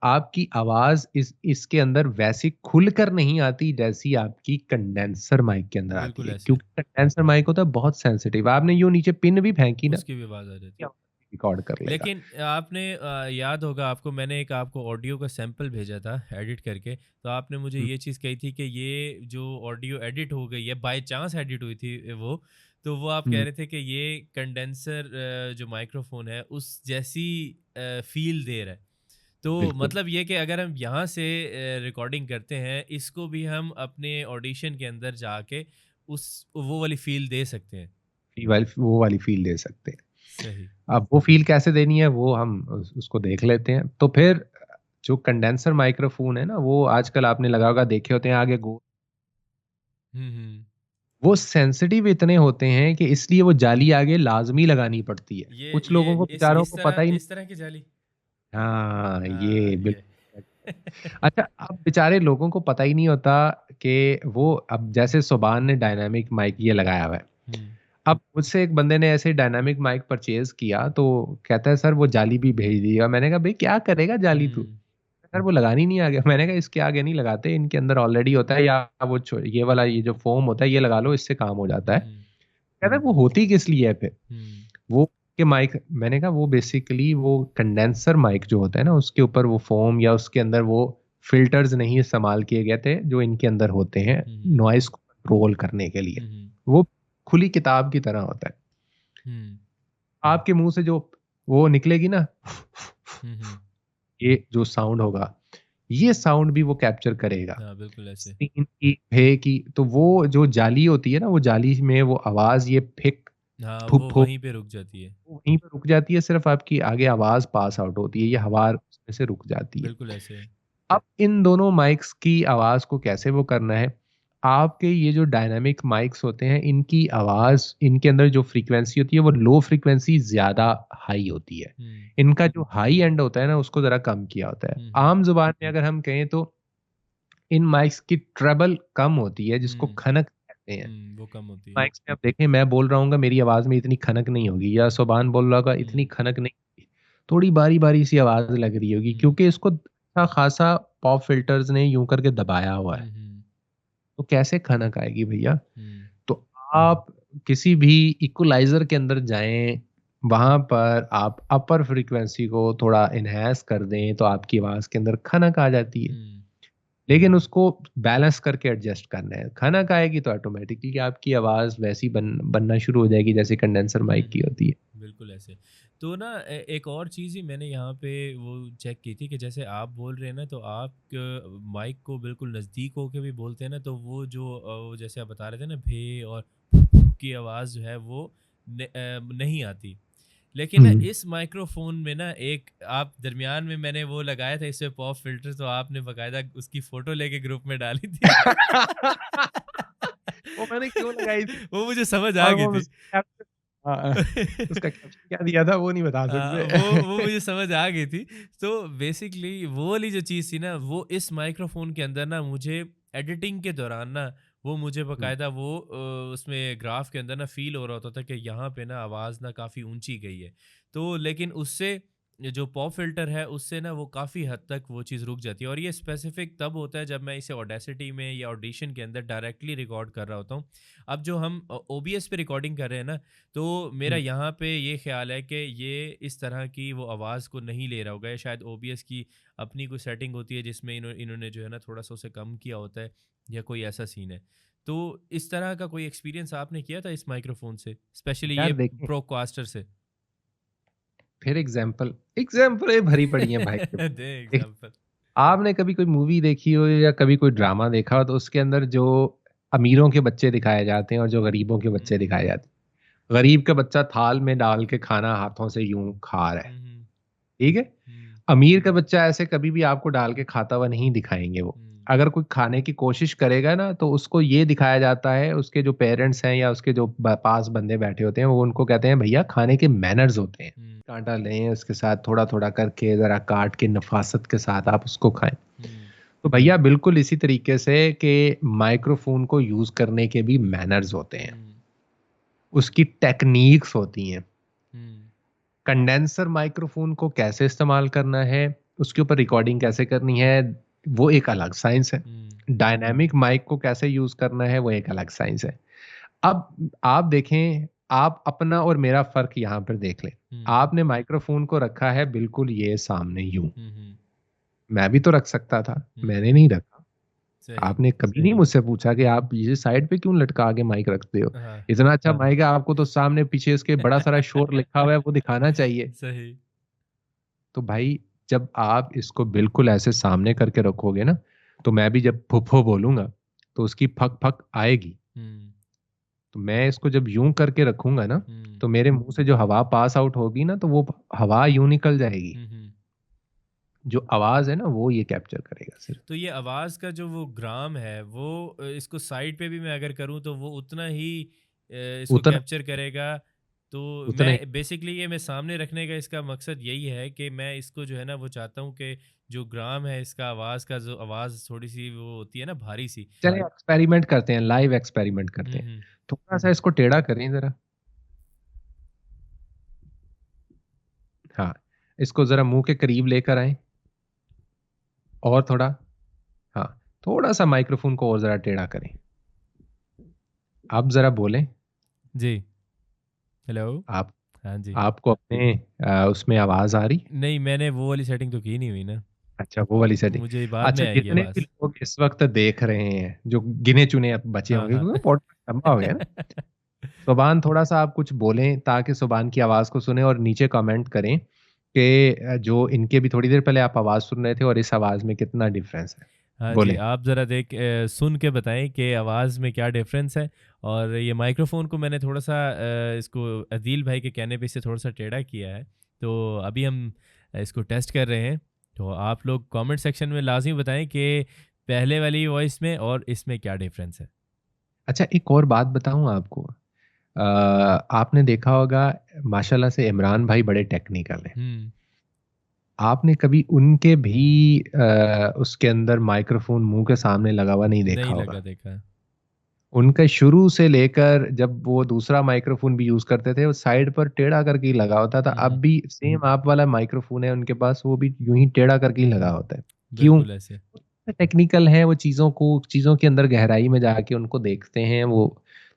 आपकी आवाज इसके अंदर वैसी खुलकर नहीं आती जैसी आपकी कंडेंसर माइक के अंदर आती बिल्कुल है, ऐसे, क्योंकि कंडेंसर माइक होता है बहुत सेंसिटिव। आपने यूं नीचे पिन भी फेंकी ना, उसकी भी आवाज़ आ जाती है। रिकॉर्ड कर लेगा। लेकिन आपने याद होगा आपको, मैंने एक आपको ऑडियो का सैंपल भेजा था एडिट करके, तो आपने मुझे हम्म। ये चीज़ कही थी कि ये जो ऑडियो एडिट हो गई है, बाय चांस एडिट हुई थी वो, तो वो आप कह हम्म। रहे थे कि ये कंडेंसर जो माइक्रोफोन है उस जैसी फील दे रहा है। तो बिल्कुल। मतलब ये कि अगर हम यहाँ से रिकॉर्डिंग करते हैं, इसको भी हम अपने ऑडिशन के अंदर जाके उस वो वाली फील दे सकते हैं। वो वाली फील दे सकते हैं। सही। अब वो फील कैसे देनी है वो हम उसको देख लेते हैं। तो फिर जो कंडेंसर माइक्रोफोन है ना, वो आजकल आपने लगा होगा, देखे होते हैं आगे गो, हुँ, हुँ। वो सेंसिटिव इतने होते हैं कि इसलिए वो जाली आगे लाजमी लगानी पड़ती है। कुछ ये लोगों को बेचारों को पता ही नहीं। इस तरह की जाली। हाँ, हाँ ये ये बिल्कुल। अच्छा, अब बेचारे लोगों को पता ही नहीं होता कि वो, अब जैसे सुबान ने डायनामिक माइक ये लगाया हुआ है। हम्म अब मुझसे एक बंदे ने ऐसे डायनामिक माइक परचेज किया तो कहता है सर वो जाली भी भेज दिएगा। मैंने कहा भाई क्या करेगा जाली तू? हम्म सर वो लगानी नहीं आगे। मैंने कहा इसके आगे नहीं लगाते, इनके अंदर ऑलरेडी होता है, या वो ये वाला ये जो फोम होता है ये लगा लो, इससे काम हो जाता है। हम्म कहता है वो होती किस लिए है फिर? हम्म वो के माइक, मैंने कहा वो बेसिकली वो कंडेंसर माइक जो होता है ना, उसके ऊपर वो फोम या उसके अंदर वो फिल्टर्स नहीं इस्तेमाल किए गए थे जो इनके अंदर होते हैं हम्म नॉइस को कंट्रोल करने के लिए। हम्म वो खुली किताब की तरह होता है। हम्म आपके मुंह से जो वो निकलेगी ना, हम्म ये जो साउंड होगा, ये साउंड भी वो कैप्चर करेगा। हाँ बिल्कुल ऐसे। सीन की, भे की, तो वो जो जाली होती है ना, वो जाली में वो आवाज ये फिक हाँ वो फुक वहीं पे रुक जाती है। वो वहीं पे रुक जाती है, सिर्फ आपकी आगे आवाज पास आउट होती है, ये हवा उसमें से रुक जाती है। बिल्कुल ऐसे। अब इन दोनों माइक्स की आवाज को कैसे वो करना है? आपके ये जो डायनामिक माइक्स होते हैं, इनकी आवाज, इनके अंदर जो फ्रीक्वेंसी होती है वो लो फ्रीक्वेंसी ज्यादा हाई होती है। हम्म इनका जो हाई एंड होता है ना, उसको जरा कम किया होता है। हम्म आम जुबान में अगर हम कहें तो इन माइक्स की ट्रेबल कम होती है, जिसको हम्म खनक कहते हैं। वो कम होती है। माइक्स में आप देखें, मैं बोल रहा हूँ मेरी आवाज में इतनी खनक नहीं होगी, या सुभान बोल रहा होगा इतनी हम्म खनक नहीं होगी। थोड़ी बारी बारी सी आवाज लग रही होगी, हम्म क्योंकि इसको अच्छा खासा पॉप फिल्टर्स ने यूं करके दबाया हुआ है। हम्म तो कैसे खनक आएगी भैया? हम्म तो आप किसी भी इक्वलाइजर के अंदर जाएं, वहां पर आप अपर फ्रीक्वेंसी को थोड़ा इनहेंस कर दें तो आपकी आवाज के अंदर खनक आ जाती है। हम्म लेकिन उसको बैलेंस करके एडजस्ट करना है। खनक आएगी तो ऑटोमेटिकली आपकी आवाज वैसी बनना शुरू हो जाएगी जैसे कंडेंसर माइक की होती है। बिल्कुल ऐसे। तो ना एक और चीज़ ही मैंने यहाँ पे वो चेक की थी कि जैसे आप बोल रहे हैं ना, तो आप माइक को बिल्कुल नज़दीक होके भी बोलते हैं ना, तो वो जो वो जैसे आप बता रहे थे ना भे और की आवाज़ जो है वो नहीं आती। लेकिन ना हम्म। इस माइक्रोफोन में ना एक आप दरमियान में मैंने वो लगाया था इसमें पॉप फिल्टर, तो आपने बकायदा उसकी फोटो लेके ग्रुप में डाली थी। वो मैंने क्यों लगाई थी? वो मुझे समझ आ और गई वो थी। हाँ, उसका कैप्शन क्या दिया था वो नहीं बता वो सकते। मुझे समझ आ गई थी। तो बेसिकली वो वाली जो चीज़ थी ना, वो इस माइक्रोफ़ोन के अंदर ना मुझे एडिटिंग के दौरान ना, वो मुझे हम्म, बाकायदा वो उसमें ग्राफ के अंदर ना फ़ील हो रहा होता था कि यहाँ पे ना आवाज़ ना काफ़ी ऊँची गई है। तो लेकिन उससे ये जो पॉप फ़िल्टर है, उससे ना वो काफ़ी हद तक वो चीज़ रुक जाती है, और ये स्पेसिफ़िक तब होता है जब मैं इसे ऑडेसिटी में या ऑडिशन के अंदर डायरेक्टली रिकॉर्ड कर रहा होता हूँ। अब जो हम ओबीएस पे रिकॉर्डिंग कर रहे हैं ना, तो मेरा हम्म, यहाँ पे ये ख़्याल है कि ये इस तरह की वो आवाज़ को नहीं ले रहा होगा, या शायद ओबीएस की अपनी कोई सेटिंग होती है जिसमें इन्होंने जो है ना थोड़ा-सा उसे कम किया होता है, या कोई ऐसा सीन है। तो इस तरह का कोई एक्सपीरियंस आपने किया था इस माइक्रोफ़ोन से? स्पेशली ये यार देखें, प्रोकास्टर से? फिर एग्जाम्पल एग्जाम्पल भरी पड़ी है भाई के पास। दें देख, एग्ज़ाम्पल। आपने कभी कोई मूवी देखी हो या कभी कोई ड्रामा देखा हो, तो उसके अंदर जो अमीरों के बच्चे दिखाए जाते हैं और जो गरीबों के हुँ, बच्चे हुँ। दिखाए जाते हैं। गरीब का बच्चा थाल में डाल के खाना हाथों से यूं खा रहा है, हुँ, हुँ। ठीक है। हुँ, अमीर का बच्चा ऐसे कभी भी आपको डाल के खाता हुआ नहीं दिखाएंगे वो। हुँ, अगर कोई खाने की कोशिश करेगा ना, तो उसको ये दिखाया जाता है, उसके जो पेरेंट्स हैं या उसके जो पास बंदे बैठे होते हैं, वो उनको कहते हैं भैया खाने के मैनर्स होते हैं। हुँ, कांटा लें, उसके साथ थोड़ा थोड़ा करके जरा काट के नफासत के साथ आप उसको खाएं। हुँ, तो भैया बिल्कुल इसी तरीके से कि माइक्रोफोन को यूज करने के भी मैनर्स होते हैं, हुँ, उसकी टेक्निक्स होती हैं। हुँ, कंडेंसर माइक्रोफोन को कैसे इस्तेमाल करना है, उसके ऊपर रिकॉर्डिंग कैसे करनी है, वो एक अलग साइंस है। हुँ, डायनामिक माइक को कैसे यूज करना है, वो एक अलग साइंस है। अब आप देखें, आप अपना और मेरा फर्क यहाँ पर देख लें। हुँ, आपने माइक्रोफोन को रखा है बिल्कुल ये सामने यूं, हुँ, हुँ, मैं भी तो रख सकता था, हुँ। मैंने नहीं रखा। सही। आपने कभी नहीं मुझसे पूछा कि आप ये साइड पे क्यों लटका के माइक रखते हो? हाँ, इतना अच्छा माइक है, आपको तो सामने पीछे इसके बड़ा सारा शोर लिखा हुआ है, वो दिखाना चाहिए। सही। तो भाई, जब आप इसको बिल्कुल ऐसे सामने करके रखोगे ना, तो मैं भी जब फुफो बोलूंगा तो उसकी फक फक आएगी। हुँ, तो मैं इसको जब यूं करके रखूंगा ना, हुँ, तो मेरे मुंह से जो हवा पास आउट होगी ना, तो वो हवा यूं निकल जाएगी। हुँ, हुँ, जो आवाज है ना वो ये कैप्चर करेगा सिर्फ। तो ये आवाज़ का जो वो ग्राम है वो इसको साइड पे भी मैं अगर करूँ तो वो उतना ही इसको उतना कैप्चर करेगा। तो उतना ही। मैं बेसिकली ये मैं सामने रखने का इसका मकसद यही है कि मैं इसको जो है ना वो चाहता हूँ कि जो ग्राम है इसका आवाज़ का जो आवाज़ थोड़ी सी वो होती है ना भारी सी। चलिए एक्सपेरिमेंट करते हैं, लाइव एक्सपेरिमेंट करते हैं। हम्म। थोड़ा सा इसको टेढ़ा करें जरा। हाँ, इसको जरा मुंह के करीब लेकर आए, और थोड़ा। हाँ, थोड़ा सा माइक्रोफोन को और जरा टेढ़ा करें। आप जरा बोलें। जी। हेलो। आप हाँ जी। आपको अपने उसमें आवाज आ रही? नहीं, मैंने वो वाली सेटिंग तो की नहीं हुई ना। अच्छा, वो वाली सेटिंग। मुझे बाद में अच्छा, आएगी जितने भी आवाज़। लोग इस वक्त देख रहे हैं, जो गिने चुने अब बचे हाँ होंगे, हाँ। क्योंकि पॉडकास्ट लंबा हो गया ना। सुभान, थोड़ा सा आप कुछ बोलें ताकि सुभान की आवाज को सुने, और नीचे कमेंट करें कि जो इनके भी थोड़ी देर पहले आप आवाज सुन रहे थे और इस आवाज में कितना डिफरेंस है। हाँ जी, बोलें। आप ज़रा सुन के बताएँ कि आवाज़ में क्या डिफ़रेंस है। और ये माइक्रोफ़ोन को मैंने थोड़ा-सा इसको अदील भाई के कहने पे इसे थोड़ा-सा टेढ़ा किया है। तो अभी हम इसको टेस्ट कर रहे हैं। तो आप लोग कमेंट सेक्शन में लाज़मी बताएँ कि पहले वाली वॉइस में और इसमें क्या डिफ़रेंस है? अच्छा, एक और बात बताऊं आपको। आपने देखा होगा, माशाल्लाह से इमरान भाई बड़े टेक्निकल हैं। हुँ, आपने कभी उनके भी उसके अंदर माइक्रोफोन मुंह के सामने लगा हुआ नहीं देखा नहीं होगा। लगा देखा। उनका शुरू से लेकर जब वो दूसरा माइक्रोफोन भी यूज करते थे, वो साइड पर टेढ़ा करके ही लगा होता था। हुँ, अब हुँ, भी सेम आप वाला माइक्रोफोन है उनके पास, वो भी यूं ही टेढ़ा करके ही लगा होता है। क्यों? बिल्कुल ऐसे। टेक्निकल है वो, चीज़ों के अंदर गहराई में जाके उनको देखते हैं वो।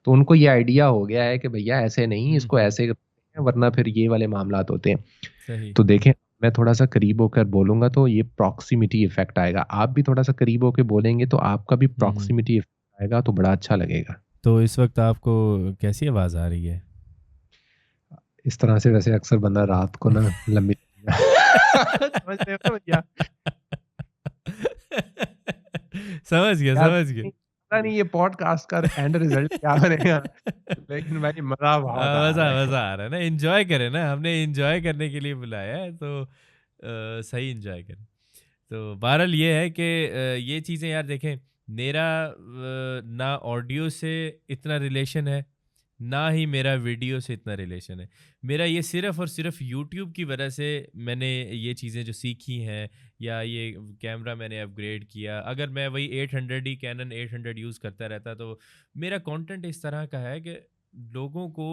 तो उनको ये आइडिया हो गया है कि भैया ऐसे नहीं, हुँ, इसको हुँ, ऐसे करते हैं, वरना फिर ये वाले मामलात होते हैं। सही। तो देखें, मैं थोड़ा सा करीब होकर बोलूंगा तो ये प्रॉक्सिमिटी इफेक्ट आएगा। आप भी थोड़ा सा करीब होकर बोलेंगे तो आपका भी हुँ, हुँ। प्रॉक्सिमिटी इफेक्ट आएगा, तो बड़ा अच्छा लगेगा। तो इस वक़्त आपको कैसी आवाज़ आ रही है? इस तरह से वैसे अक्सर बंदा रात को ना लंबी समझ रहे हो ना भैया? समझ गया, यार समझ गया। पता नहीं ये पॉडकास्ट का एंड रिजल्ट क्या बनेगा, लेकिन भाई मजा बहुत आ मज़ा रहा है। मज़ा आ रहा है ना, एन्जॉय करें ना, हमने एन्जॉय करने के लिए बुलाया है तो सही एन्जॉय करें। तो बहरहाल ये है कि ये चीज़ें यार देखें, मेरा ना ऑडियो से इतना रिलेशन है, ना ही मेरा वीडियो से इतना रिलेशन है। मेरा ये सिर्फ़ और सिर्फ़ यूट्यूब की वजह से मैंने ये चीज़ें जो सीखी हैं, या ये कैमरा मैंने अपग्रेड किया। अगर मैं वही 800 ही कैनन 800 यूज़ करता रहता तो मेरा कंटेंट इस तरह का है कि लोगों को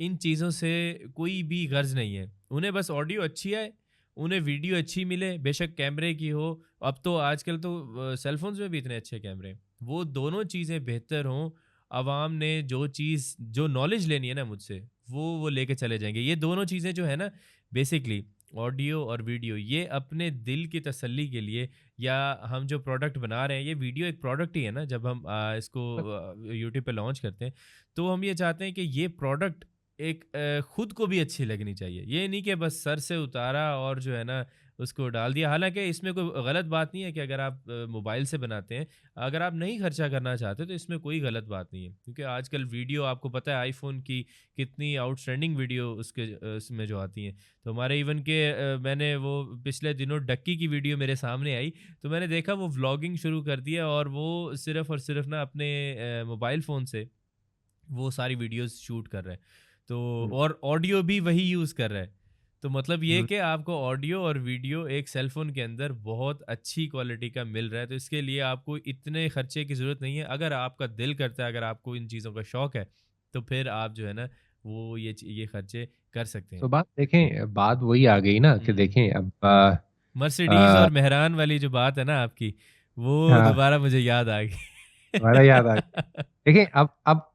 इन चीज़ों से कोई भी गर्ज़ नहीं है। उन्हें बस ऑडियो अच्छी आए, उन्हें वीडियो अच्छी मिले, बेशक कैमरे की हो। अब तो आजकल तो सेल फ़ोन्स में भी इतने अच्छे कैमरे हैं। वो दोनों चीज़ें बेहतर हों, अवाम ने जो नॉलेज लेनी है ना मुझसे, वो लेके चले जाएँगे। ये दोनों चीज़ें जो है ना बेसिकली ऑडियो और वीडियो, ये अपने दिल की तसल्ली के लिए, या हम जो प्रोडक्ट बना रहे हैं, ये वीडियो एक प्रोडक्ट ही है ना, जब हम इसको यूट्यूब पे लॉन्च करते हैं, तो हम ये चाहते हैं कि ये प्रोडक्ट एक खुद को भी अच्छी लगनी चाहिए। ये नहीं कि बस सर से उतारा और जो है ना उसको डाल दिया। हालाँकि इसमें कोई गलत बात नहीं है कि अगर आप मोबाइल से बनाते हैं, अगर आप नहीं खर्चा करना चाहते तो इसमें कोई गलत बात नहीं है। क्योंकि आजकल वीडियो आपको पता है आईफ़ोन की कितनी आउटस्टैंडिंग वीडियो उसमें जो आती हैं। तो हमारे इवन के मैंने वो पिछले दिनों डक्की की वीडियो मेरे सामने आई, तो मैंने देखा वो व्लॉगिंग शुरू कर दिया और वो सिर्फ़ और सिर्फ़ ना अपने मोबाइल फ़ोन से वो सारी वीडियोस शूट कर रहा है। तो हम्म, और ऑडियो भी वही यूज़ कर रहा है। तो मतलब ये हम्म। कि आपको ऑडियो और वीडियो एक सेल फ़ोन के अंदर बहुत अच्छी क्वालिटी का मिल रहा है, तो इसके लिए आपको इतने खर्चे की ज़रूरत नहीं है। अगर आपका दिल करता है, अगर आपको इन चीज़ों का शौक है, तो फिर आप जो है ना वो ये खर्चे कर सकते तो हैं। बात देखें, बात वही आ गई ना कि हुँ। देखें अब मर्सिडीज़ आ, और मेहरान वाली जो बात है ना आपकी, वो हाँ, दोबारा मुझे याद आ हमारा याद आ गया। गई। देखिए,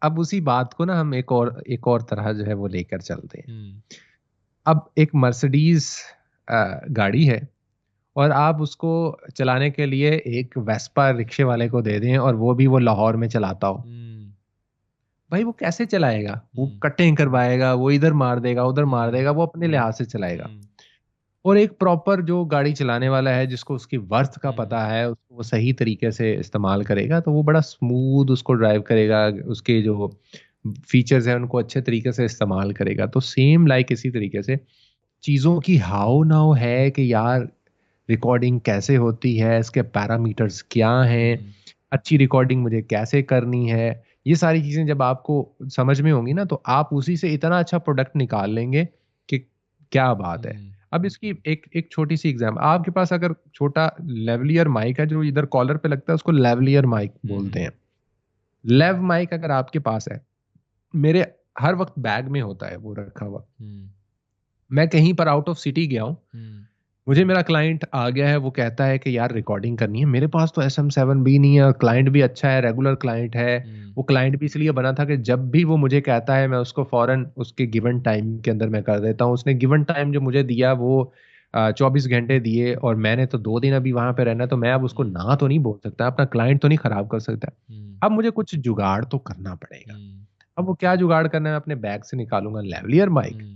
अब उसी बात को ना हम एक और तरह जो है वो लेकर चलते हैं। हुँ, अब एक मर्सिडीज गाड़ी है, और आप उसको चलाने के लिए एक वेस्पा रिक्शे वाले को दे दें, और वो भी वो लाहौर में चलाता हो। हुँ, भाई वो कैसे चलाएगा? वो हुँ, कटिंग करवाएगा, वो इधर मार देगा, उधर मार हुँ, देगा, वो अपने लिहाज से चलाएगा। हुँ, और एक प्रॉपर जो गाड़ी चलाने वाला है, जिसको उसकी वर्थ का हुँ, पता है, उसको वो सही तरीके से इस्तेमाल करेगा, तो वो बड़ा स्मूथ उसको ड्राइव करेगा, उसके जो फीचर्स हैं उनको अच्छे तरीके से इस्तेमाल करेगा। तो सेम लाइक इसी तरीके से चीज़ों की हाव नाव है कि यार रिकॉर्डिंग कैसे होती है, इसके पैरामीटर्स क्या हैं, अच्छी रिकॉर्डिंग मुझे कैसे करनी है। ये सारी चीज़ें जब आपको समझ में होंगी ना, तो आप उसी से इतना अच्छा प्रोडक्ट निकाल लेंगे कि क्या बात है। अब इसकी एक एक छोटी सी एग्जाम, आपके पास अगर छोटा लेवलियर माइक है जो इधर कॉलर पे लगता है, उसको लेवलियर माइक बोलते हैं। लेव माइक अगर आपके पास है, मेरे हर वक्त बैग में होता है वो रखा हुआ। मैं कहीं पर आउट ऑफ सिटी गया हूँ, मुझे मेरा क्लाइंट आ गया है, वो कहता है कि यार रिकॉर्डिंग करनी है, मेरे पास तो SM7B नहीं है, क्लाइंट भी अच्छा है, रेगुलर क्लाइंट है। वो क्लाइंट भी इसलिए बना था कि जब भी वो मुझे कहता है मैं उसको फौरन उसके गिवन टाइम के अंदर मैं कर देता हूँ। उसने गिवन टाइम जो मुझे दिया वो 24 घंटे दिए, और मैंने तो 2 दिन अभी वहां पे रहना, तो मैं अब उसको ना तो नहीं बोल सकता, अपना क्लाइंट तो नहीं खराब कर सकता। अब मुझे कुछ जुगाड़ तो करना पड़ेगा। अब वो क्या जुगाड़ करना है, मैं अपने बैग से निकालूंगा लेवलियर माइक।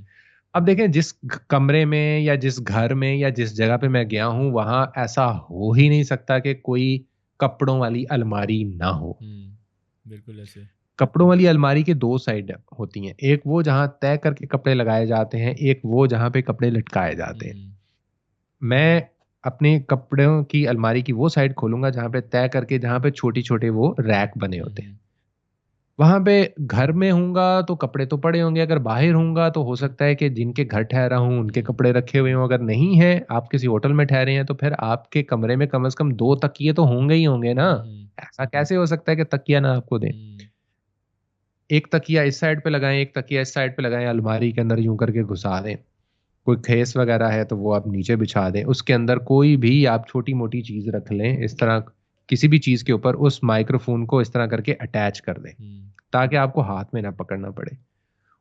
अब देखें, जिस कमरे में या जिस घर में या जिस जगह पे मैं गया हूं, वहां ऐसा हो ही नहीं सकता कि कोई कपड़ों वाली अलमारी ना हो। बिल्कुल ऐसे। कपड़ों वाली अलमारी के दो साइड होती हैं, एक वो जहां तय करके कपड़े लगाए जाते हैं, एक वो जहां पे कपड़े लटकाए जाते हैं। मैं अपने कपड़ों की अलमारी की वो साइड खोलूंगा जहां पे तय करके, जहां पे छोटी छोटे वो रैक बने होते हैं। वहां पे घर में होऊंगा तो कपड़े तो पड़े होंगे, अगर बाहर होऊंगा तो हो सकता है कि जिनके घर ठहरा हूं उनके कपड़े रखे हुए हों। अगर नहीं है, आप किसी होटल में ठहरे हैं, तो फिर आपके कमरे में कम से कम 2 तकिए तो होंगे ही होंगे ना। ऐसा कैसे हो सकता है कि तकिया ना आपको दें। एक तकिया इस साइड पे लगाएं, एक तकिया इस साइड पे लगाएं, अलमारी के अंदर यूं करके घुसा दें। कोई खेस वगैरह है तो वो आप नीचे बिछा दें, उसके अंदर कोई भी आप छोटी मोटी चीज रख लें इस तरह, किसी भी चीज के ऊपर उस माइक्रोफोन को इस तरह करके अटैच कर दें, ताकि आपको हाथ में ना पकड़ना पड़े।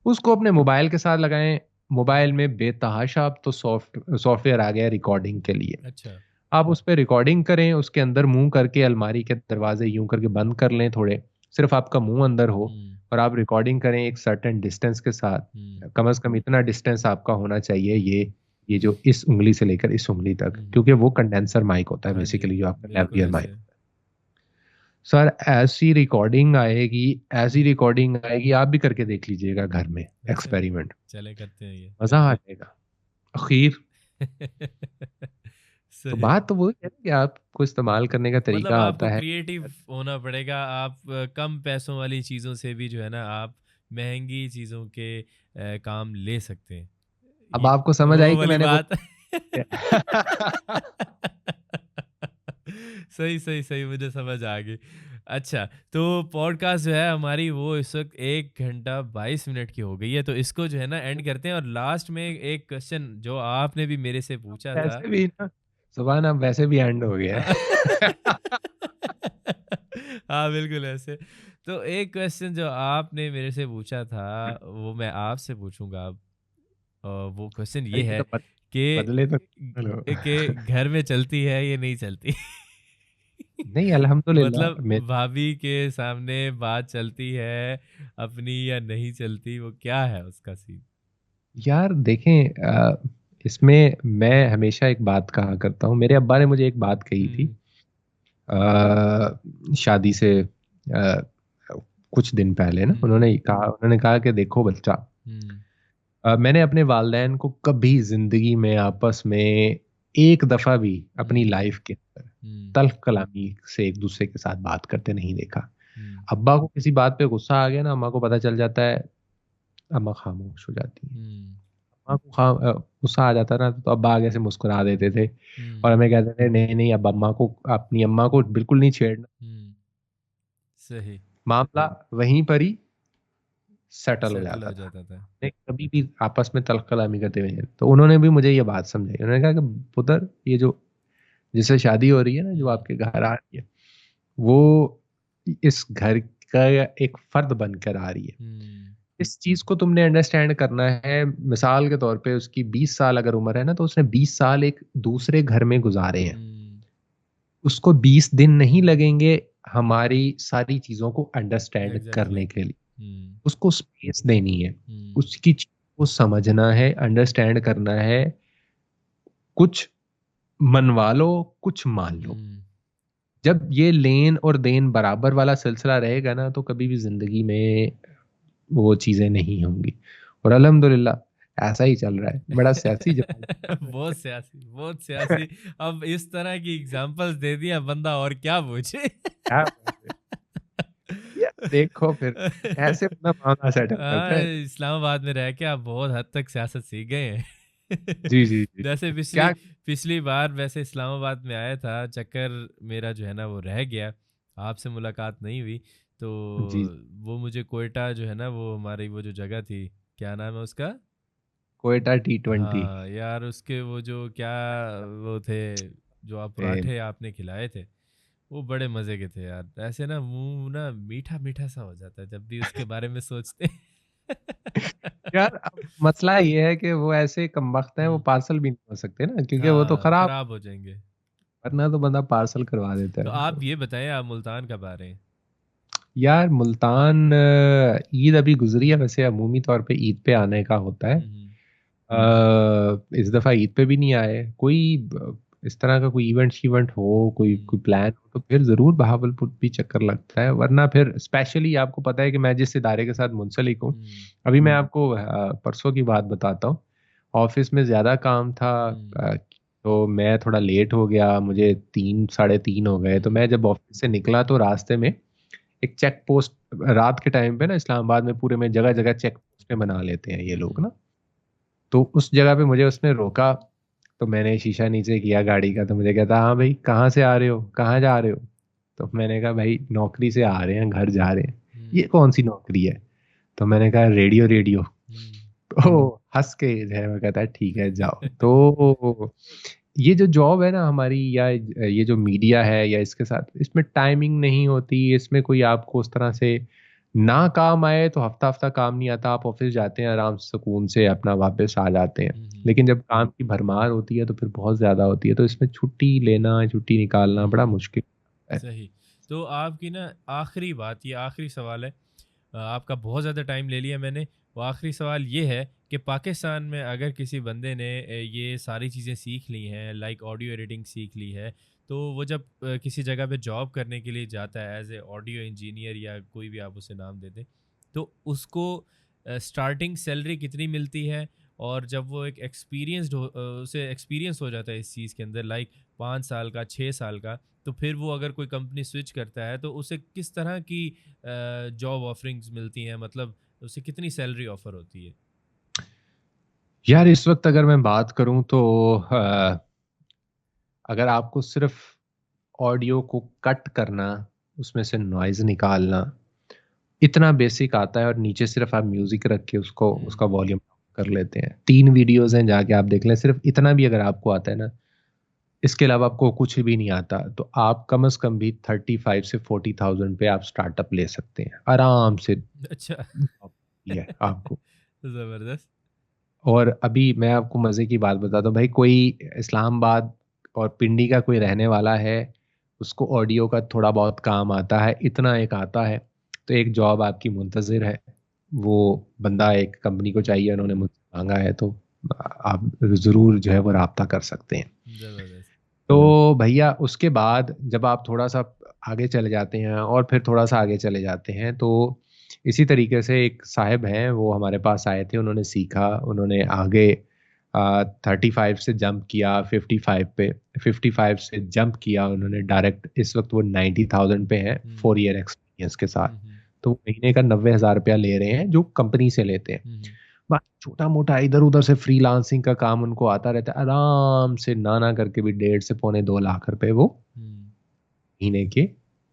उसको अपने मोबाइल के साथ लगाएं। मोबाइल में बेतहाशा अब तो सॉफ्टवेयर आ गया है रिकॉर्डिंग के लिए। अच्छा। आप उस पर रिकॉर्डिंग करें, उसके अंदर मुंह करके अलमारी के दरवाजे यूं करके बंद कर लें थोड़े, सिर्फ आपका मुंह अंदर हो, और आप रिकॉर्डिंग करें एक सर्टेन डिस्टेंस के साथ। कम से कम इतना डिस्टेंस आपका होना चाहिए, ये जो इस उंगली से लेकर इस उंगली तक, क्योंकि वो कंडेंसर माइक होता है हाँ जी, बेसिकली, जो आपका बिल्कुल लेवलियर ऐसे। माइक। सर ऐसी रिकॉर्डिंग आएगी, ऐसी रिकॉर्डिंग आएगी, आप भी करके देख लीजिएगा घर में वैसे में एक्सपेरिमेंट, चले करते हैं ये। मजा आ जाएगा आखिर। तो सही। बात तो वो है कि आपको इस्तेमाल करने का मतलब तरीका आपको आता है। क्रिएटिव होना पड़ेगा। आप कम पैसों वाली चीज़ों से भी जो है ना, आप महंगी चीज़ों के काम ले सकते हैं। अब ये आपको समझ वो आई कि वाली मैंने बात। बोला। सही सही सही, मुझे समझ आ गई। अच्छा, तो पॉडकास्ट जो है हमारी वो इस वक्त 1 घंटा 22 मिनट की हो गई है, तो इसको जो है ना एंड करते हैं। और लास्ट में एक क्वेश्चन जो आपने भी मेरे से पूछा था। वैसे भी ना, सुबह अब वैसे भी एंड हो गया हाँ। है। हाँ, बिल्कुल ऐसे। तो एक क्वेश्चन जो आपने मेरे से पूछा था, वो मैं आपसे पूछूंगा अब। वो क्वेश्चन ये ये है तो कि बदले तो हेलो। घर में चलती है ये नहीं चलती। नहीं, अल्हम्दुलिल्लाह मतलब मैं, भाभी के सामने बात चलती है अपनी या नहीं चलती, वो क्या है उसका सीन? यार देखें, इसमें मैं हमेशा एक बात कहा करता हूँ, मेरे अब्बा ने मुझे एक बात कही थी हम्म। शादी से कुछ दिन पहले ना, हम्म। उन्होंने कहा कि देखो बच्चा, हम्म। मैंने अपने वालदैन को कभी जिंदगी में आपस में एक दफा भी अपनी हम्म। लाइफ के अंदर हम्म। तल्ख कलामी से एक दूसरे के साथ बात करते नहीं देखा। हम्म। अब्बा को किसी बात पे गुस्सा आ गया ना, अम्मा को पता चल जाता है, अम्मा खामोश हो जाती है। हम्म। अम्मा को गुस्सा आ जाता ना, तो अब्बा आगे से मुस्कुरा देते थे, हम्म। और हमें कहते थे नहीं नहीं, अब अपनी अम्मा को बिल्कुल नहीं छेड़ना। हम्म। सही। मामला वहीं पर ही सेटल हो सेटल जाता हो था। जाता था। नहीं, कभी भी आपस में तल्ख कलामी करते हुए हैं। तो उन्होंने भी मुझे ये बात समझाई, उन्होंने कहा कि पुत्र, ये जो जिससे शादी हो रही है ना, जो हम्म। आपके घर आ रही है, वो इस घर का एक फर्द बनकर आ रही है। हम्म। इस चीज को तुमने अंडरस्टैंड करना है। मिसाल के तौर पे उसकी 20 साल अगर उम्र है ना, तो उसने 20 साल एक दूसरे घर में गुजारे हैं। हम्म। उसको 20 दिन नहीं लगेंगे हमारी सारी चीजों को अंडरस्टैंड एग्जैक्टली। करने के लिए। हम्म। उसको स्पेस देनी है, हम्म। उसकी चीज को समझना है, अंडरस्टैंड करना है। कुछ मनवा लो, कुछ मान लो। हम्म। जब ये लेन और देन बराबर वाला सिलसिला रहेगा ना, तो कभी भी जिंदगी में वो चीजें नहीं होंगी। और अल्हम्दुलिल्लाह ऐसा ही चल रहा है, बड़ा सियासी जमाना बहुत सियासी, बहुत सियासी। अब इस तरह की एग्जांपल्स दे दिया, बंदा और क्या पूछे। क्या बोले? यार देखो फिर ऐसे अपना मामला सेटल करता हाँ, है। इस्लामाबाद में रह के आप बहुत हद तक सियासत सीख गए हैं। जी, जी, जी। जैसे क्या पिछली पिछली बार वैसे इस्लामाबाद में आया था, चक्कर मेरा जो है ना वो रह गया, आपसे मुलाकात नहीं हुई। तो जी, वो मुझे कोयटा जो है ना, वो हमारी वो जो जगह थी, क्या नाम है उसका? क्वेटा T20 हाँ यार, उसके वो जो क्या वो थे, जो आप ए, पराठे आपने खिलाए थे, वो बड़े मजे के थे यार। ऐसे ना मुंह ना मीठा मीठा सा हो जाता है जब भी उसके बारे में सोचते हैं। यार अब मसला ये है कि वो ऐसे कमबख्त हैं, वो हम्म। पार्सल भी नहीं हो सकते ना, क्योंकि वो तो हाँ, खराब, खराब हो जाएंगे। वरना तो बंदा पार्सल करवा देता तो है आप तो। ये बताएं, आप मुल्तान कब आ रहे हैं? यार मुल्तान ईद अभी गुजरी है, वैसे अमूमी तौर पे ईद पे आने का होता है। हम्म। इस दफ़ा ईद पे भी नहीं आए कोई। इस तरह का कोई इवेंट हो, कोई हम्म। कोई प्लान हो तो फिर ज़रूर बहावलपुर भी चक्कर लगता है, वरना फिर स्पेशली आपको पता है कि मैं जिस इदारे के साथ मुंसलिक हूँ, हम्म। अभी मैं आपको परसों की बात बताता हूँ। ऑफिस में ज़्यादा काम था, हम्म। तो मैं थोड़ा लेट हो गया, मुझे 3 साढ़े 3 हो गए। तो हम्म। मैं जब ऑफिस से निकला तो रास्ते में एक चेक पोस्ट, रात के टाइम पे ना इस्लामाबाद में पूरे में जगह जगह चेक पोस्टें बना लेते हैं ये लोग हम्म। ना। तो उस जगह पे मुझे उसने रोका, तो मैंने शीशा नीचे किया गाड़ी का, तो मुझे कहता हाँ भाई कहाँ से आ रहे हो, कहाँ जा रहे हो? तो मैंने कहा भाई नौकरी से आ रहे हैं, घर जा रहे हैं। ये हम्म। कौन सी नौकरी है? तो मैंने कहा रेडियो रेडियो। हम्म। तो हंस के जो है वो कहता है ठीक है जाओ। तो ये जो जॉब है ना हमारी, या ये जो मीडिया है, या इसके साथ इसमें टाइमिंग नहीं होती, इसमें कोई आपको उस तरह से ना काम आए तो हफ्ता हफ्ता काम नहीं आता, आप ऑफिस जाते हैं आराम से सुकून से अपना वापस आ जाते हैं। हम्म। लेकिन जब काम की भरमार होती है तो फिर बहुत ज्यादा होती है, तो इसमें छुट्टी लेना, छुट्टी निकालना बड़ा हम्म। मुश्किल है। सही। तो आपकी ना आखिरी बात, ये आखिरी सवाल है, आपका बहुत ज़्यादा टाइम ले लिया मैंने। वो आखिरी सवाल ये है कि पाकिस्तान में अगर किसी बंदे ने ये सारी चीज़ें सीख ली हैं, लाइक ऑडियो एडिटिंग सीख ली है, तो वो जब किसी जगह पे जॉब करने के लिए जाता है एज ए ऑडियो इंजीनियर या कोई भी आप उसे नाम दे दें, तो उसको स्टार्टिंग सैलरी कितनी मिलती है? और जब वो एक एक्सपीरियंसड उसे एक्सपीरियंस हो जाता है इस चीज़ के अंदर, लाइक 5 साल का, 6 साल का, तो फिर वो अगर कोई कंपनी स्विच करता है तो उसे किस तरह की जॉब ऑफरिंग्स मिलती हैं, मतलब उसे कितनी सैलरी ऑफर होती है? यार इस वक्त अगर मैं बात करूं तो अगर आपको सिर्फ ऑडियो को कट करना, उसमें से नॉइज निकालना, इतना बेसिक आता है, और नीचे सिर्फ आप म्यूजिक रख के उसको उसका हम्म। वॉल्यूम कर लेते हैं, 3 वीडियोस हैं जाके आप देख लें, सिर्फ इतना भी अगर आपको आता है ना, इसके अलावा आपको कुछ भी नहीं आता, तो आप कम से कम भी 35 से 40 थाउजेंड पे आप स्टार्टअप ले सकते हैं आराम से। अच्छा। ये है आपको। जबरदस्त। और अभी मैं आपको मजे की बात बताता हूँ भाई, कोई इस्लामाबाद और पिंडी का कोई रहने वाला है, उसको ऑडियो का थोड़ा बहुत काम आता है, इतना एक आता है, तो एक जॉब आपकी मुंतजिर है। वो बंदा एक कंपनी को चाहिए, उन्होंने मुझसे मांगा है, तो आप जरूर जो है वो राब्ता कर सकते हैं। जबरदस्त। तो भैया उसके बाद जब आप थोड़ा सा आगे चले जाते हैं, और फिर थोड़ा सा आगे चले जाते हैं, तो इसी तरीके से एक साहब हैं, वो हमारे पास आए थे, उन्होंने सीखा, उन्होंने आगे 35 से जंप किया 55 पे, 55 से जंप किया उन्होंने डायरेक्ट, इस वक्त वो 90,000 पे हैं हम्म। 4 ईयर एक्सपीरियंस के साथ। हम्म। तो वो महीने का 90,000 रुपया ले रहे हैं जो कंपनी से लेते हैं। हम्म। बस छोटा मोटा इधर उधर से फ्रीलांसिंग का काम उनको आता रहता है, आराम से ना ना करके भी 1.5 से 2 लाख रुपए वो हम्म। महीने के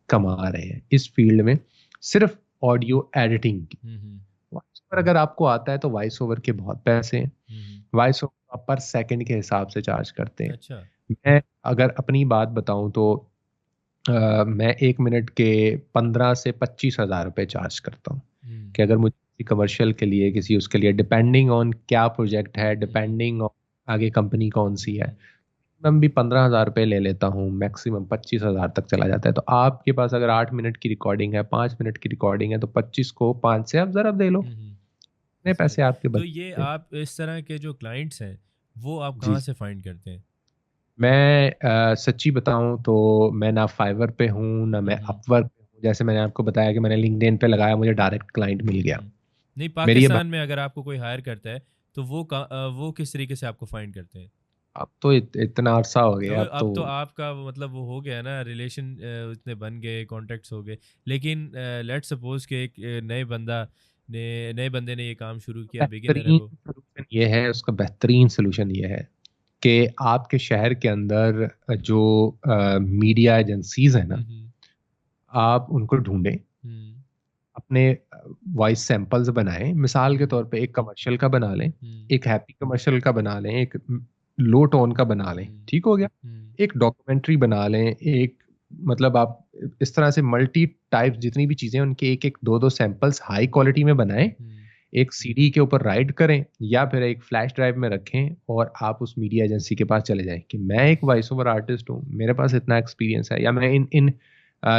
कमा रहे हैं इस फील्ड में, सिर्फ ऑडियो एडिटिंग की। हम्म। वॉइस ओवर अगर आपको आता है तो वॉइस ओवर के बहुत पैसे हैं। हम्म। वॉइस ओवर आप पर सेकंड के हिसाब से चार्ज करते हैं। अच्छा। मैं अगर अपनी बात बताऊं तो मैं 1 मिनट के 15 से 25 हज़ार रुपए चार्ज करता हूँ, हम्म। कि अगर मुझे किसी कमर्शियल के लिए, किसी उसके लिए, डिपेंडिंग ऑन क्या प्रोजेक्ट है, हम्म। डिपेंडिंग ऑन आगे कंपनी कौन सी है, हम्म। मैं भी 15 हज़ार रुपये ले लेता हूँ, मैक्सिमम 25 हज़ार तक चला जाता है। तो आपके पास अगर 8 मिनट की रिकॉर्डिंग है, 5 मिनट की रिकॉर्डिंग है, तो 25 को 5 से आप जरा दे लो, इतने सही। पैसे आपके तो बच ये सकते हैं। आप इस तरह के जो क्लाइंट्स हैं, वो आप जी कहाँ से फाइंड करते हैं? मैं सच्ची बताऊं तो मैं ना फाइवर पे हूँ ना मैं हम्म। अपवर्क पे हूँ, जैसे मैंने आपको बताया कि मैंने लिंक्डइन पे लगाया, मुझे डायरेक्ट क्लाइंट मिल गया। नहीं, मेरी ये पाकिस्तान में अगर आपको कोई हायर करता है, तो वो किस तरीके से आपको फाइंड करते हैं? अब तो इतना अरसा हो गया, क्योंकि अब अब तो तो आपका मतलब वो हो गया ना, रिलेशन इतने बन गए, कॉन्टेक्ट्स हो गए। लेकिन लेट्स सपोज कि एक नए बंदे ने ये काम शुरू किया, बिगिनर है बेहतरीन वो। सोल्यूशन ये है, उसका बेहतरीन सोल्यूशन ये है कि आपके शहर के अंदर जो मीडिया एजेंसीज है ना, हम्म। आप उनको ढूंढें, हम्म। अपने वॉइस सैंपल्स बनाएं। मिसाल के हम्म। तौर पे एक कमर्शियल का बना लें, हम्म। एक हैप्पी कमर्शियल का बना लें, एक लो टोन का बना लें, हम्म। ठीक हो गया। हम्म। एक डॉक्यूमेंट्री बना लें, एक मतलब आप इस तरह से मल्टी टाइप जितनी भी चीजें हैं, उनके एक एक दो दो सैंपल्स हाई क्वालिटी में बनाएं, हम्म। एक सीडी के ऊपर राइट करें या फिर एक फ्लैश ड्राइव में रखें और आप उस मीडिया एजेंसी के पास चले जाएं कि मैं एक वॉइस ओवर आर्टिस्ट हूँ, मेरे पास इतना एक्सपीरियंस है, या मैं इन इन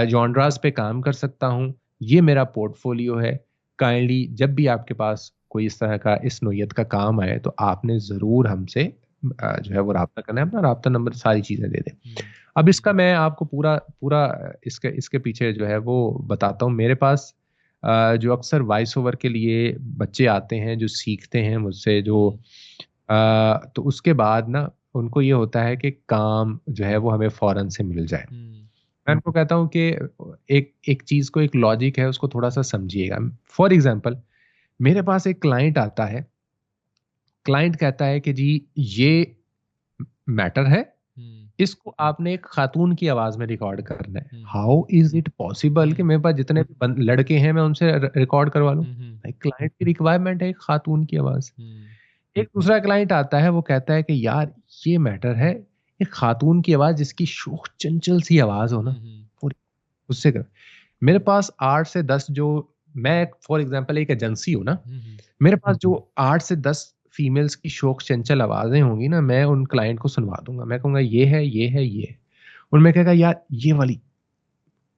जॉनरास पे काम कर सकता हूँ, ये मेरा पोर्टफोलियो है। काइंडली जब भी आपके पास कोई इस तरह का इस नोयत का काम आए तो आपने ज़रूर हमसे जो है वो रब्ता करना है, अपना रब्ता नंबर सारी चीज़ें दे दें। हम्म। अब इसका मैं आपको पूरा पूरा इसके इसके पीछे जो है वो बताता हूँ। मेरे पास जो अक्सर वॉइस ओवर के लिए बच्चे आते हैं जो सीखते हैं मुझसे, जो हम्म। तो उसके बाद ना उनको ये होता है कि काम जो है वो हमें फौरन से मिल जाए। हम्म। मैं उनको कहता हूँ कि एक एक चीज को, एक लॉजिक है, उसको थोड़ा सा समझिएगा। फॉर एग्जाम्पल, मेरे पास एक क्लाइंट आता है, क्लाइंट कहता है कि जी ये मैटर है, हम्म। इसको आपने एक खातून की आवाज में रिकॉर्ड करना है। हम्म। हाउ इज इट पॉसिबल कि हम्म। मेरे पास जितने भी लड़के हैं मैं उनसे रिकॉर्ड करवा लूं? हम्म। भाई क्लाइंट की रिक्वायरमेंट है एक खातून की आवाज। हम्म। एक दूसरा क्लाइंट आता है, वो कहता है कि यार ये मैटर है, एक खातून की आवाज जिसकी शोख चंचल सी आवाज हो ना, हम्म। पूरी उससे कर। मेरे पास 8 से 10 जो, मैं फॉर एग्जांपल एक एजेंसी हूं ना, हम्म। मेरे पास जो 8 से 10 फीमेल्स की शोक चंचल आवाजें होंगी ना, मैं उन क्लाइंट को सुनवा दूंगा। मैं कहूंगा ये है, ये है, ये है। उनमें कहेगा यार ये वाली,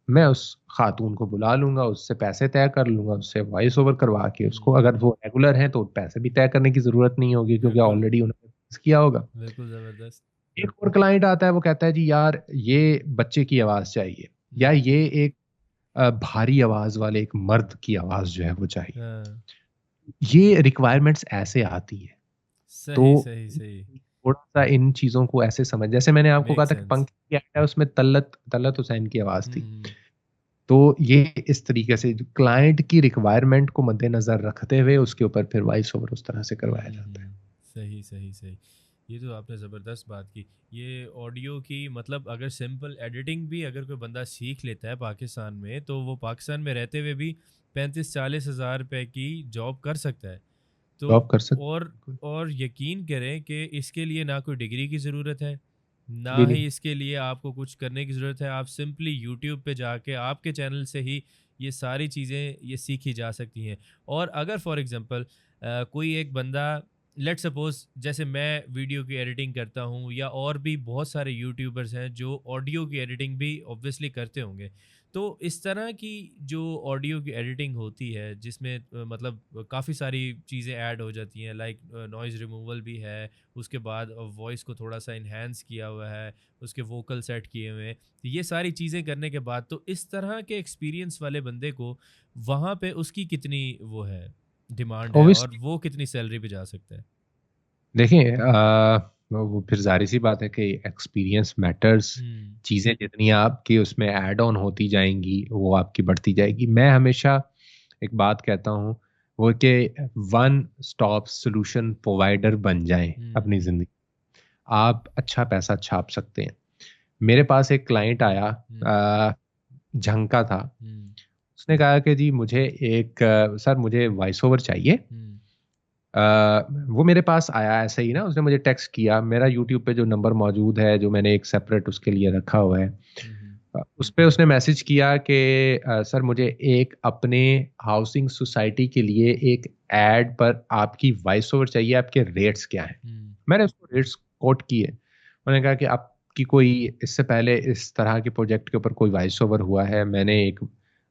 मैं उस खातून को बुला लूंगा, उससे पैसे तय कर लूंगा, उससे वॉइस ओवर करवा के उसको, हम्म। अगर वो रेगुलर है तो पैसे भी तय करने की जरूरत नहीं होगी क्योंकि बिल्कुल। ऑलरेडी उन्होंने fix किया होगा। बिल्कुल जबरदस्त। एक और क्लाइंट आता है, वो कहता है जी यार ये बच्चे की आवाज चाहिए, या हम्म। ये एक भारी आवाज वाले एक मर्द की आवाज जो है वो चाहिए। हाँ। ये रिक्वायरमेंट्स ऐसे आती है। तो सही सही सही। थोड़ा सा इन चीजों को ऐसे समझ, जैसे मैंने आपको मेक कहा था कि सेंस। पंखी क्या है, उसमें तल्लत तल्लत हुसैन की आवाज थी। हम्म। तो ये इस तरीके से क्लाइंट की रिक्वायरमेंट को मद्देनजर रखते हुए उसके ऊपर फिर वॉइस ओवर उस तरह से करवाया जाता है। सही सही सही। ये तो आपने ज़बरदस्त बात की। ये ऑडियो की मतलब अगर सिंपल एडिटिंग भी अगर कोई बंदा सीख लेता है पाकिस्तान में, तो वो पाकिस्तान में रहते हुए भी 35-40 हज़ार रुपए की जॉब कर सकता है। तो तो आप कर सकते और हैं। और यकीन करें कि इसके लिए ना कोई डिग्री की ज़रूरत है, ना भी नहीं। ही इसके लिए आपको कुछ करने की ज़रूरत है। आप सिंपली यूट्यूब पे जाके आपके चैनल से ही ये सारी चीज़ें ये सीखी जा सकती हैं। और अगर फॉर एग्ज़ाम्पल कोई एक बंदा, लेट्स सपोज़ जैसे मैं वीडियो की एडिटिंग करता हूँ, या और भी बहुत सारे यूट्यूबर्स हैं जो ऑडियो की एडिटिंग भी ऑब्वियसली करते होंगे। तो इस तरह की जो ऑडियो की एडिटिंग होती है जिसमें मतलब काफ़ी सारी चीज़ें ऐड हो जाती हैं, लाइक नॉइज़ रिमूवल भी है, उसके बाद वॉइस को थोड़ा सा इन्हेंस किया हुआ है, उसके वोकल सेट किए हुए हैं, तो ये सारी चीज़ें करने के बाद तो इस तरह के एक्सपीरियंस वाले बंदे को वहाँ पे उसकी कितनी वो है, डिमांड है, और ऑब्वियसली वो कितनी सैलरी पे जा सकता है? देखिए, वो फिर जाहिर सी बात है कि एक्सपीरियंस मैटर्स। हुँ। चीज़ें जितनी आपकी उसमें ऐड ऑन होती जाएंगी वो आपकी बढ़ती जाएगी। मैं हमेशा एक बात कहता हूँ, वो कि वन स्टॉप सॉल्यूशन प्रोवाइडर बन जाएं अपनी हुँ। ज़िंदगी। आप अच्छा पैसा छाप सकते हैं। मेरे पास एक क्लाइंट आया, हुँ। झंका था। हुँ। उसने कहा कि जी मुझे एक सर मुझे वॉइस ओवर चाहिए। हुँ। वो मेरे पास आया ऐसे ही ना, उसने मुझे टेक्स्ट किया, मेरा यूट्यूब पे जो नंबर मौजूद है, जो मैंने एक सेपरेट उसके लिए रखा हुआ है, हुँ। हुँ। उस पे उसने मैसेज किया कि सर मुझे एक अपने हाउसिंग सोसाइटी के लिए एक एड पर आपकी वॉइस ओवर चाहिए, आपके रेट्स क्या हैं? हुँ। मैंने उसको रेट्स कोट किए। उन्होंने कहा कि आपकी कोई इससे पहले इस तरह के प्रोजेक्ट के ऊपर कोई वॉइस ओवर हुआ है? मैंने एक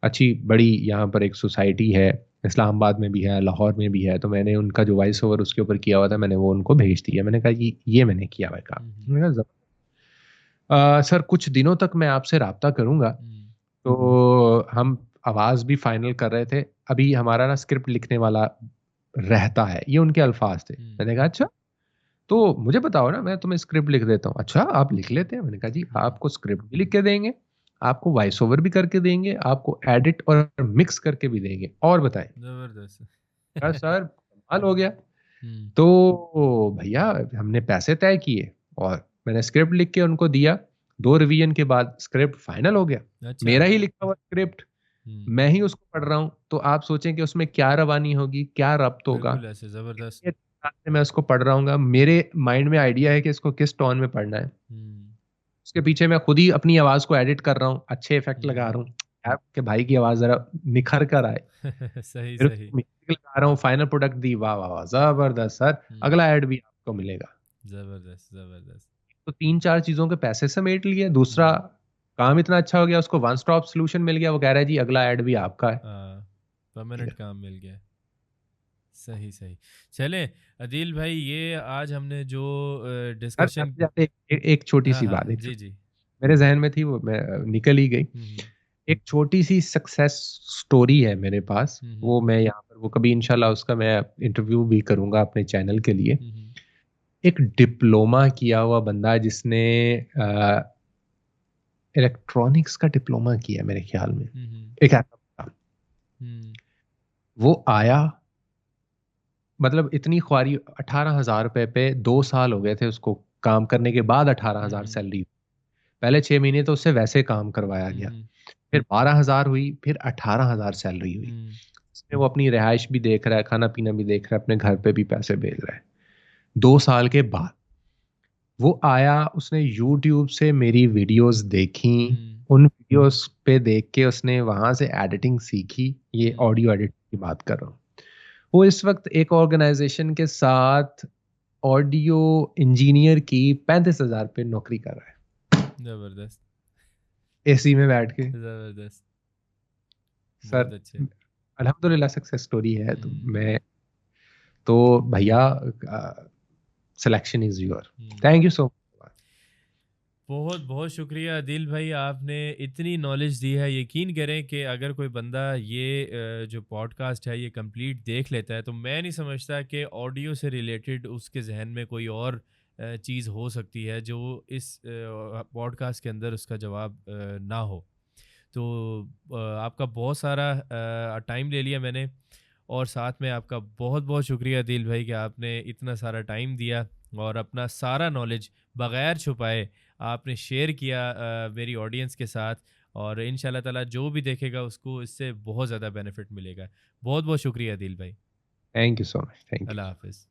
अच्छी बड़ी यहाँ पर एक सोसाइटी है, इस्लामाबाद में भी है, लाहौर में भी है, तो मैंने उनका जो वॉइस ओवर उसके ऊपर किया हुआ था, मैंने वो उनको भेज दिया। मैंने कहा ये मैंने किया हुआ है काम। हुँ। हुँ। उन्होंने कहा सर कुछ दिनों तक मैं आपसे राब्ता करूंगा। हुँ। तो हम आवाज भी फाइनल कर रहे थे, अभी हमारा ना स्क्रिप्ट लिखने वाला रहता है, ये उनके अल्फाज थे। मैंने कहा अच्छा, तो मुझे बताओ ना, मैं तुम्हें स्क्रिप्ट लिख देता हूँ। अच्छा आप लिख लेते हैं? मैंने कहा जी आपको स्क्रिप्ट भी लिख के देंगे, आपको वॉइस ओवर भी करके देंगे, आपको एडिट और मिक्स करके भी देंगे, और बताएं। जबरदस्त। कहा सर कमाल हो गया। हम्म। तो भैया हमने पैसे तय किए और मैंने स्क्रिप्ट लिख के उनको दिया। 2 रिवीजन के बाद स्क्रिप्ट फाइनल हो गया। अच्छा। मेरा ही लिखा हुआ स्क्रिप्ट, हम्म। मैं ही उसको पढ़ रहा हूँ, तो आप सोचें कि उसमें क्या रवानी होगी, क्या रब्त होगा। बिल्कुल ऐसे जबरदस्त। ये मैं उसको पढ़ रहा हूँ, मेरे माइंड में आइडिया है कि इसको किस टोन में पढ़ना है। हम्म। उसके पीछे मैं खुद ही अपनी आवाज को एडिट कर रहा हूँ, अच्छे इफेक्ट लगा हम्म। रहा हूँ यार कि भाई की आवाज जरा निखर कर आए। सही फिर सही। उसको म्यूजिक लगा रहा हूँ, फाइनल प्रोडक्ट दी, वाह वाह वाह जबरदस्त सर, हम्म। अगला एड भी आपको मिलेगा। जबरदस्त जबरदस्त। तो 3-4 चीजों के पैसे समेट लिए, दूसरा हम्म। काम इतना अच्छा हो गया, उसको वन स्टॉप सोल्यूशन मिल गया। वो कह रहा है जी अगला एड भी आपका है। हाँ, ठीक परमानेंट है। काम मिल गया। सही सही। चलें अदील भाई, ये आज हमने जो सर डिस्कशन। जाते जाते एक छोटी हाँ सी हाँ बात, जी जी। मेरे जहन में थी, वो मैं निकल ही गई। हम्म। एक छोटी सी सक्सेस स्टोरी है मेरे पास, हम्म। वो मैं यहाँ पर, वो कभी इंशाल्लाह उसका मैं इंटरव्यू भी करूंगा अपने चैनल के लिए। हम्म। एक डिप्लोमा किया हुआ बंदा जिसने इलेक्ट्रॉनिक्स का डिप्लोमा किया मेरे ख्याल में, हम्म। एक ऐसा बंदा, हम्म। वो आया, मतलब इतनी ख्वारी, 18,000 रुपए पे 2 साल हो गए थे उसको काम करने के बाद, 18,000 हम्म। सैलरी। पहले 6 महीने तो उससे वैसे काम करवाया गया, हम्म। फिर 12,000 हुई, फिर 18,000 सैलरी हुई। हम्म। इसमें वो अपनी रिहाइश भी देख रहा है, खाना पीना भी देख रहा है, अपने घर पे भी पैसे भेज रहा है। 2 साल के बाद वो आया, उसने यूट्यूब से मेरी वीडियोस देखी, हम्म। उन वीडियोस पे देख के उसने वहां से एडिटिंग सीखी। ये हम्म। ऑडियो एडिट की बात कर रहा हूँ। वो इस वक्त एक ऑर्गेनाइजेशन के साथ ऑडियो इंजीनियर की 35,000 पे नौकरी कर रहा जबरदस्त है, एसी में बैठ के। जबरदस्त। सर बहुत अच्छे। अल्हम्दुलिल्लाह सक्सेस स्टोरी है। तो हम्म। मैं, तो भैया selection is your. Hmm. Thank you so much. बहुत बहुत शुक्रिया आदिल भाई, आपने इतनी नॉलेज दी है। यकीन करें कि अगर कोई बंदा ये जो पॉडकास्ट है ये कंप्लीट देख लेता है, तो मैं नहीं समझता कि ऑडियो से रिलेटेड उसके जहन में कोई और चीज़ हो सकती है जो इस पॉडकास्ट के अंदर उसका जवाब ना हो। तो आपका बहुत सारा टाइम ले लिया मैंने, और साथ में आपका बहुत बहुत शुक्रिया दिल भाई कि आपने इतना सारा टाइम दिया और अपना सारा नॉलेज बग़ैर छुपाए आपने शेयर किया मेरी ऑडियंस के साथ। और इंशाल्लाह ताला जो भी देखेगा उसको इससे बहुत ज़्यादा बेनिफिट मिलेगा। बहुत बहुत शुक्रिया दिल भाई। Thank you so much. Thank you. Allah हाफ़िज़।